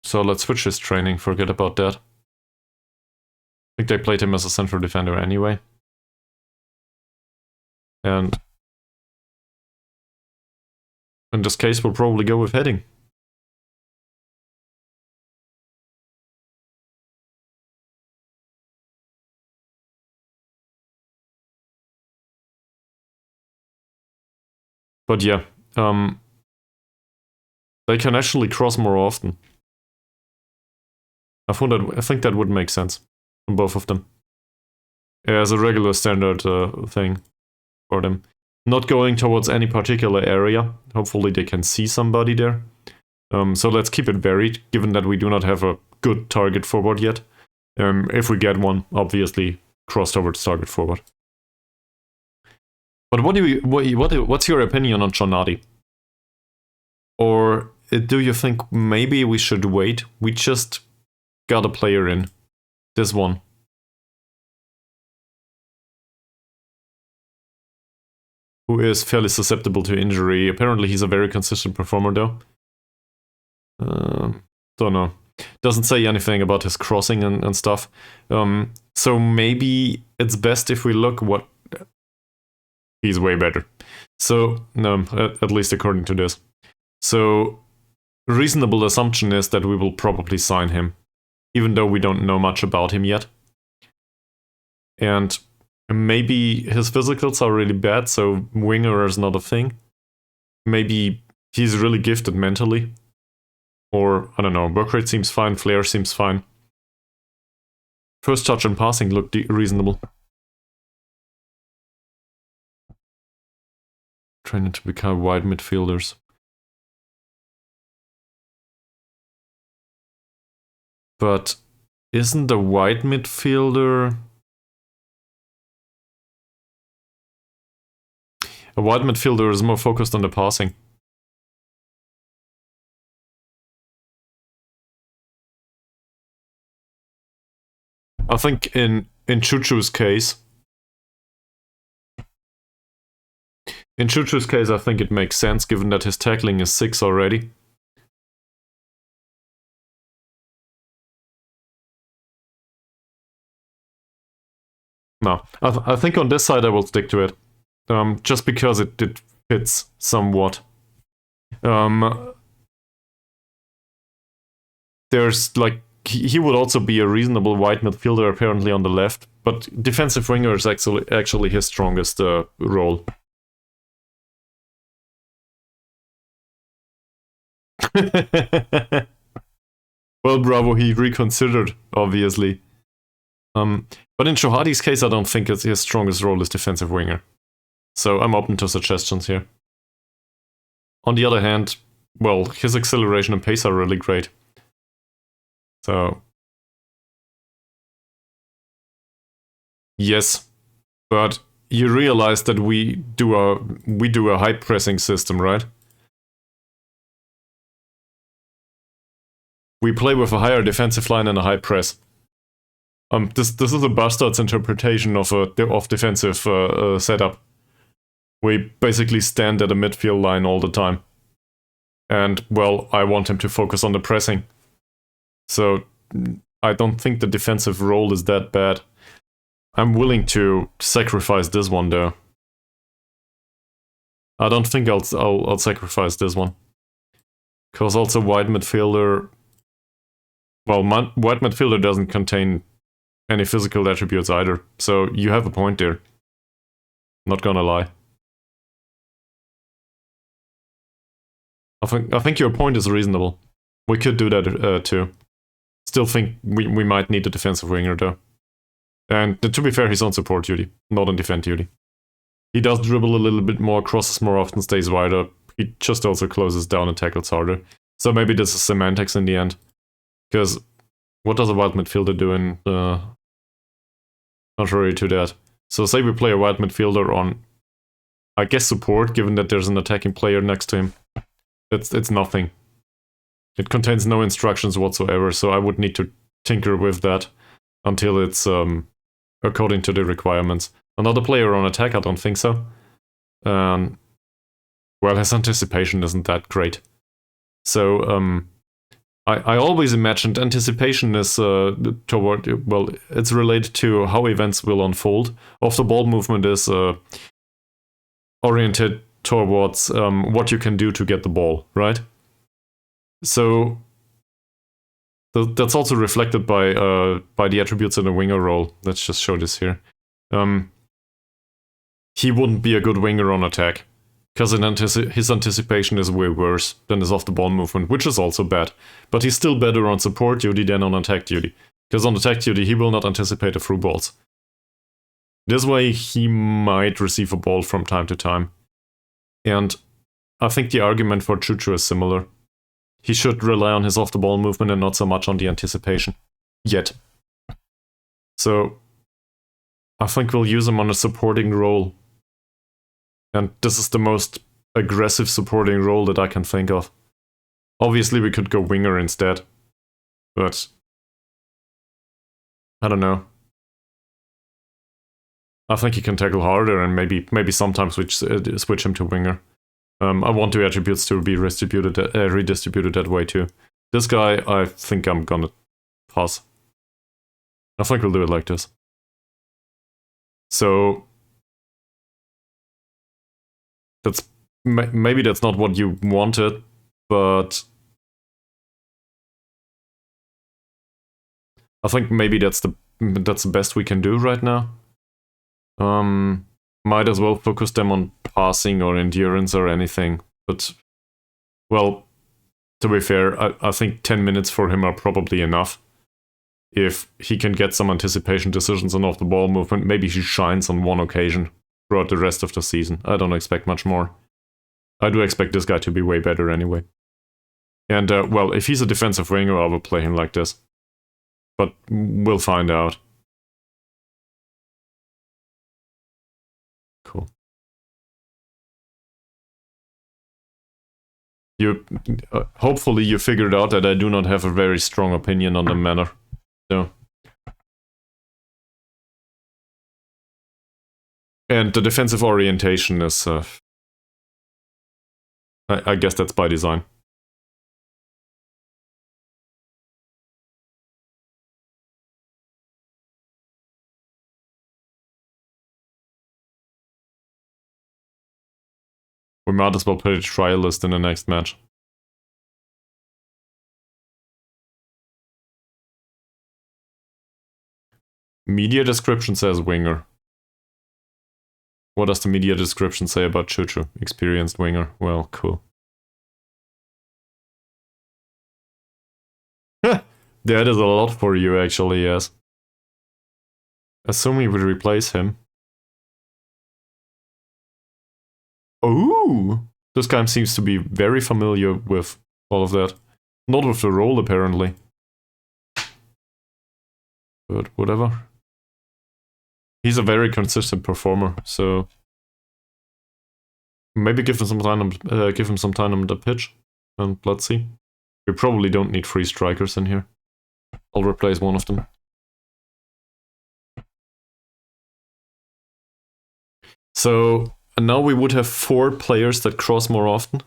So let's switch his training, forget about that. I think they played him as a central defender anyway. And in this case, we'll probably go with heading. But yeah, they can actually cross more often. I think that would make sense on both of them. As a regular standard thing for them. Not going towards any particular area. Hopefully they can see somebody there. So let's keep it varied, given that we do not have a good target forward yet. If we get one, obviously cross towards target forward. But what's your opinion on Jonati? Or do you think maybe we should wait? We just got a player in. This one. Who is fairly susceptible to injury. Apparently he's a very consistent performer though. Don't know. Doesn't say anything about his crossing and stuff. So maybe it's best if we look what... He's way better. So, no, at least according to this. So, reasonable assumption is that we will probably sign him. Even though we don't know much about him yet. And maybe his physicals are really bad, so winger is not a thing. Maybe he's really gifted mentally. Or, I don't know, work rate seems fine, flair seems fine. First touch and passing look reasonable. Training to become wide midfielders. But isn't a wide midfielder... A wide midfielder is more focused on the passing. I think in Chuchu's case... In Chuchu's case, I think it makes sense, given that his tackling is 6 already. No, I think on this side I will stick to it. Just because it fits somewhat. There's like... He would also be a reasonable wide midfielder apparently on the left, but defensive winger is actually his strongest role. Well, bravo, he reconsidered, obviously. But in Shohadi's case, I don't think his strongest role is defensive winger. So I'm open to suggestions here. On the other hand, well, his acceleration and pace are really great. So... Yes, but you realize that we do a high pressing system, right? We play with a higher defensive line and a high press. This is a bastard's interpretation of defensive setup. We basically stand at a midfield line all the time. And, well, I want him to focus on the pressing. So, I don't think the defensive role is that bad. I'm willing to sacrifice this one, though. I don't think I'll sacrifice this one. Because also wide midfielder... Well, wide midfielder doesn't contain any physical attributes either. So, you have a point there. Not gonna lie. I think your point is reasonable. We could do that too. Still think we might need a defensive winger though. And to be fair, he's on support duty, not on defend duty. He does dribble a little bit more, crosses more often, stays wider. He just also closes down and tackles harder. So maybe this is semantics in the end. Because what does a wide midfielder do in contrary to that. So say we play a wide midfielder on, I guess, support, given that there's an attacking player next to him. It's nothing. It contains no instructions whatsoever, so I would need to tinker with that until it's according to the requirements. Another player on attack, I don't think so. Well, his anticipation isn't that great. So I always imagined anticipation is it's related to how events will unfold. Off-the-ball movement is oriented towards what you can do to get the ball, right? So that's also reflected by the attributes in the winger role. Let's just show this here. He wouldn't be a good winger on attack, because his anticipation is way worse than his off-the-ball movement, which is also bad. But he's still better on support duty than on attack duty, because on attack duty he will not anticipate the through balls. This way he might receive a ball from time to time. And I think the argument for Chuchu is similar. He should rely on his off-the-ball movement and not so much on the anticipation. Yet. So I think we'll use him on a supporting role. And this is the most aggressive supporting role that I can think of. Obviously we could go winger instead. But I don't know. I think he can tackle harder and maybe sometimes switch him to winger. I want the attributes to be redistributed that way too. This guy, I think I'm gonna pass. I think we'll do it like this. So maybe that's not what you wanted, but I think maybe that's the best we can do right now. Might as well focus them on passing or endurance or anything. But, well, to be fair, I think 10 minutes for him are probably enough. If he can get some anticipation decisions on off-the-ball movement, maybe he shines on one occasion throughout the rest of the season. I don't expect much more. I do expect this guy to be way better anyway. And, well, if he's a defensive winger, I will play him like this. But we'll find out. Cool. Hopefully you figured out that I do not have a very strong opinion on the manner. So. And the defensive orientation is, I guess that's by design. We might as well put a trial list in the next match. Media description says winger. What does the media description say about Chuchu? Experienced winger. Well, cool. That is a lot for you, actually, yes. Assuming we replace him. Oh, this guy seems to be very familiar with all of that. Not with the role, apparently. But whatever. He's a very consistent performer, so maybe give him some time on the pitch, and let's see. We probably don't need 3 strikers in here. I'll replace one of them. So and now we would have 4 players that cross more often.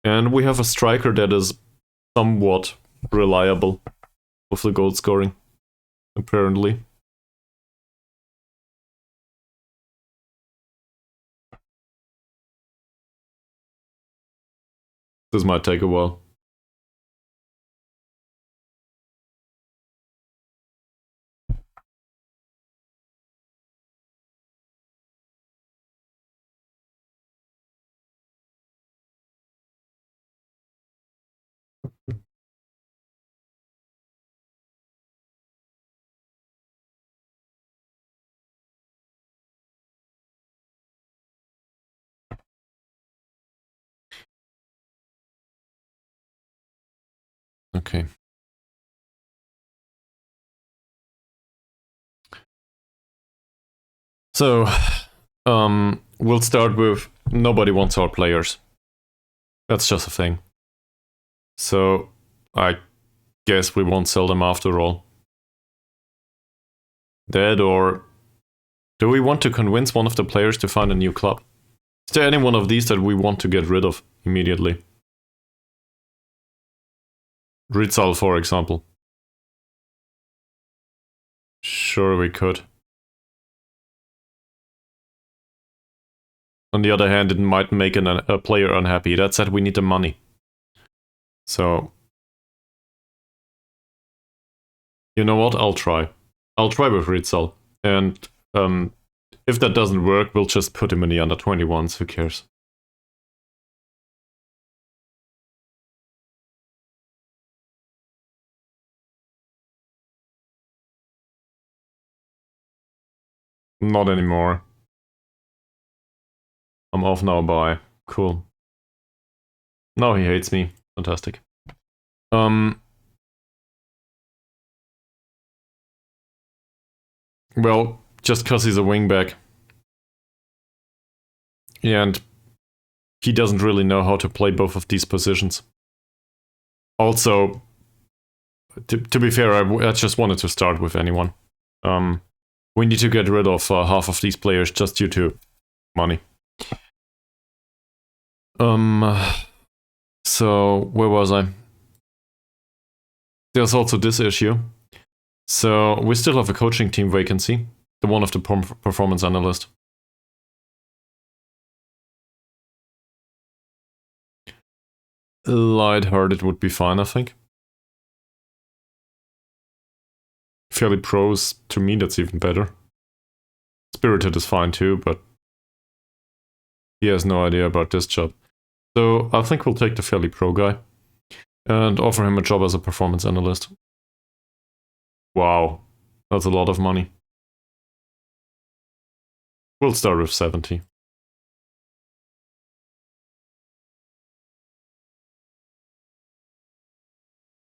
And we have a striker that is somewhat reliable with the goal scoring, apparently. This might take a while. Okay. So, we'll start with nobody wants our players. That's just a thing. So, I guess we won't sell them after all. That, or do we want to convince one of the players to find a new club? Is there any one of these that we want to get rid of immediately? Ritzal, for example. Sure, we could. On the other hand, it might make a player unhappy. That said, we need the money. So, you know what? I'll try. I'll try with Ritzal. And if that doesn't work, we'll just put him in the under-21s. Who cares? Not anymore. I'm off now, bye. Cool. Now he hates me. Fantastic. Well, just because he's a wingback. And he doesn't really know how to play both of these positions. Also, to be fair, I just wanted to start with anyone. We need to get rid of half of these players just due to money. So, where was I? There's also this issue. So, we still have a coaching team vacancy. The one of the performance analyst. Lighthearted would be fine, I think. Fairly pros, to me that's even better. Spirited is fine too, but he has no idea about this job. So I think we'll take the fairly pro guy and offer him a job as a performance analyst. Wow, that's a lot of money. We'll start with 70.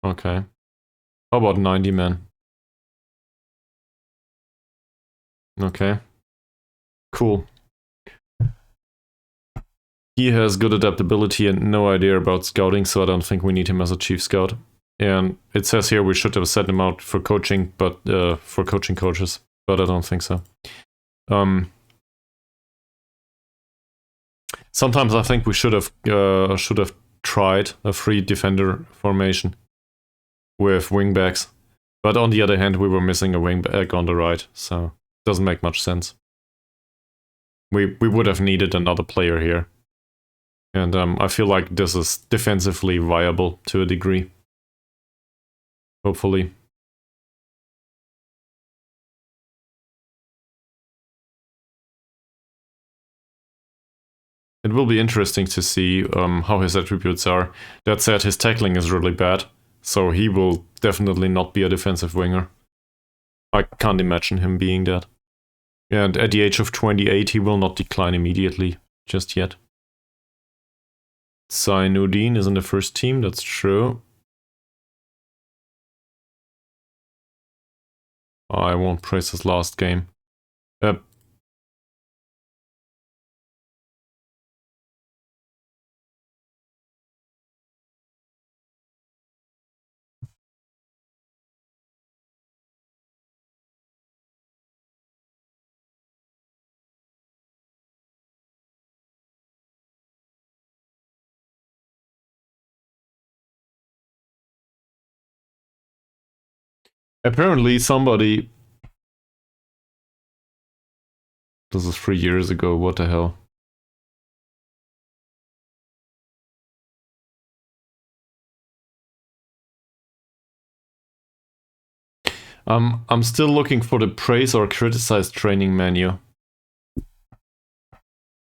Okay. How about 90 men? Okay. Cool. He has good adaptability and no idea about scouting, so I don't think we need him as a chief scout. And it says here we should have set him out for coaching, but for coaching coaches, but I don't think so. Sometimes I think we should have tried a free defender formation with wingbacks, but on the other hand, we were missing a wingback on the right, so it doesn't make much sense. We would have needed another player here. And I feel like this is defensively viable to a degree. Hopefully. It will be interesting to see how his attributes are. That said, his tackling is really bad, so he will definitely not be a defensive winger. I can't imagine him being that. And at the age of 28, he will not decline immediately, just yet. Zainuddin is in the first team, that's true. I won't praise his last game. Apparently somebody... This is 3 years ago, what the hell? I'm still looking for the praise or criticize training menu.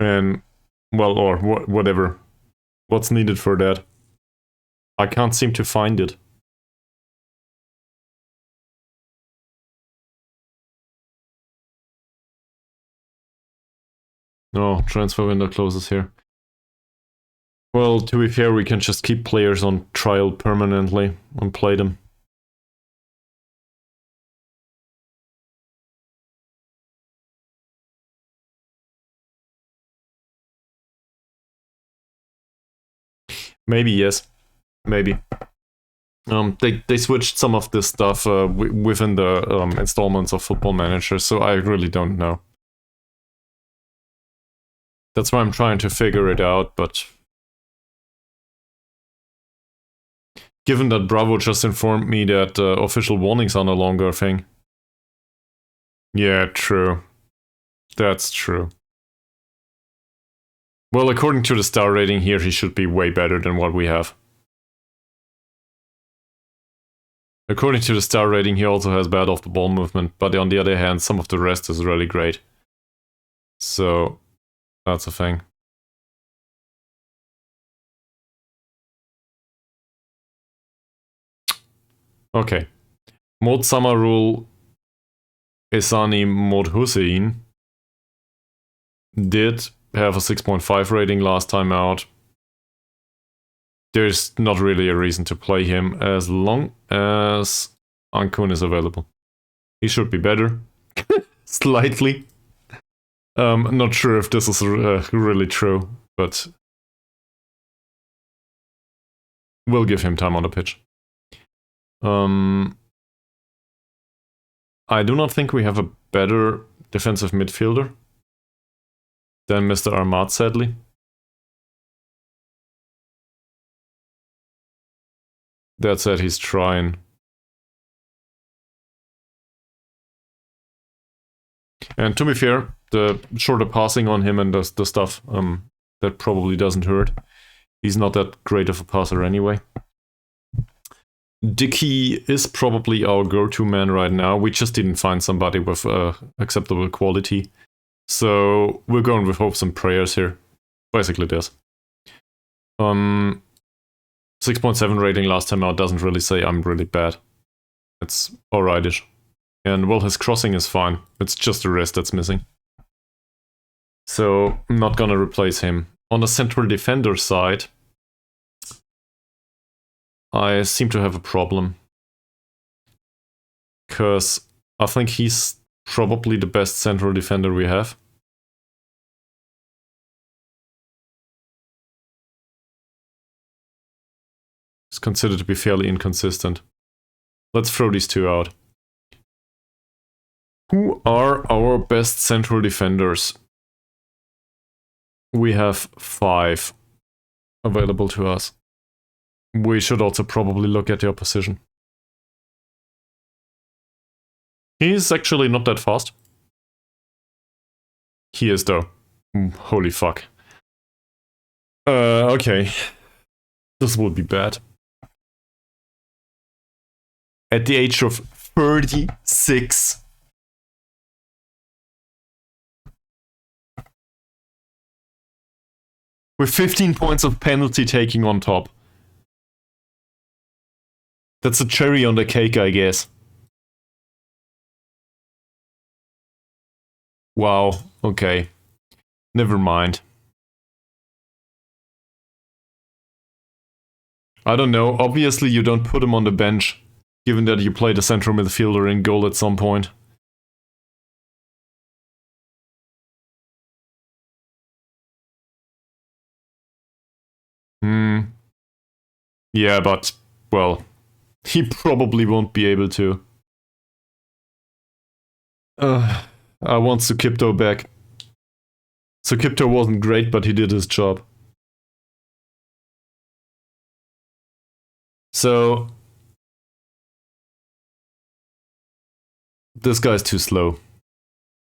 And, well, or whatever. What's needed for that? I can't seem to find it. No, transfer window closes here. Well, to be fair, we can just keep players on trial permanently and play them. Maybe yes. Maybe. They switched some of this stuff within the installments of Football Manager, so I really don't know. That's why I'm trying to figure it out, but given that Bravo just informed me that official warnings are no longer a thing. Yeah, true. That's true. Well, according to the star rating here, he should be way better than what we have. According to the star rating, he also has bad off-the-ball movement, but on the other hand, some of the rest is really great. So, that's a thing. Okay. Mod Samarul Esani Mod Hussein did have a 6.5 rating last time out. There's not really a reason to play him as long as Ankun is available. He should be better. Slightly. Not sure if this is really true, but we'll give him time on the pitch. I do not think we have a better defensive midfielder than Mr. Ahmad, sadly. That said, he's trying. And to be fair, the shorter passing on him and the stuff, that probably doesn't hurt. He's not that great of a passer anyway. Dickey is probably our go-to man right now. We just didn't find somebody with acceptable quality. So we're going with hopes and prayers here. Basically this. 6.7 rating last time out doesn't really say I'm really bad. It's alrightish. And well, his crossing is fine. It's just the rest that's missing. So I'm not gonna replace him. On the central defender side, I seem to have a problem. Because I think he's probably the best central defender we have. He's considered to be fairly inconsistent. Let's throw these two out. Who are our best central defenders? We have 5 available to us. We should also probably look at the opposition. He's actually not that fast. He is though. Holy fuck. Okay. This will be bad. At the age of 36. With 15 points of penalty taking on top. That's a cherry on the cake, I guess. Wow, okay. Never mind. I don't know, obviously you don't put him on the bench, given that you played a central midfielder in goal at some point. Yeah, but, well, he probably won't be able to. I want Sukipto back. Sukipto wasn't great, but he did his job. So, this guy's too slow.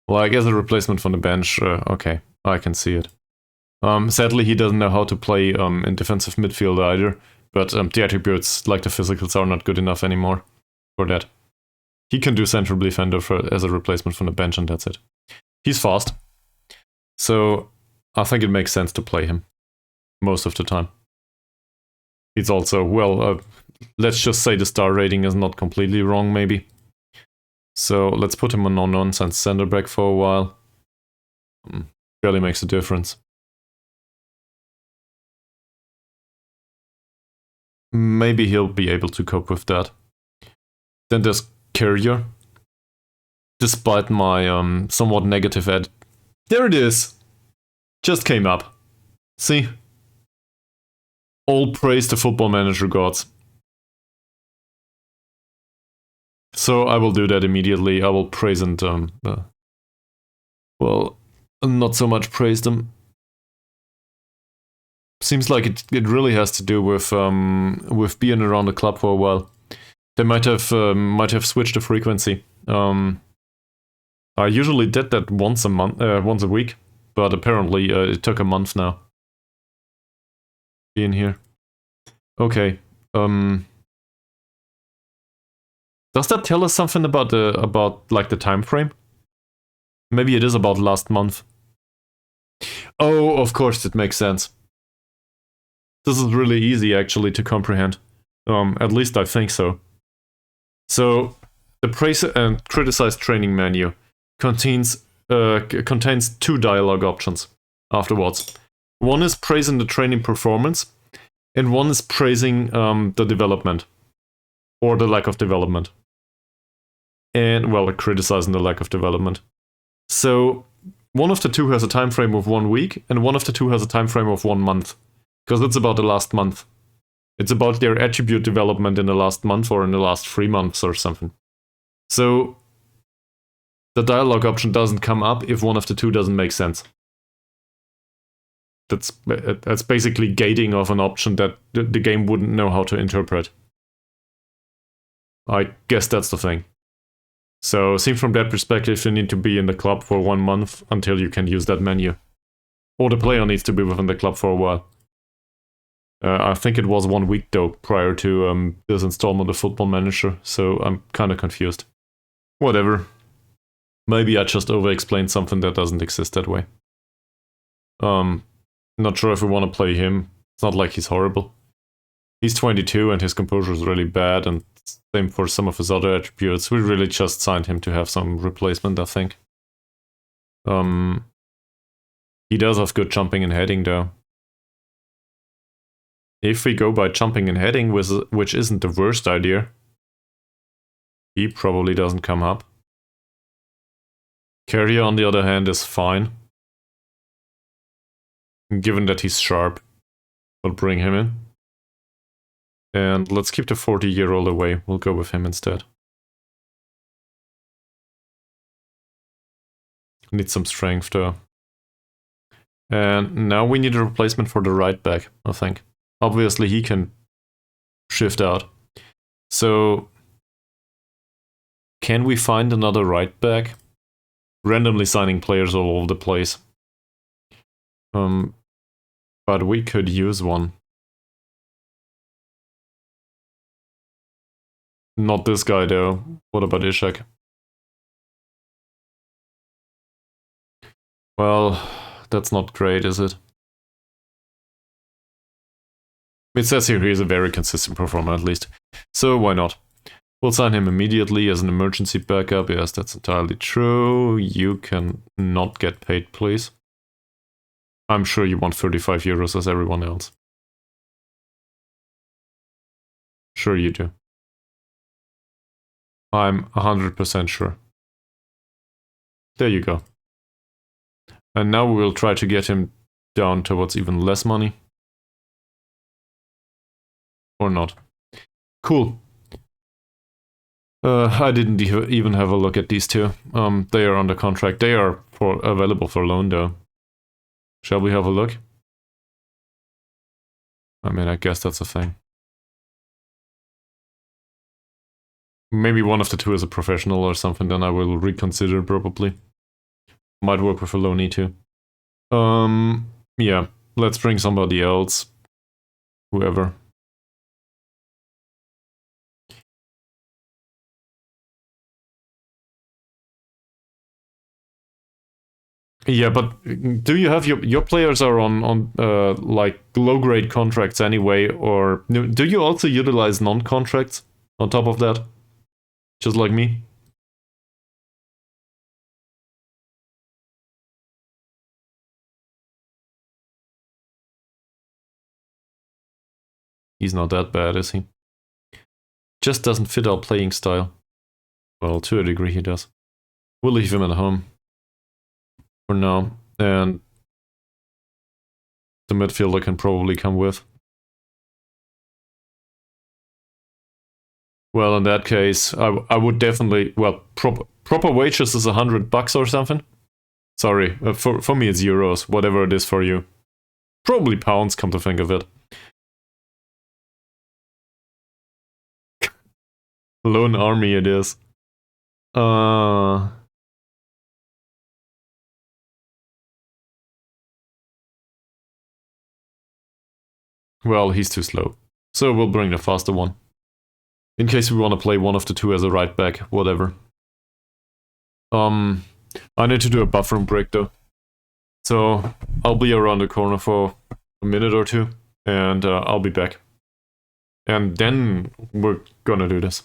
Like, as a replacement from the bench, okay, I can see it. Sadly, he doesn't know how to play in defensive midfield either, but the attributes, like the physicals, are not good enough anymore for that. He can do central defender as a replacement from the bench, and that's it. He's fast, so I think it makes sense to play him most of the time. He's also, well, let's just say the star rating is not completely wrong, maybe. So let's put him on no-nonsense center back for a while. Barely makes a difference. Maybe he'll be able to cope with that. Then there's Courier. Despite my somewhat negative ad. There it is! Just came up. See? All praise to Football Manager gods. So I will do that immediately. I will praise and well, not so much praise them. Seems like it really has to do with being around the club for a while. They might have switched the frequency. I usually did that once a week, but apparently it took a month now. Being here. Okay. Does that tell us something about the time frame? Maybe it is about last month. Oh, of course, it makes sense. This is really easy actually to comprehend. At least I think so. So the praise and criticize training menu contains 2 dialogue options afterwards. One is praising the training performance, and one is praising the development or the lack of development. And well, criticizing the lack of development. So one of the 2 has a time frame of 1 week, and one of the 2 has a time frame of 1 month, because it's about the last month. It's about their attribute development in the last month or in the last 3 months or something. So the dialogue option doesn't come up if one of the 2 doesn't make sense. That's basically gating of an option that the game wouldn't know how to interpret. I guess that's the thing. So, seen from that perspective, you need to be in the club for 1 month until you can use that menu. Or the player needs to be within the club for a while. I think it was 1 week though, prior to this installment of Football Manager, so I'm kind of confused. Whatever. Maybe I just over-explained something that doesn't exist that way. Not sure if we want to play him. It's not like he's horrible. He's 22 and his composure is really bad, and same for some of his other attributes. We really just signed him to have some replacement, I think. He does have good jumping and heading though. If we go by jumping and heading, which isn't the worst idea, he probably doesn't come up. Carrier, on the other hand, is fine. Given that he's sharp, we'll bring him in. And let's keep the 40-year-old away. We'll go with him instead. Need some strength though. And now we need a replacement for the right back, I think. Obviously he can shift out. So can we find another right back? Randomly signing players all over the place. But we could use one. Not this guy though. What about Ishak? Well, that's not great, is it? It says here he is a very consistent performer at least. So why not? We'll sign him immediately as an emergency backup. Yes, that's entirely true. You can not get paid, please. I'm sure you want 35 euros as everyone else. Sure you do. I'm 100% sure. There you go. And now we'll try to get him down towards even less money. Or not. Cool. I didn't even have a look at these 2. They are under contract. They are available for loan though. Shall we have a look? I mean, I guess that's a thing. Maybe one of the 2 is a professional or something, then I will reconsider probably. Might work with a loanee too. Yeah, let's bring somebody else. Whoever. Yeah, but do you have your players are on like low grade contracts anyway, or do you also utilize non-contracts on top of that? Just like me? He's not that bad, is he? Just doesn't fit our playing style. Well, to a degree he does. We'll leave him at home for now, and the midfielder can probably come with. Well, in that case, I would definitely... Well, proper wages is $100 or something. Sorry, for me it's euros, whatever it is for you. Probably pounds, come to think of it. Lone army it is. Well, he's too slow. So we'll bring the faster one. In case we want to play one of the two as a right back, whatever. I need to do a bathroom break though. So I'll be around the corner for a minute or two, and I'll be back. And then we're gonna do this.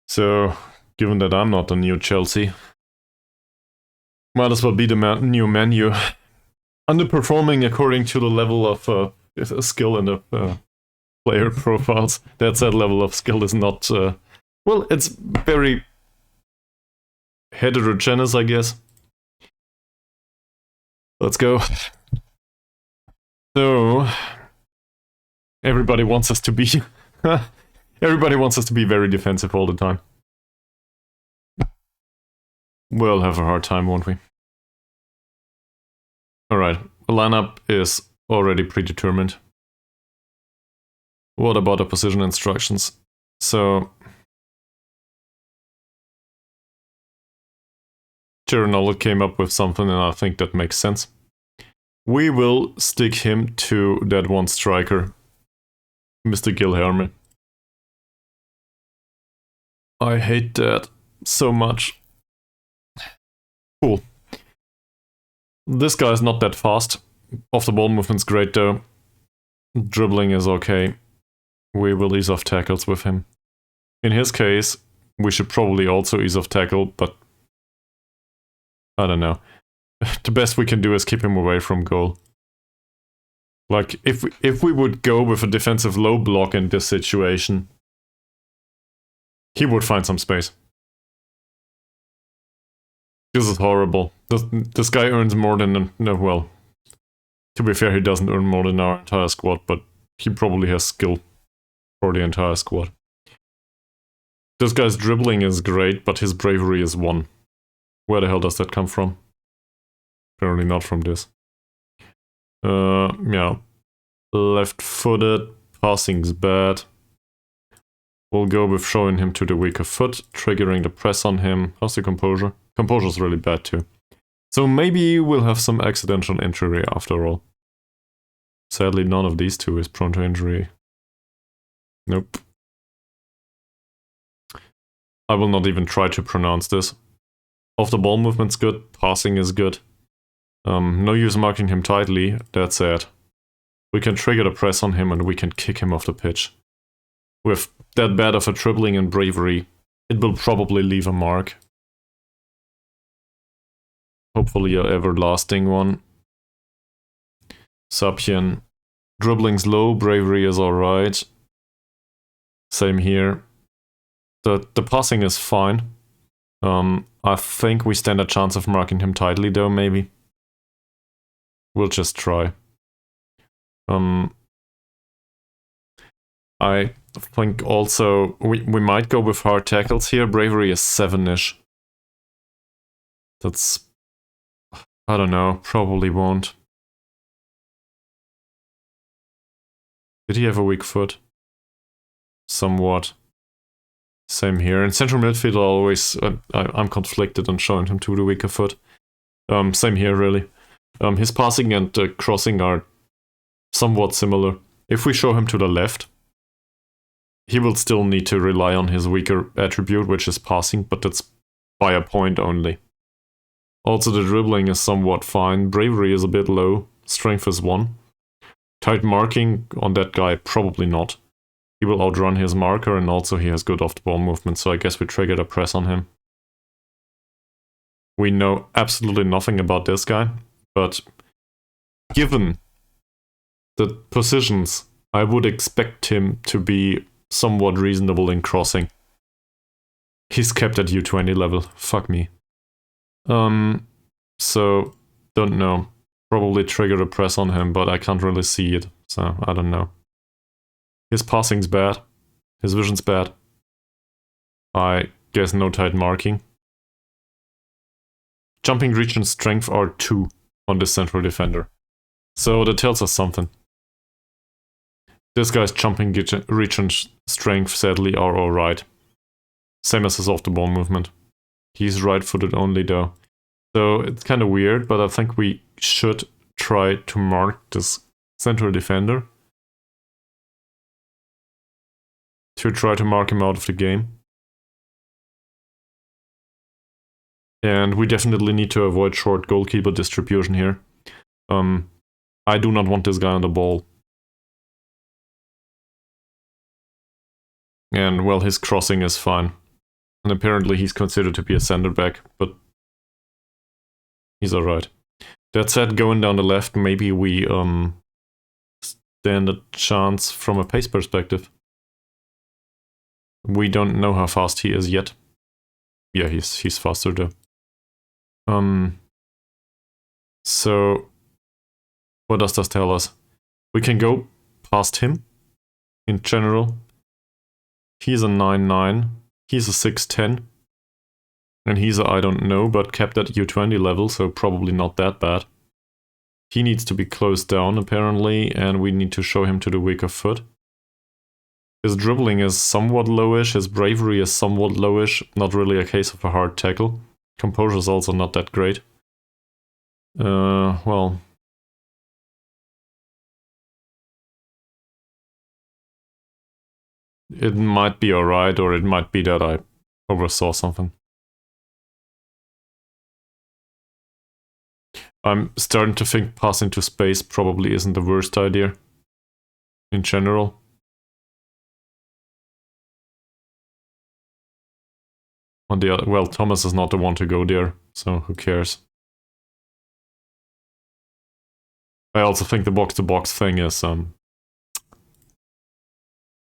So, given that I'm not the new Chelsea, might as well be the new menu. Underperforming according to the level of skill in the player profiles. That said, level of skill is not... well, it's very heterogeneous, I guess. Let's go. So... Everybody wants us to be... Everybody wants us to be very defensive all the time. We'll have a hard time, won't we? Alright, the lineup is already predetermined. What about the position instructions? So... Jaron came up with something and I think that makes sense. We will stick him to that one striker, Mr. Gilherme. I hate that so much. Cool. This guy is not that fast, Off the ball movement's great though. Dribbling is okay. We will ease off tackles with him. In his case, we should probably also ease off tackle, but I don't know. The best we can do is keep him away from goal. Like, if we would go with a defensive low block in this situation, he would find some space. This is horrible. This guy earns more than... No, well, to be fair, he doesn't earn more than our entire squad, but he probably has skill for the entire squad. This guy's dribbling is great, but his bravery is 1. Where the hell does that come from? Apparently not from this. Yeah. Left-footed, passing's bad. We'll go with showing him to the weaker foot, triggering the press on him. How's the composure? Composure's really bad too. So maybe we'll have some accidental injury after all. Sadly, none of these two is prone to injury. Nope. I will not even try to pronounce this. Off the ball movement's good, passing is good. No use marking him tightly, that's sad. We can trigger the press on him and we can kick him off the pitch. With that bad of a dribbling and bravery, it will probably leave a mark. Hopefully an everlasting one. Sapien. Dribbling's low, bravery is alright. Same here. The passing is fine. I think we stand a chance of marking him tightly though, maybe. We'll just try. I think also we might go with hard tackles here. Bravery is 7-ish. That's... I don't know, probably won't. Did he have a weak foot? Somewhat. Same here. In central midfield, always I'm conflicted on showing him to the weaker foot. Same here, really. His passing and crossing are somewhat similar. If we show him to the left, he will still need to rely on his weaker attribute, which is passing, but that's by a point only. Also, the dribbling is somewhat fine. Bravery is a bit low. Strength is 1. Tight marking on that guy, probably not. He will outrun his marker, and also he has good off-the-ball movement, so I guess we triggered a press on him. We know absolutely nothing about this guy, but given the positions, I would expect him to be somewhat reasonable in crossing. He's kept at U20 level. Fuck me. So, don't know. Probably trigger a press on him, but I can't really see it, so I don't know. His passing's bad. His vision's bad. I guess no tight marking. Jumping reach and strength are 2 on this central defender. So that tells us something. This guy's jumping reach and strength sadly are alright. Same as his off-the-ball movement. He's right-footed only though. So it's kind of weird, but I think we should try to mark this central defender. To try to mark him out of the game. And we definitely need to avoid short goalkeeper distribution here. I do not want this guy on the ball. And well, his crossing is fine. And apparently he's considered to be a center back, but he's alright. That said, going down the left, maybe we stand a chance from a pace perspective. We don't know how fast he is yet. Yeah, he's faster though. So what does this tell us? We can go past him in general. He's a 9'9", he's a 6'10", and he's a I don't know, but kept at U20 level, so probably not that bad. He needs to be closed down apparently, and we need to show him to the weaker foot. His dribbling is somewhat lowish, his bravery is somewhat lowish, not really a case of a hard tackle. Composure is also not that great. Well... It might be alright, or it might be that I oversaw something. I'm starting to think passing to space probably isn't the worst idea. In general. On the other, well, Thomas is not the one to go there, so who cares? I also think the box-to-box thing is,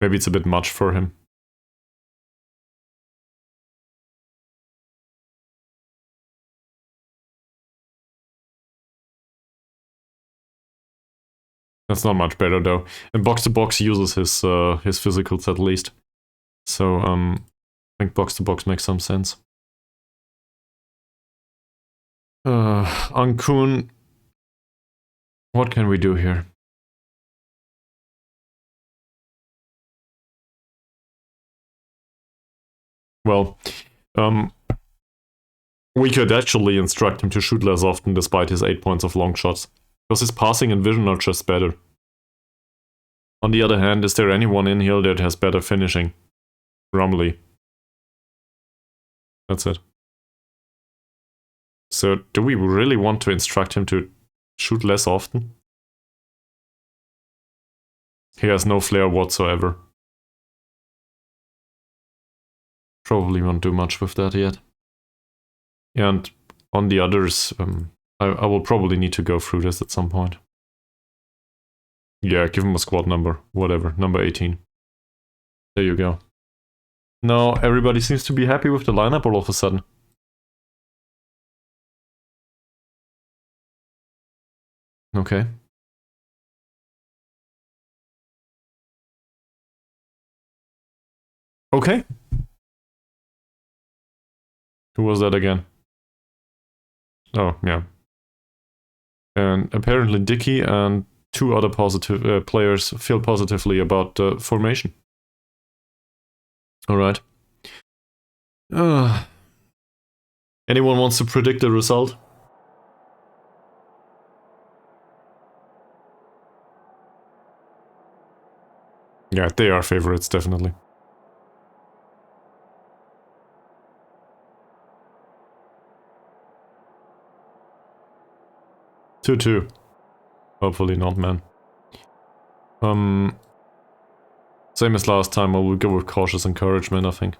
maybe it's a bit much for him. That's not much better though. And box-to-box uses his physicals at least. So, I think box-to-box makes some sense. Ankun, what can we do here? Well, we could actually instruct him to shoot less often despite his 8 points of long shots. Because his passing and vision are just better. On the other hand, is there anyone in here that has better finishing? Rumley. That's it. So, do we really want to instruct him to shoot less often? He has no flair whatsoever. Probably won't do much with that yet. And on the others, I will probably need to go through this at some point. Yeah, give him a squad number. Whatever. Number 18. There you go. Now everybody seems to be happy with the lineup all of a sudden. Okay. Okay. Who was that again? Oh, yeah. And apparently Dicky and 2 other positive players feel positively about the formation. Alright. Anyone wants to predict the result? Yeah, they are favorites, definitely. Two. Hopefully not, man. Same as last time, I will go with cautious encouragement, I think.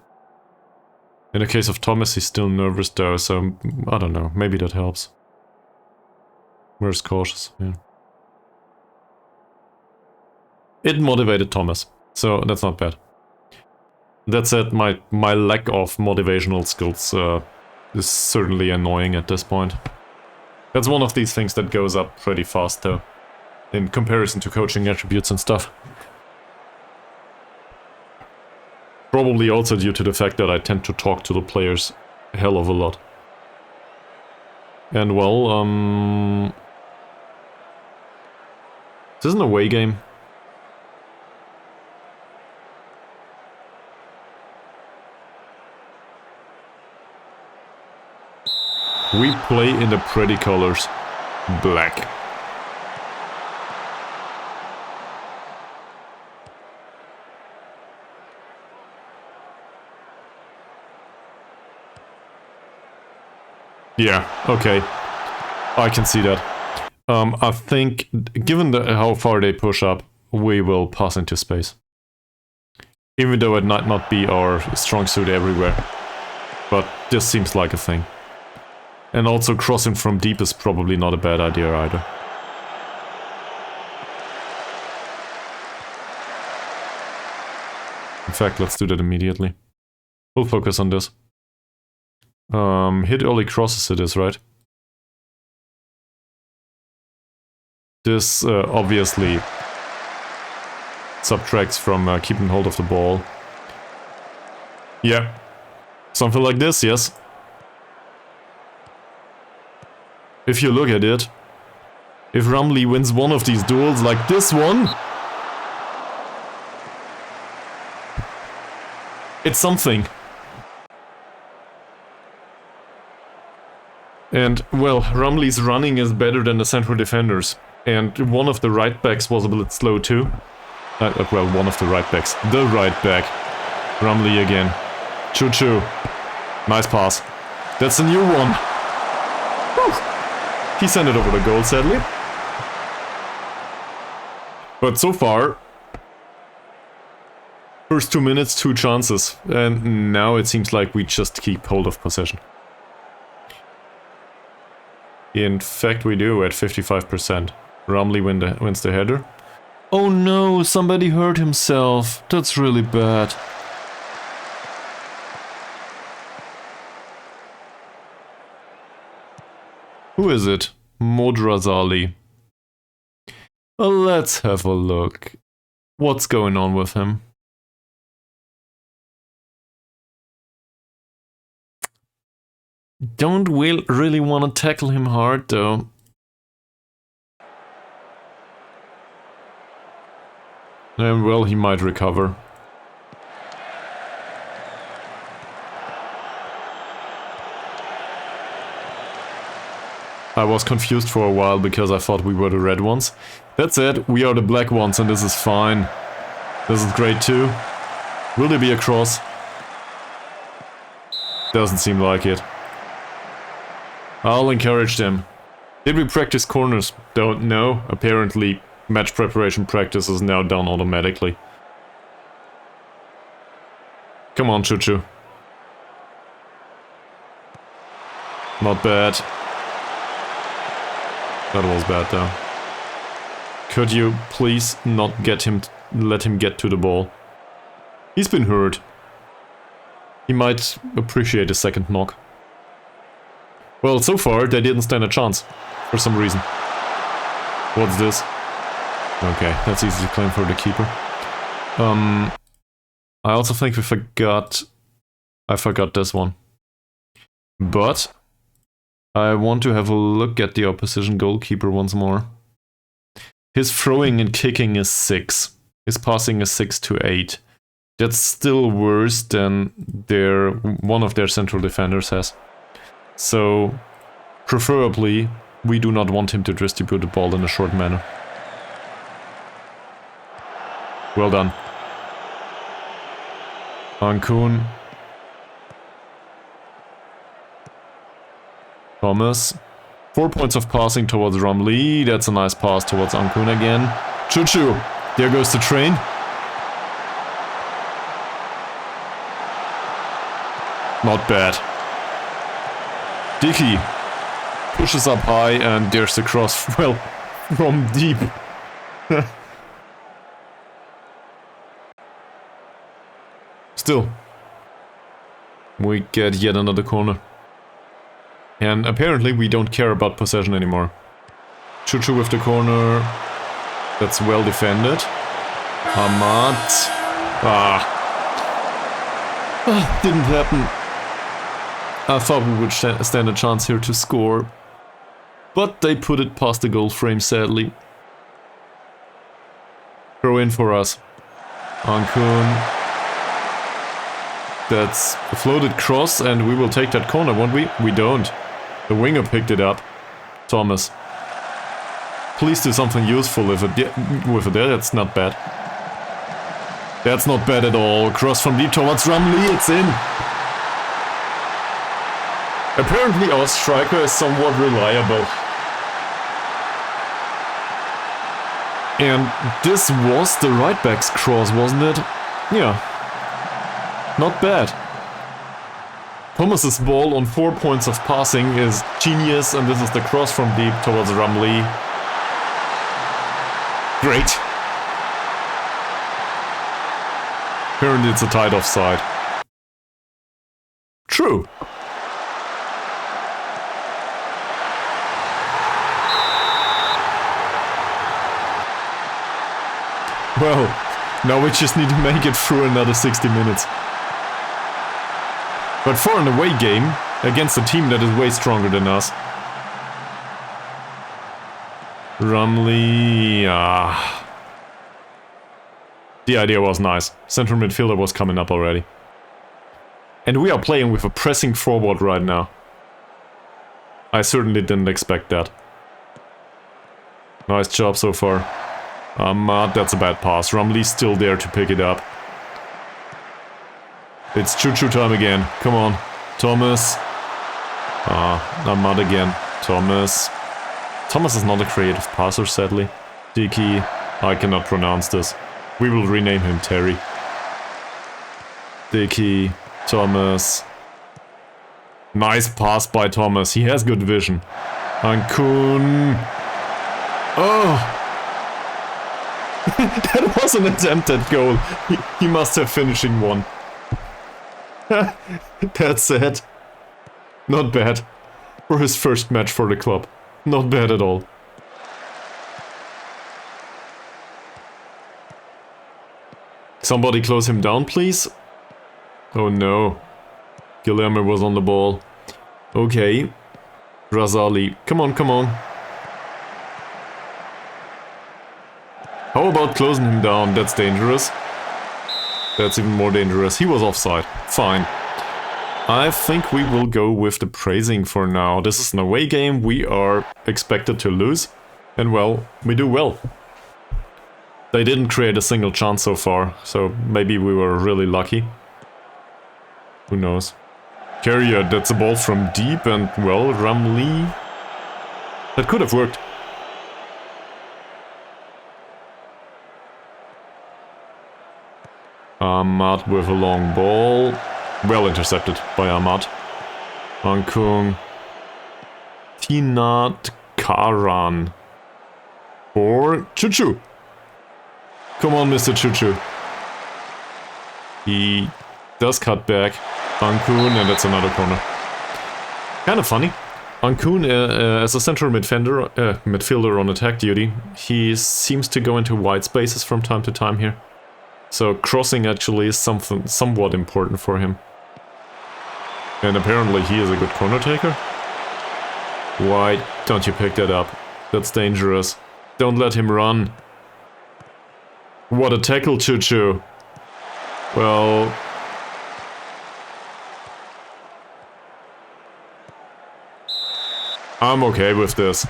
In the case of Thomas, he's still nervous though, so I don't know, maybe that helps. Where's cautious? Yeah. It motivated Thomas, so that's not bad. That said, my lack of motivational skills is certainly annoying at this point. That's one of these things that goes up pretty fast though, in comparison to coaching attributes and stuff. Probably also due to the fact that I tend to talk to the players a hell of a lot. And well, this is an away game. We play in the pretty colors. Black. Yeah, okay. I can see that. I think, given how far they push up, we will pass into space. Even though it might not be our strong suit everywhere. But this seems like a thing. And also crossing from deep is probably not a bad idea either. In fact, let's do that immediately. We'll focus on this. Hit early crosses it is, right? This obviously subtracts from keeping hold of the ball. Yeah. Something like this, yes. If you look at it, if Rumley wins one of these duels like this one, it's something. And, well, Rumley's running is better than the central defenders. And one of the right backs was a bit slow too. Well, one of the right backs. The right back. Rumley again. Choo-choo. Nice pass. That's a new one. Whew. He sent it over the goal, sadly. But so far, first 2 minutes, 2 chances. And now it seems like we just keep hold of possession. In fact, we do at 55%. Rumley wins the header. Oh no, somebody hurt himself. That's really bad. Who is it? Modrazali. Well, let's have a look. What's going on with him? Don't really want to tackle him hard, though. Well, he might recover. I was confused for a while because I thought we were the red ones. That's it, we are the black ones and this is fine. This is great too. Will there be a cross? Doesn't seem like it. I'll encourage them. Did we practice corners? Don't know. Apparently, match preparation practice is now done automatically. Come on, Choo-Choo. Not bad. That was bad though. Could you please not let him get to the ball? He's been hurt. He might appreciate a second knock. Well, so far they didn't stand a chance, for some reason. What's this? Okay, that's easy to claim for the keeper. I also think I forgot this one. But I want to have a look at the opposition goalkeeper once more. His throwing and kicking is 6. His passing is 6 to 8. That's still worse than one of their central defenders has. So, preferably, we do not want him to distribute the ball in a short manner. Well done. Ankun. Thomas. 4 points of passing towards Rumley. That's a nice pass towards Ankun again. Choo-Choo. There goes the train. Not bad. Dickey pushes up high and there's the cross. Well, from deep. Still. We get yet another corner. And apparently we don't care about possession anymore. Choo-Choo with the corner. That's well defended. Ahmad. Didn't happen. I thought we would stand a chance here to score. But they put it past the goal frame, sadly. Throw in for us. Ankun. That's a floated cross and we will take that corner, won't we? We don't. The winger picked it up. Thomas. Please do something useful with it there. That's not bad. That's not bad at all. Cross from deep towards Rumley. It's in. Apparently our striker is somewhat reliable. And this was the right back's cross, wasn't it? Yeah. Not bad. Thomas's ball on 4 points of passing is genius, and this is the cross from deep towards Rumley. Great. Apparently it's a tight offside. True. Well, now we just need to make it through another 60 minutes. But for an away game, against a team that is way stronger than us. Rumley, The idea was nice. Central midfielder was coming up already. And we are playing with a pressing forward right now. I certainly didn't expect that. Nice job so far. That's a bad pass. Rumley's still there to pick it up. It's Choo-Choo time again. Come on. Thomas. Ahmad again. Thomas. Thomas is not a creative passer, sadly. Dicky, I cannot pronounce this. We will rename him Terry. Dicky, Thomas. Nice pass by Thomas. He has good vision. Ankun. Oh! That was an attempted goal. He must have finishing one. That's sad. Not bad. For his first match for the club. Not bad at all. Somebody close him down, please. Oh no. Guilherme was on the ball. Okay. Razali. Come on, come on. How about closing him down? That's dangerous. That's even more dangerous. He was offside. Fine. I think we will go with the praising for now. This is an away game. We are expected to lose. And well, we do well. They didn't create a single chance so far, so maybe we were really lucky. Who knows? Carrier, that's a ball from deep and, well, Ramlee. That could have worked. Ahmad with a long ball. Well intercepted by Ahmad. Ankung. Tinat Karan. For Chuchu. Come on, Mr. Chuchu. He does cut back. Ankun, and that's another corner. Kind of funny. Ankun, as a central midfielder on attack duty, he seems to go into wide spaces from time to time here. So crossing actually is somewhat important for him. And apparently he is a good corner taker. Why don't you pick that up? That's dangerous. Don't let him run. What a tackle, Chuchu. Well... I'm okay with this.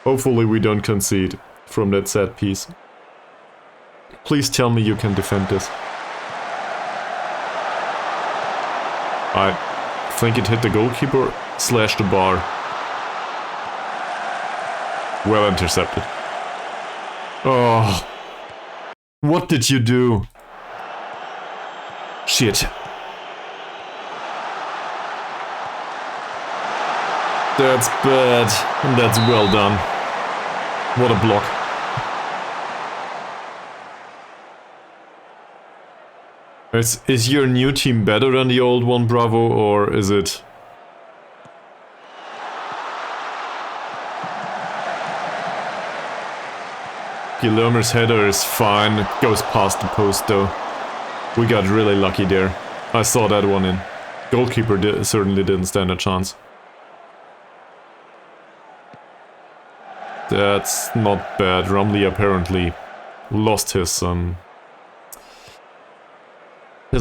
Hopefully we don't concede from that set piece. Please tell me you can defend this. I think it hit the goalkeeper / the bar. Well intercepted. Oh. What did you do? Shit. That's bad. That's well done. What a block. Is your new team better than the old one, Bravo, or is it... Guilherme's header is fine, goes past the post though. We got really lucky there. I saw that one in. Goalkeeper certainly didn't stand a chance. That's not bad. Ramlee apparently lost his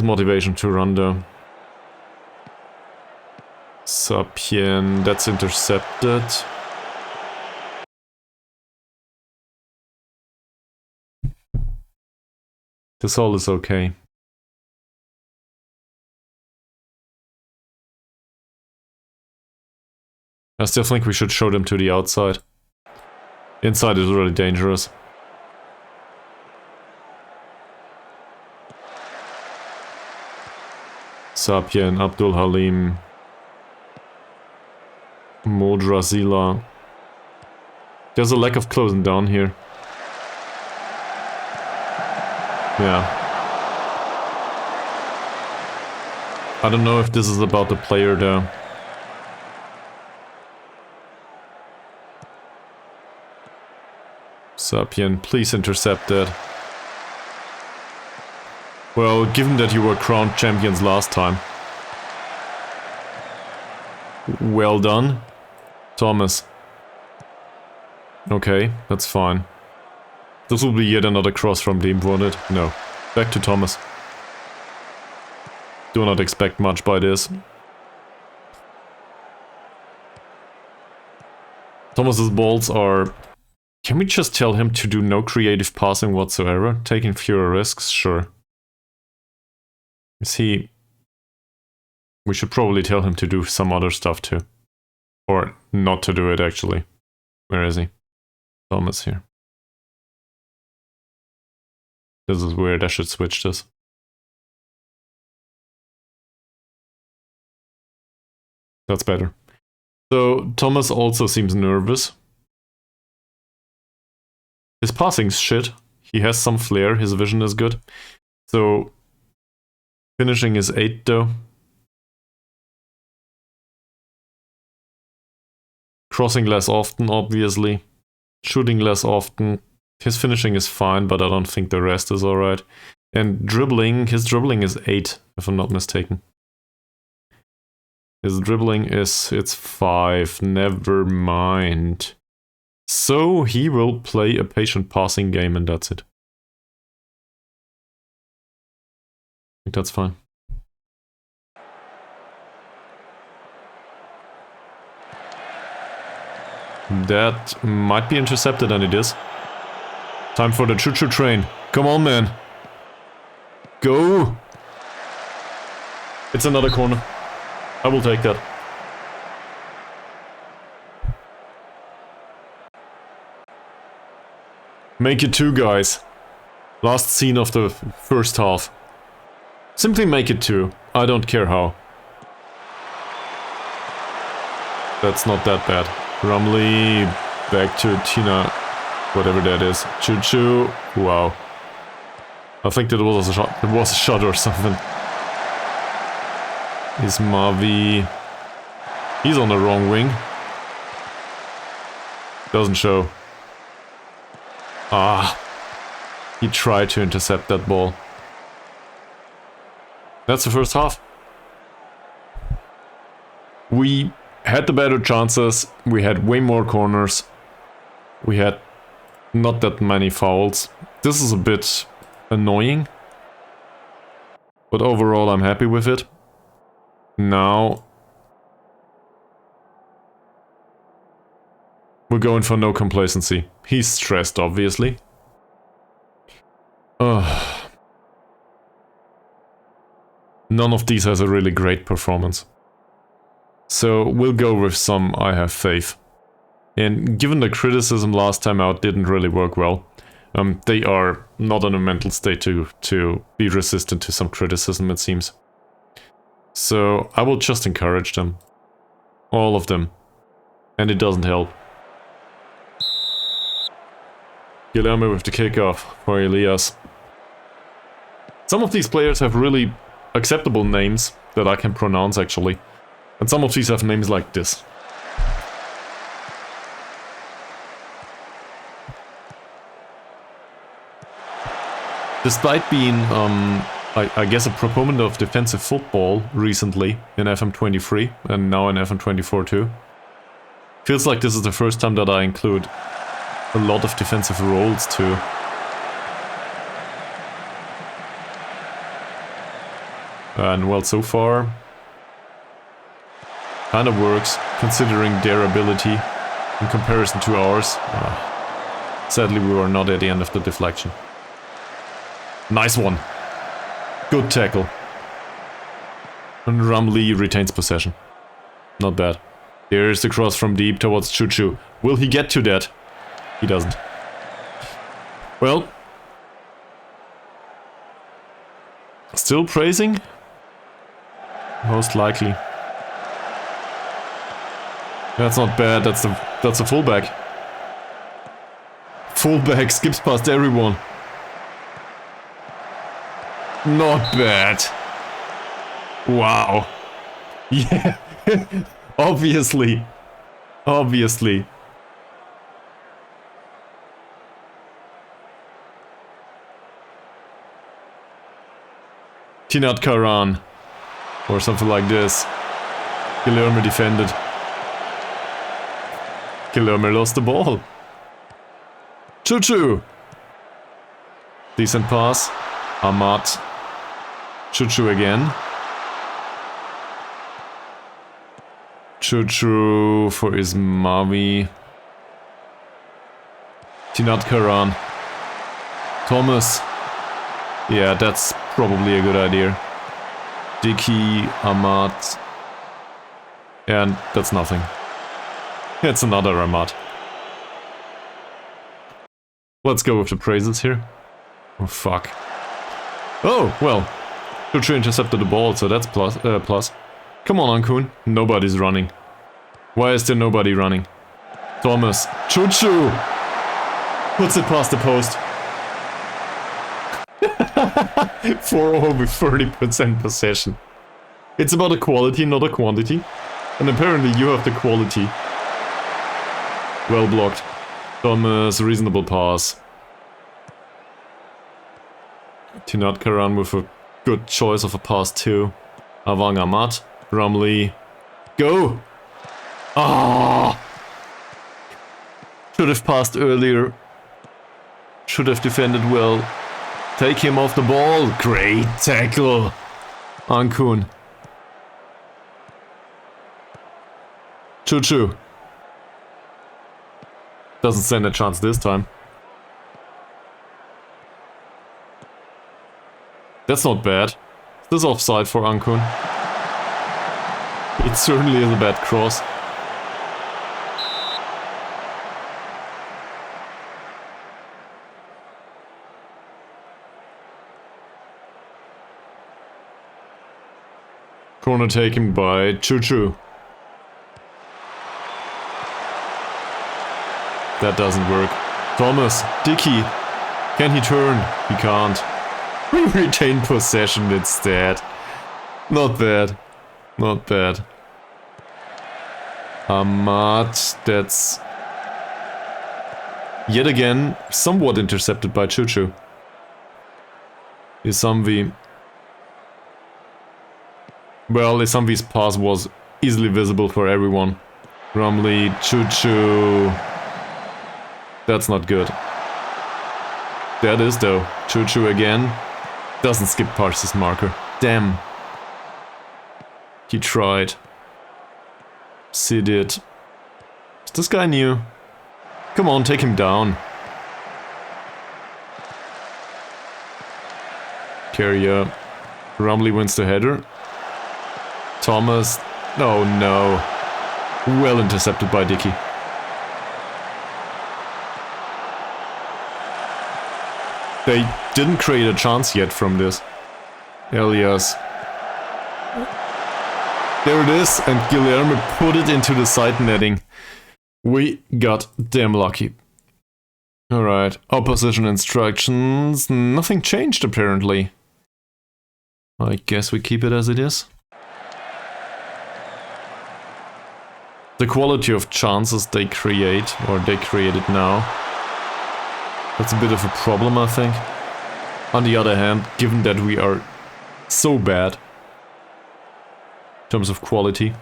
motivation to run though. Sapien, that's intercepted. This all is okay. I still think we should show them to the outside. Inside is really dangerous. Sapien, Abdul Halim, Modrazila. There's a lack of closing down here. Yeah. I don't know if this is about the player though. Sapien, please intercept that. Well, given that you were crowned champions last time. Well done. Thomas. Okay, that's fine. This will be yet another cross from Deem, won't it? No. Back to Thomas. Do not expect much by this. Thomas's balls are... Can we just tell him to do no creative passing whatsoever? Taking fewer risks? Sure. Is he... We should probably tell him to do some other stuff too. Or not to do it, actually. Where is he? Thomas here. This is weird, I should switch this. That's better. So, Thomas also seems nervous. His passing's shit. He has some flair, his vision is good. So, finishing is 8 though. Crossing less often, obviously. Shooting less often. His finishing is fine, but I don't think the rest is alright. And dribbling, his dribbling is 8, if I'm not mistaken. His dribbling is, it's 5, never mind. So he will play a patient passing game and that's it. I think that's fine. That might be intercepted, and it is. Time for the choo-choo train. Come on, man. Go! It's another corner. I will take that. Make it 2, guys. Last scene of the first half. Simply make it 2. I don't care how. That's not that bad. Rumley, back to Tina, whatever that is. Choo-choo. Wow. I think that was a shot. It was a shot or something. Is Mavi? He's on the wrong wing. Doesn't show. Ah. He tried to intercept that ball. That's the first half. We had the better chances, we had way more corners, we had not that many fouls. This is a bit annoying, but overall I'm happy with it. Now we're going for no complacency. He's stressed, obviously. None of these has a really great performance. So we'll go with some I have faith. And given the criticism last time out didn't really work well, they are not in a mental state to be resistant to some criticism, it seems. So I will just encourage them. All of them. And it doesn't help. Guilherme with the kickoff for Elias. Some of these players have really acceptable names that I can pronounce actually. And some of these have names like this. Despite being, I guess, a proponent of defensive football recently in FM23 and now in FM24 too, feels like this is the first time that I include a lot of defensive roles too. And well, so far, kind of works, considering their ability in comparison to ours. Sadly, we were not at the end of the deflection. Nice one. Good tackle. And Rumley retains possession. Not bad. There's the cross from deep towards Choo-choo. Will he get to that? He doesn't. Well. Still praising? Most likely. That's not bad, that's a fullback. Fullback skips past everyone. Not bad. Wow. Yeah. Obviously. Obviously. Tinat Karan. Or something like this. Guilherme defended. Guilherme lost the ball. Choo-choo. Decent pass. Ahmad. Choo-choo again. Choo-choo for Ismawi. Tinat Karan. Thomas. Yeah, that's probably a good idea. Dicky, Ahmad. And that's nothing. It's another Ahmad. Let's go with the praises here. Oh, fuck. Oh, well. Chuchu intercepted the ball, so that's plus. Come on, Ankun. Nobody's running. Why is there nobody running? Thomas. Chuchu! Puts it past the post. 4-0 with 30% possession. It's about a quality, not a quantity. And apparently you have the quality. Well blocked. Thomas, reasonable pass. Tinat Karan with a good choice of a pass too. Avang Amat. Rumley. Go! Ah! Should have passed earlier. Should have defended well. Take him off the ball. Great tackle. Ankun. Chuchu. Doesn't stand a chance this time. That's not bad. Is this offside for Ankun? It certainly is a bad cross. Corner taken by Chuchu. That doesn't work. Thomas, Dickey. Can he turn? He can't. We retain possession instead. Not bad. Not bad. Ahmad, that's yet again somewhat intercepted by Chuchu. Isamvi. Well, Isamvi's pass was easily visible for everyone. Rumley, Chuchu. That's not good. That is though. Chuchu again. Doesn't skip past his marker. Damn. He tried. Sid it. Is this guy new? Come on, take him down. Carrier. Rumley wins the header. Thomas. Oh no. Well intercepted by Dickey. They didn't create a chance yet from this. Elias. There it is, and Guilherme put it into the side netting. We got damn lucky. Alright, opposition instructions. Nothing changed apparently. I guess we keep it as it is. The quality of chances they create, or they created now, that's a bit of a problem, I think. On the other hand, given that we are so bad in terms of quality,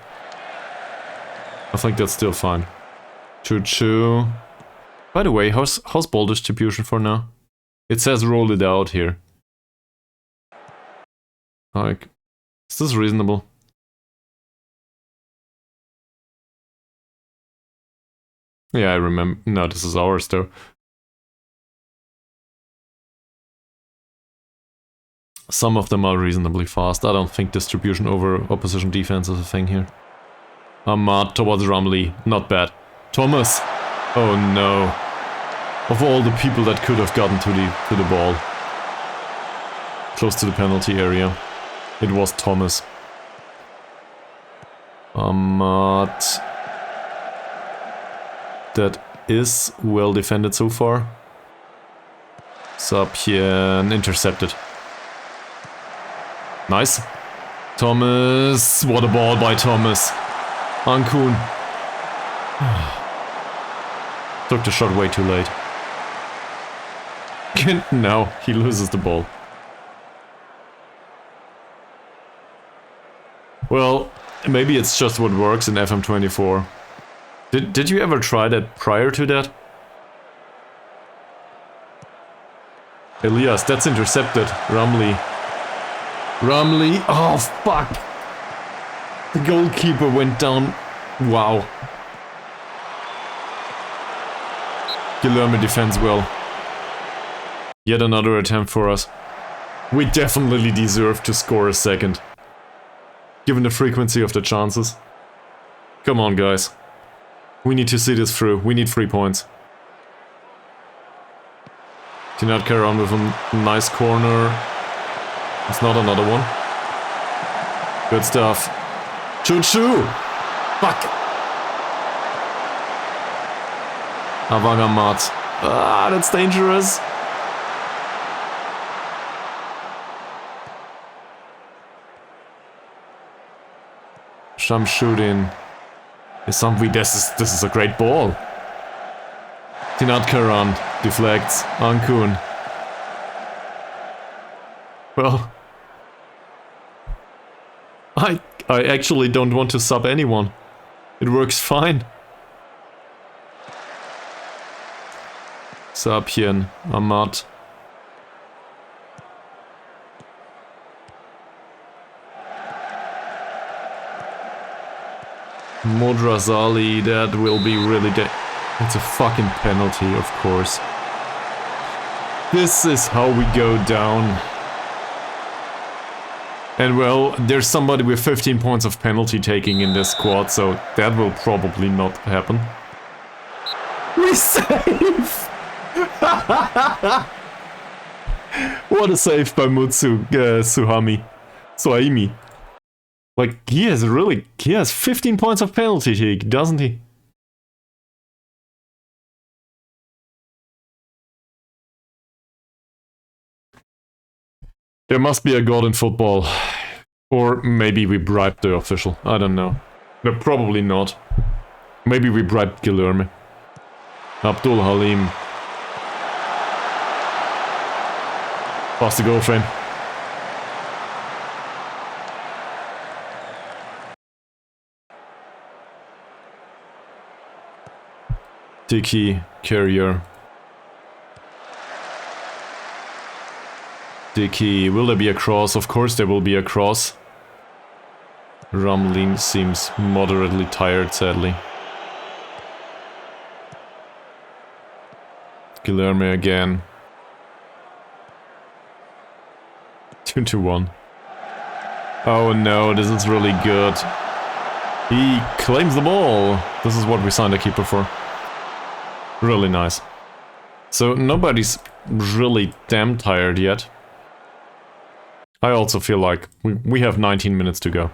I think that's still fine. Chuchu. By the way, how's ball distribution for now? It says roll it out here. Like, is this reasonable? Yeah, I remember. No, this is ours though. Some of them are reasonably fast. I don't think distribution over opposition defense is a thing here. Ahmad towards Rumley. Not bad. Thomas. Oh no. Of all the people that could have gotten to the ball. Close to the penalty area. It was Thomas. Ahmad. That is well defended so far. Sapien intercepted. Nice. Thomas. What a ball by Thomas. Ankun. Took the shot way too late. Now he loses the ball. Well, maybe it's just what works in FM24. Did you ever try that prior to that? Elias, that's intercepted. Rumley. Rumley. Oh, fuck. The goalkeeper went down. Wow. Guilherme defends well. Yet another attempt for us. We definitely deserve to score a second. Given the frequency of the chances. Come on, guys. We need to see this through. We need 3 points. Do not carry on with a nice corner. It's not another one. Good stuff. Choo-choo! Fuck! Avagamat. Ah, that's dangerous. Shamshuddin. This is a great ball. Tinat Karan deflects. Ankun. Well, I actually don't want to sub anyone. It works fine. Sapien, Amat. Modrazali, that will be really it's a fucking penalty, of course. This is how we go down. And well, there's somebody with 15 points of penalty taking in this squad, so that will probably not happen. We save! What a save by Suhaimi. Like, he has 15 points of penalty take, doesn't he? There must be a god in football. Or maybe we bribed the official, I don't know. No, probably not. Maybe we bribed Guilherme. Abdul Halim. Past the goal frame. Dickey, Carrier. Dickey, will there be a cross? Of course there will be a cross. Ramlin seems moderately tired, sadly. Guilherme again. 2-1. Oh no, this is really good. He claims the ball. This is what we signed a keeper for. Really nice. So nobody's really damn tired yet. I also feel like we have 19 minutes to go.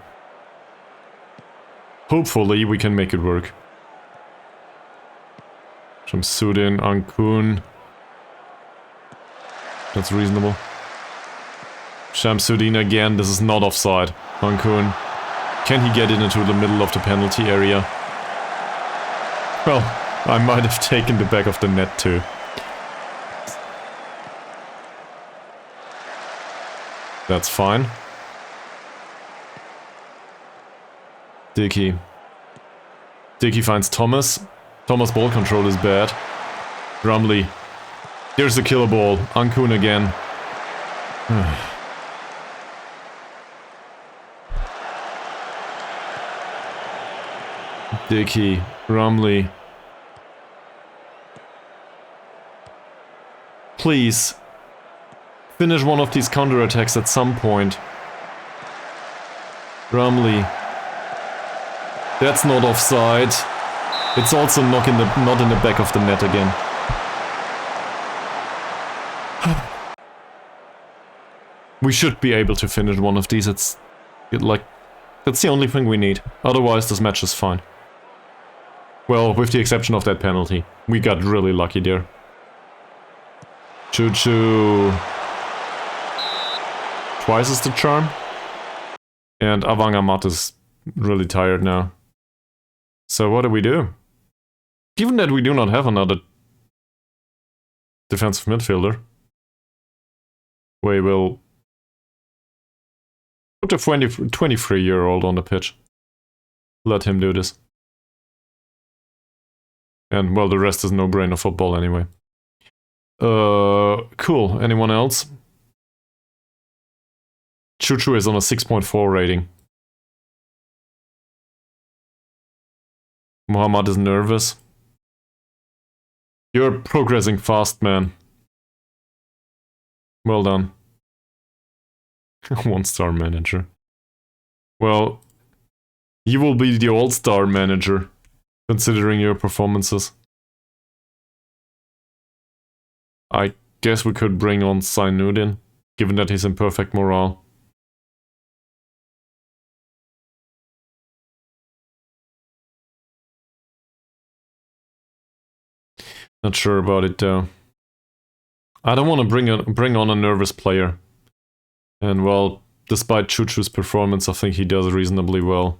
Hopefully we can make it work. Shamsuddin, Ankun. That's reasonable. Shamsuddin again, this is not offside. Ankun. Can he get it into the middle of the penalty area? Well, I might have taken the back of the net too. That's fine. Dickey. Dickey finds Thomas. Thomas' ball control is bad. Rumley. There's the killer ball. Ankun again. Dickey. Rumley. Please. Finish one of these counterattacks at some point. Rumley. That's not offside. It's also not in the back of the net again. We should be able to finish one of these. That's the only thing we need. Otherwise, this match is fine. Well, with the exception of that penalty. We got really lucky there. Choo-choo. Twice is the charm. And Avangamat is really tired now. So what do we do? Given that we do not have another defensive midfielder, we will put a 23-year-old on the pitch. Let him do this. And, well, the rest is no-brainer football anyway. Cool. Anyone else? Choo-choo is on a 6.4 rating. Muhammad is nervous. You're progressing fast, man. Well done. 1-star manager. Well, you will be the all-star manager, considering your performances. I guess we could bring on Sainuddin, given that he's in perfect morale. Not sure about it though. I don't want to bring on a nervous player. And well, despite Chuchu's performance, I think he does reasonably well.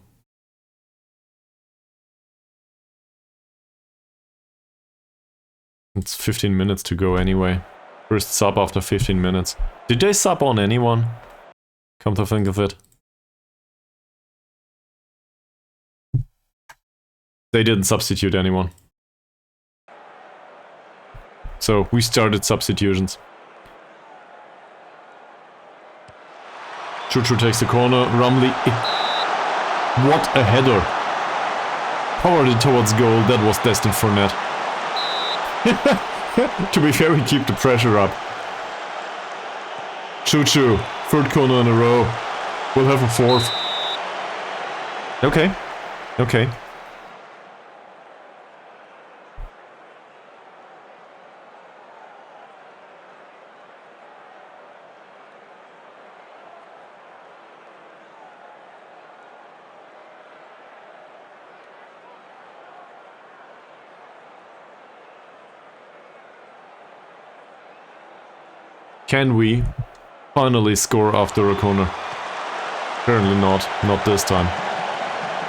It's 15 minutes to go anyway. First sub after 15 minutes. Did they sub on anyone? Come to think of it. They didn't substitute anyone. So we started substitutions. Chuchu takes the corner. Rumley. What a header! Powered it towards goal. That was destined for net. To be fair, we keep the pressure up. Chuchu, third corner in a row. We'll have a fourth. Okay. Okay. Can we finally score after a corner? Apparently not. Not this time.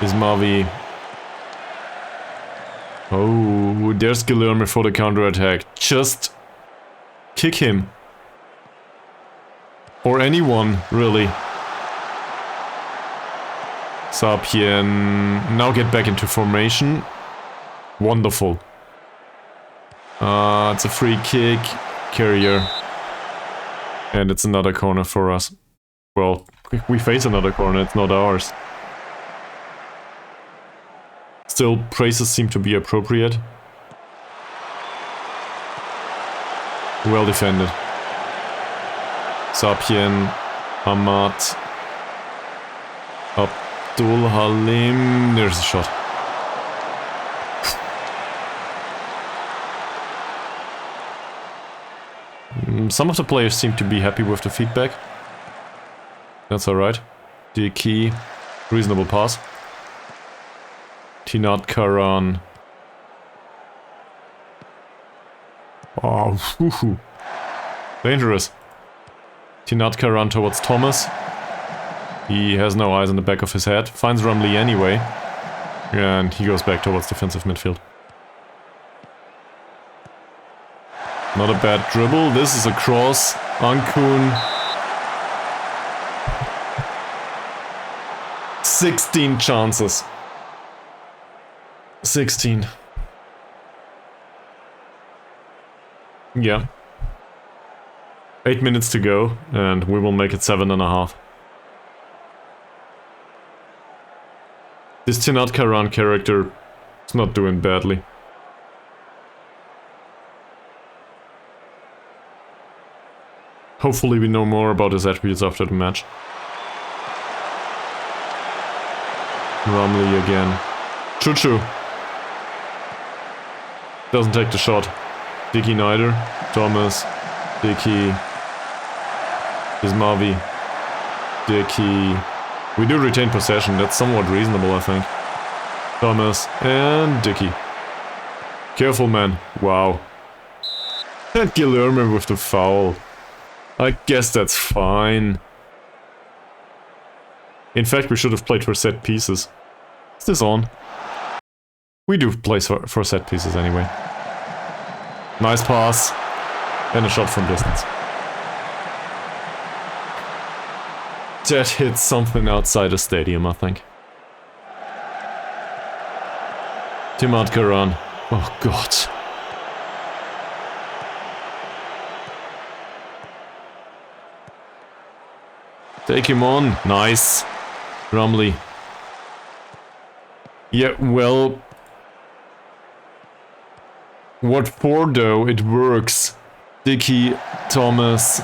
Is Mavi... Oh, there's Guilherme for the counter-attack. Just kick him. Or anyone, really. Sapien... Now get back into formation. Wonderful. It's a free kick. Carrier. And it's another corner for us. Well, we face another corner, it's not ours. Still, praises seem to be appropriate. Well defended. Sapien, Ahmad, Abdul Halim. There's a shot. Some of the players seem to be happy with the feedback. That's alright. The key, reasonable pass. Tinat Karan. Oh, whoo-hoo. Dangerous. Tinat Karan towards Thomas. He has no eyes in the back of his head. Finds Rumley anyway. And he goes back towards defensive midfield. Not a bad dribble. This is a cross. Ankun. 16 chances. 16. Yeah. 8 minutes to go, and we will make it 7.5. This Tinat Karan character is not doing badly. Hopefully we know more about his attributes after the match. Rumley again. Chuchu. Doesn't take the shot. Dicky neither. Thomas. Dicky. Ismavi. Dicky. We do retain possession. That's somewhat reasonable, I think. Thomas. And Dicky. Careful, man. Wow. And Guilherme with the foul. I guess that's fine. In fact, we should have played for set pieces. Is this on? We do play for set pieces anyway. Nice pass. And a shot from distance. That hit something outside the stadium, I think. Tinat Karan. Oh god. Take him on. Nice. Rumley. Yeah, well... What for though? It works. Dicky, Thomas...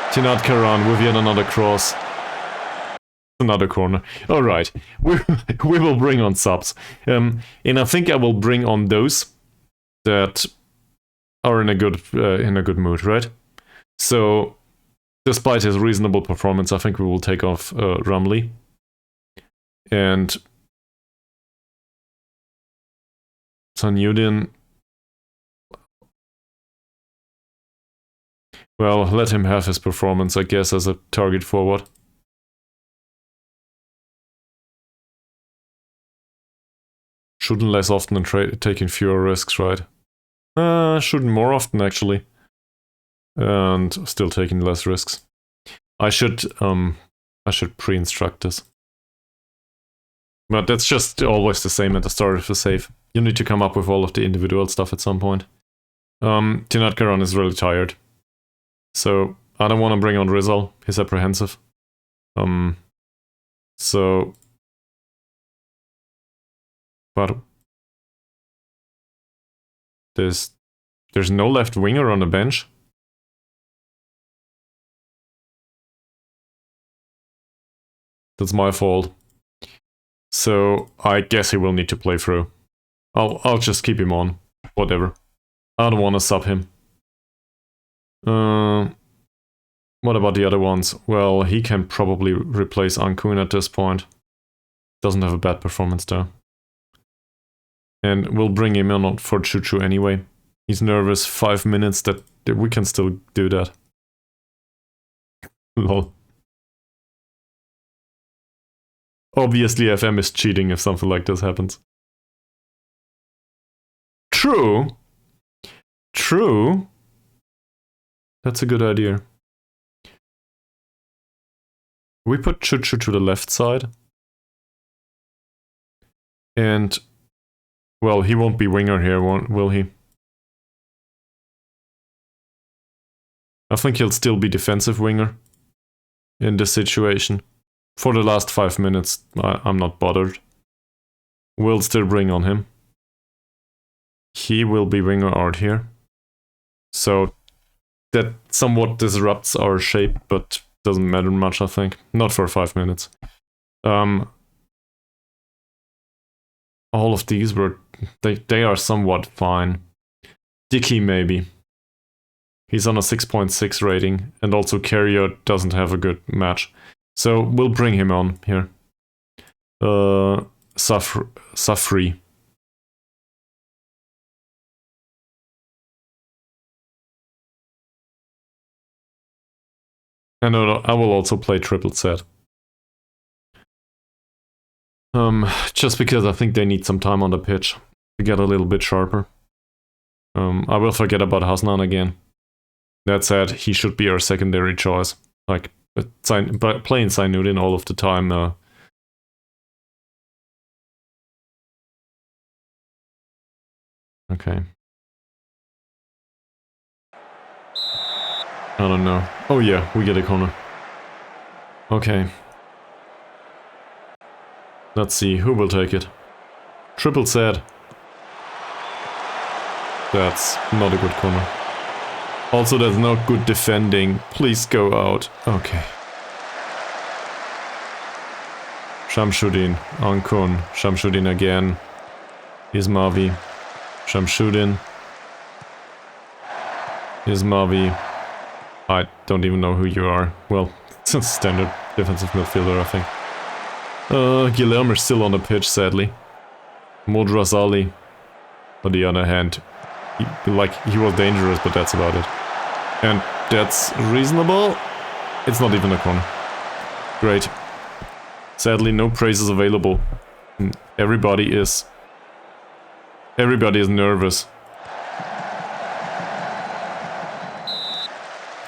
Tinat Karan with yet another cross. Another corner. Alright. We will bring on subs. And I think I will bring on those that are in a good mood, right? So, despite his reasonable performance, I think we will take off Rumley. And Sanudin, well, let him have his performance, I guess, as a target forward. Shooting less often and taking fewer risks, right? Shooting more often, actually. And still taking less risks. I should pre-instruct this. But that's just always the same at the start of the save. You need to come up with all of the individual stuff at some point. Tinatkaran is really tired. So, I don't want to bring on Rizal. He's apprehensive. So... But... There's no left winger on the bench. That's my fault. So, I guess he will need to play through. I'll just keep him on. Whatever. I don't want to sub him. What about the other ones? Well, he can probably replace Ankun at this point. Doesn't have a bad performance though. And we'll bring him in for Chuchu anyway. He's nervous, 5 minutes, that we can still do that. Lol. Obviously FM is cheating if something like this happens. True. True. That's a good idea. We put Chuchu to the left side. And, well, he won't be winger here, will he? I think he'll still be defensive winger in this situation. For the last 5 minutes, I'm not bothered. We'll still bring on him. He will be winger art here. So that somewhat disrupts our shape, but doesn't matter much, I think. Not for 5 minutes. All of these were... They are somewhat fine. Dicky, maybe. He's on a 6.6 rating, and also Carrier doesn't have a good match. So we'll bring him on here. Safri. And I will also play triple set. Just because I think they need some time on the pitch to get a little bit sharper. I will forget about Hasnan again. That said, he should be our secondary choice. Like, playing Sainudin all of the time. Okay. I don't know. Oh yeah, we get a corner. Okay. Let's see, who will take it? Triple set. That's not a good corner. Also, there's no good defending. Please go out. Okay. Shamshuddin, Ankun, Shamshuddin again. Ismavi, Shamshuddin. Ismavi. I don't even know who you are. Well, it's a standard defensive midfielder, I think. Guilherme is still on the pitch, sadly. Modrazali, on the other hand, he was dangerous, but that's about it. And that's reasonable. It's not even a corner. Great. Sadly, no praises available. Everybody is nervous.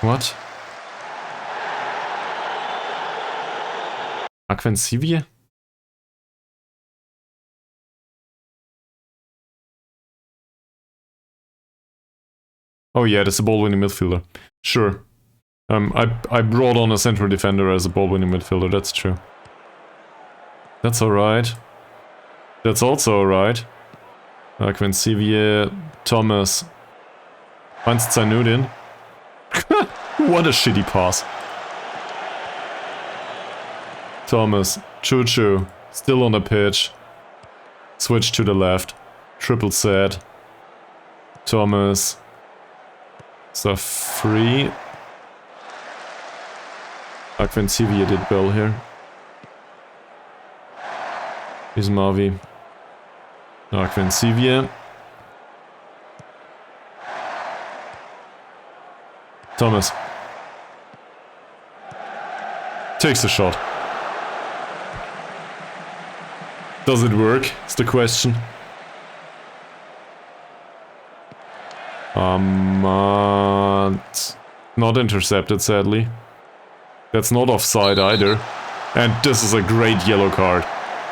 What? Aquensivie? Oh yeah, that's a ball-winning midfielder. Sure. I brought on a central defender as a ball-winning midfielder, that's true. That's alright. That's also alright. Aquensivie, Thomas. Heinz Zainudin. What a shitty pass. Thomas, Chuchu, still on the pitch. Switch to the left. Triple set. Thomas. Safri. Akvensivia did well here. Ismavi. Akvensivia. Thomas. Takes the shot. Does it work? Is the question. Not intercepted, sadly. That's not offside either. And this is a great yellow card.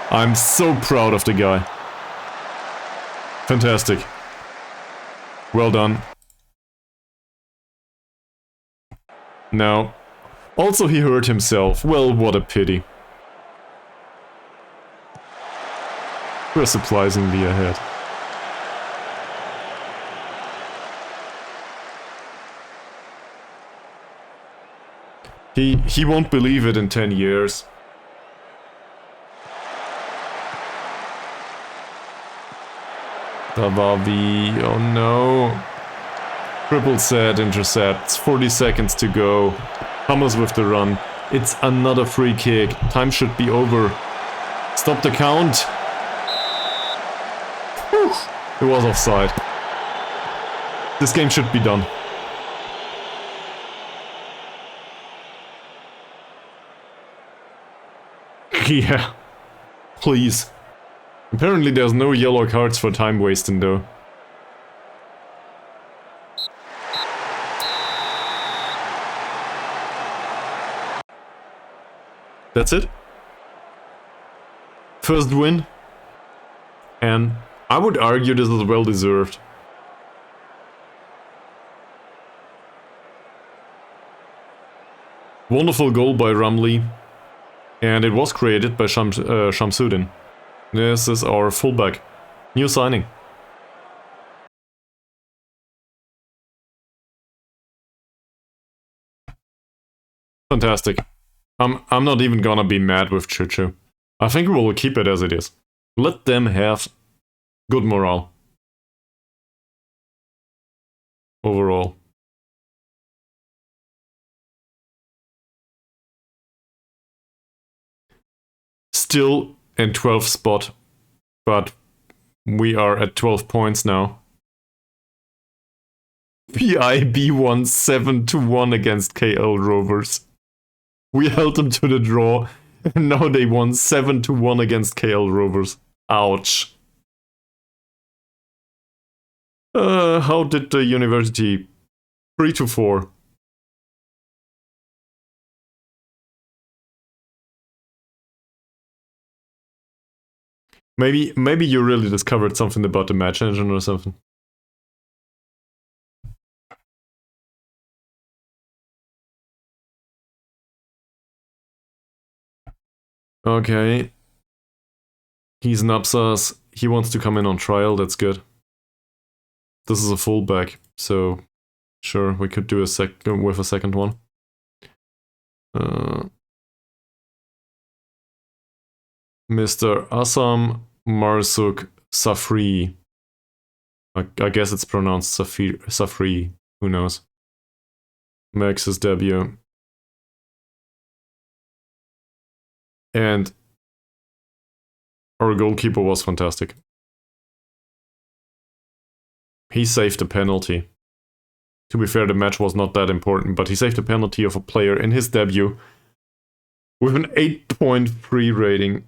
I'm so proud of the guy. Fantastic. Well done. Now, also he hurt himself. Well, what a pity. We're surprisingly ahead. He won't believe it in 10 years. Davavi, oh no. Triple set intercepts, 40 seconds to go. Hammers with the run. It's another free kick. Time should be over. Stop the count. Whew. It was offside. This game should be done. Yeah. Please. Apparently there's no yellow cards for time wasting though. That's it. First win. And I would argue this is well deserved. Wonderful goal by Ramli. And it was created by Shamsuddin. This is our fullback. New signing. Fantastic. I'm not even gonna be mad with Chuchu. I think we will keep it as it is. Let them have good morale. Overall. Still in 12th spot, but we are at 12 points now. PIB won 7-1 against KL Rovers. We held them to the draw, and now they won 7-1 against KL Rovers. Ouch. How did the university? 3-4. Maybe you really discovered something about the match engine or something. Okay. He's Napsas. He wants to come in on trial, that's good. This is a fullback, so sure, we could do a second one. Mr. Assam Marsuk Safri. I guess it's pronounced Safri, who knows. Makes his debut. And our goalkeeper was fantastic. He saved a penalty. To be fair, the match was not that important, but he saved a penalty of a player in his debut with an 8.3 rating.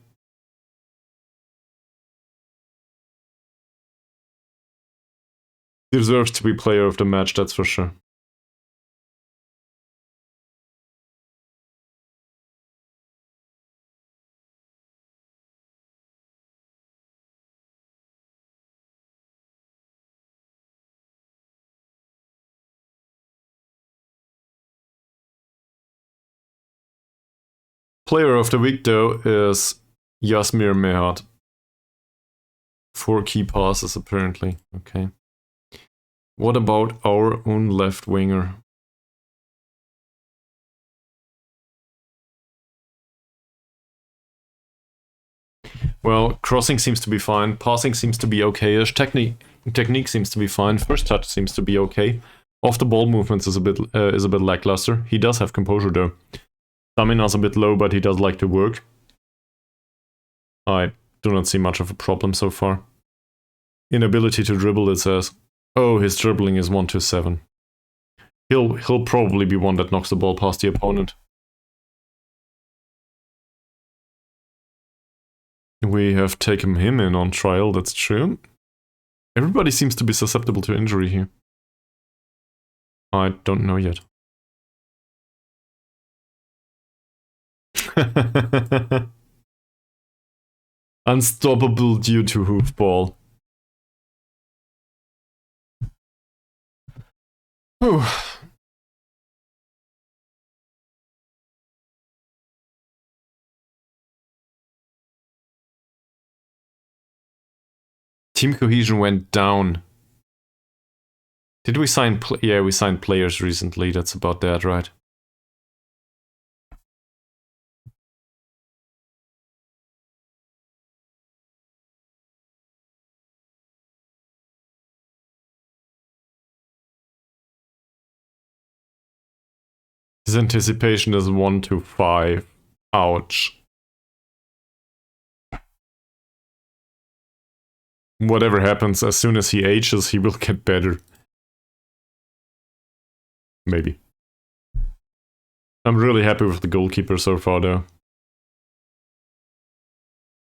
Deserves to be player of the match, that's for sure. Player of the week, though, is Yasmir Mehat. 4 key passes, apparently. Okay. What about our own left winger? Well, crossing seems to be fine. Passing seems to be okay-ish. Technique seems to be fine. First touch seems to be okay. Off the ball movements is a bit lackluster. He does have composure though. Stamina's a bit low, but he does like to work. I do not see much of a problem so far. Inability to dribble, it says. Oh, his dribbling is 1-7. He'll probably be one that knocks the ball past the opponent. We have taken him in on trial, that's true. Everybody seems to be susceptible to injury here. I don't know yet. Unstoppable due to hoofball. Whew. Team cohesion went down. Did we sign... yeah, we signed players recently, that's about that, right? His anticipation is 1-5. Ouch. Whatever happens, as soon as he ages, he will get better. Maybe. I'm really happy with the goalkeeper so far, though.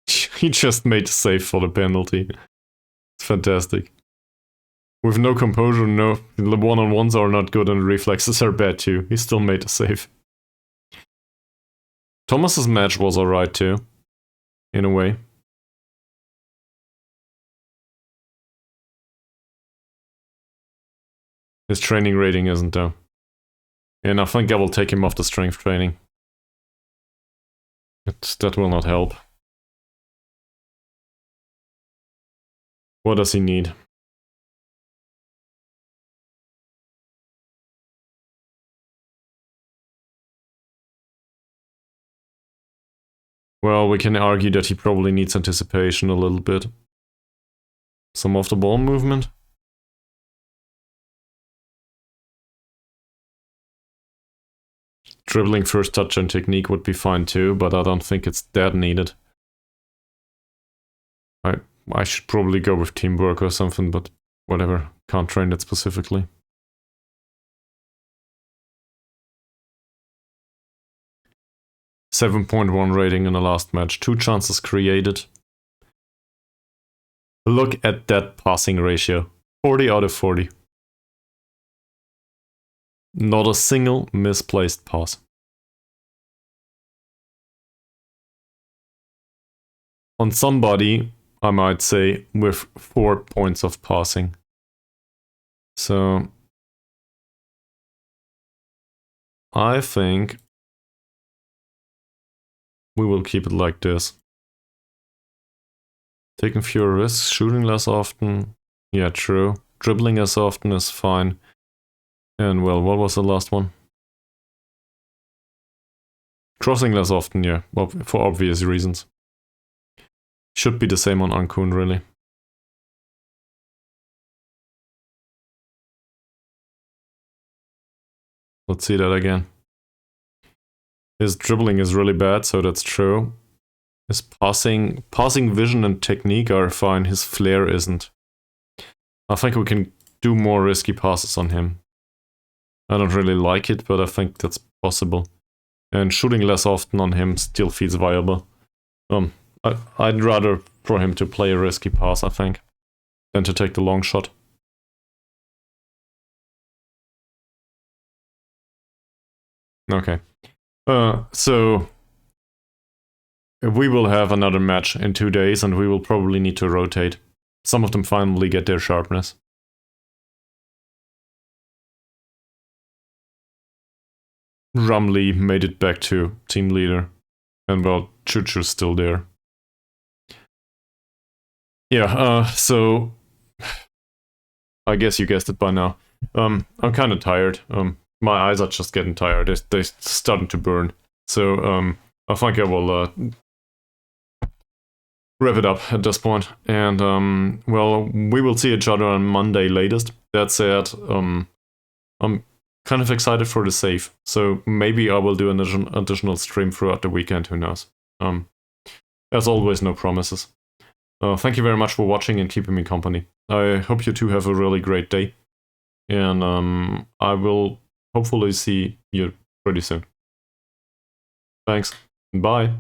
He just made a save for the penalty. It's fantastic. With no composure, no, the one-on-ones are not good and the reflexes are bad too. He still made a save. Thomas's match was alright too, in a way. His training rating isn't though. And I think I will take him off the strength training. That will not help. What does he need? Well, we can argue that he probably needs anticipation a little bit. Some off the ball movement. Dribbling, first touch and technique would be fine too, but I don't think it's that needed. I should probably go with teamwork or something, but whatever. Can't train that specifically. .1 rating in the last match. 2 chances created. Look at that passing ratio. 40 out of 40. Not a single misplaced pass. On somebody, I might say, with 4 points of passing. So I think we will keep it like this. Taking fewer risks, shooting less often. Yeah, true. Dribbling as often is fine. And well, what was the last one? Crossing less often, yeah, well, for obvious reasons. Should be the same on Ankun, really. Let's see that again. His dribbling is really bad, so that's true. His passing vision and technique are fine, his flair isn't. I think we can do more risky passes on him. I don't really like it, but I think that's possible. And shooting less often on him still feels viable. I'd rather for him to play a risky pass, I think, than to take the long shot. Okay. So we will have another match in 2 days, and we will probably need to rotate. Some of them finally get their sharpness. Rumley made it back to team leader, and well, Chuchu's still there. Yeah, so I guess you guessed it by now. I'm kind of tired. My eyes are just getting tired. They're starting to burn. So I think I will wrap it up at this point. And well, we will see each other on Monday latest. That said, I'm kind of excited for the save. So maybe I will do an additional stream throughout the weekend, who knows. As always, no promises. Thank you very much for watching and keeping me company. I hope you two have a really great day. And I will hopefully see you pretty soon. Thanks. Bye.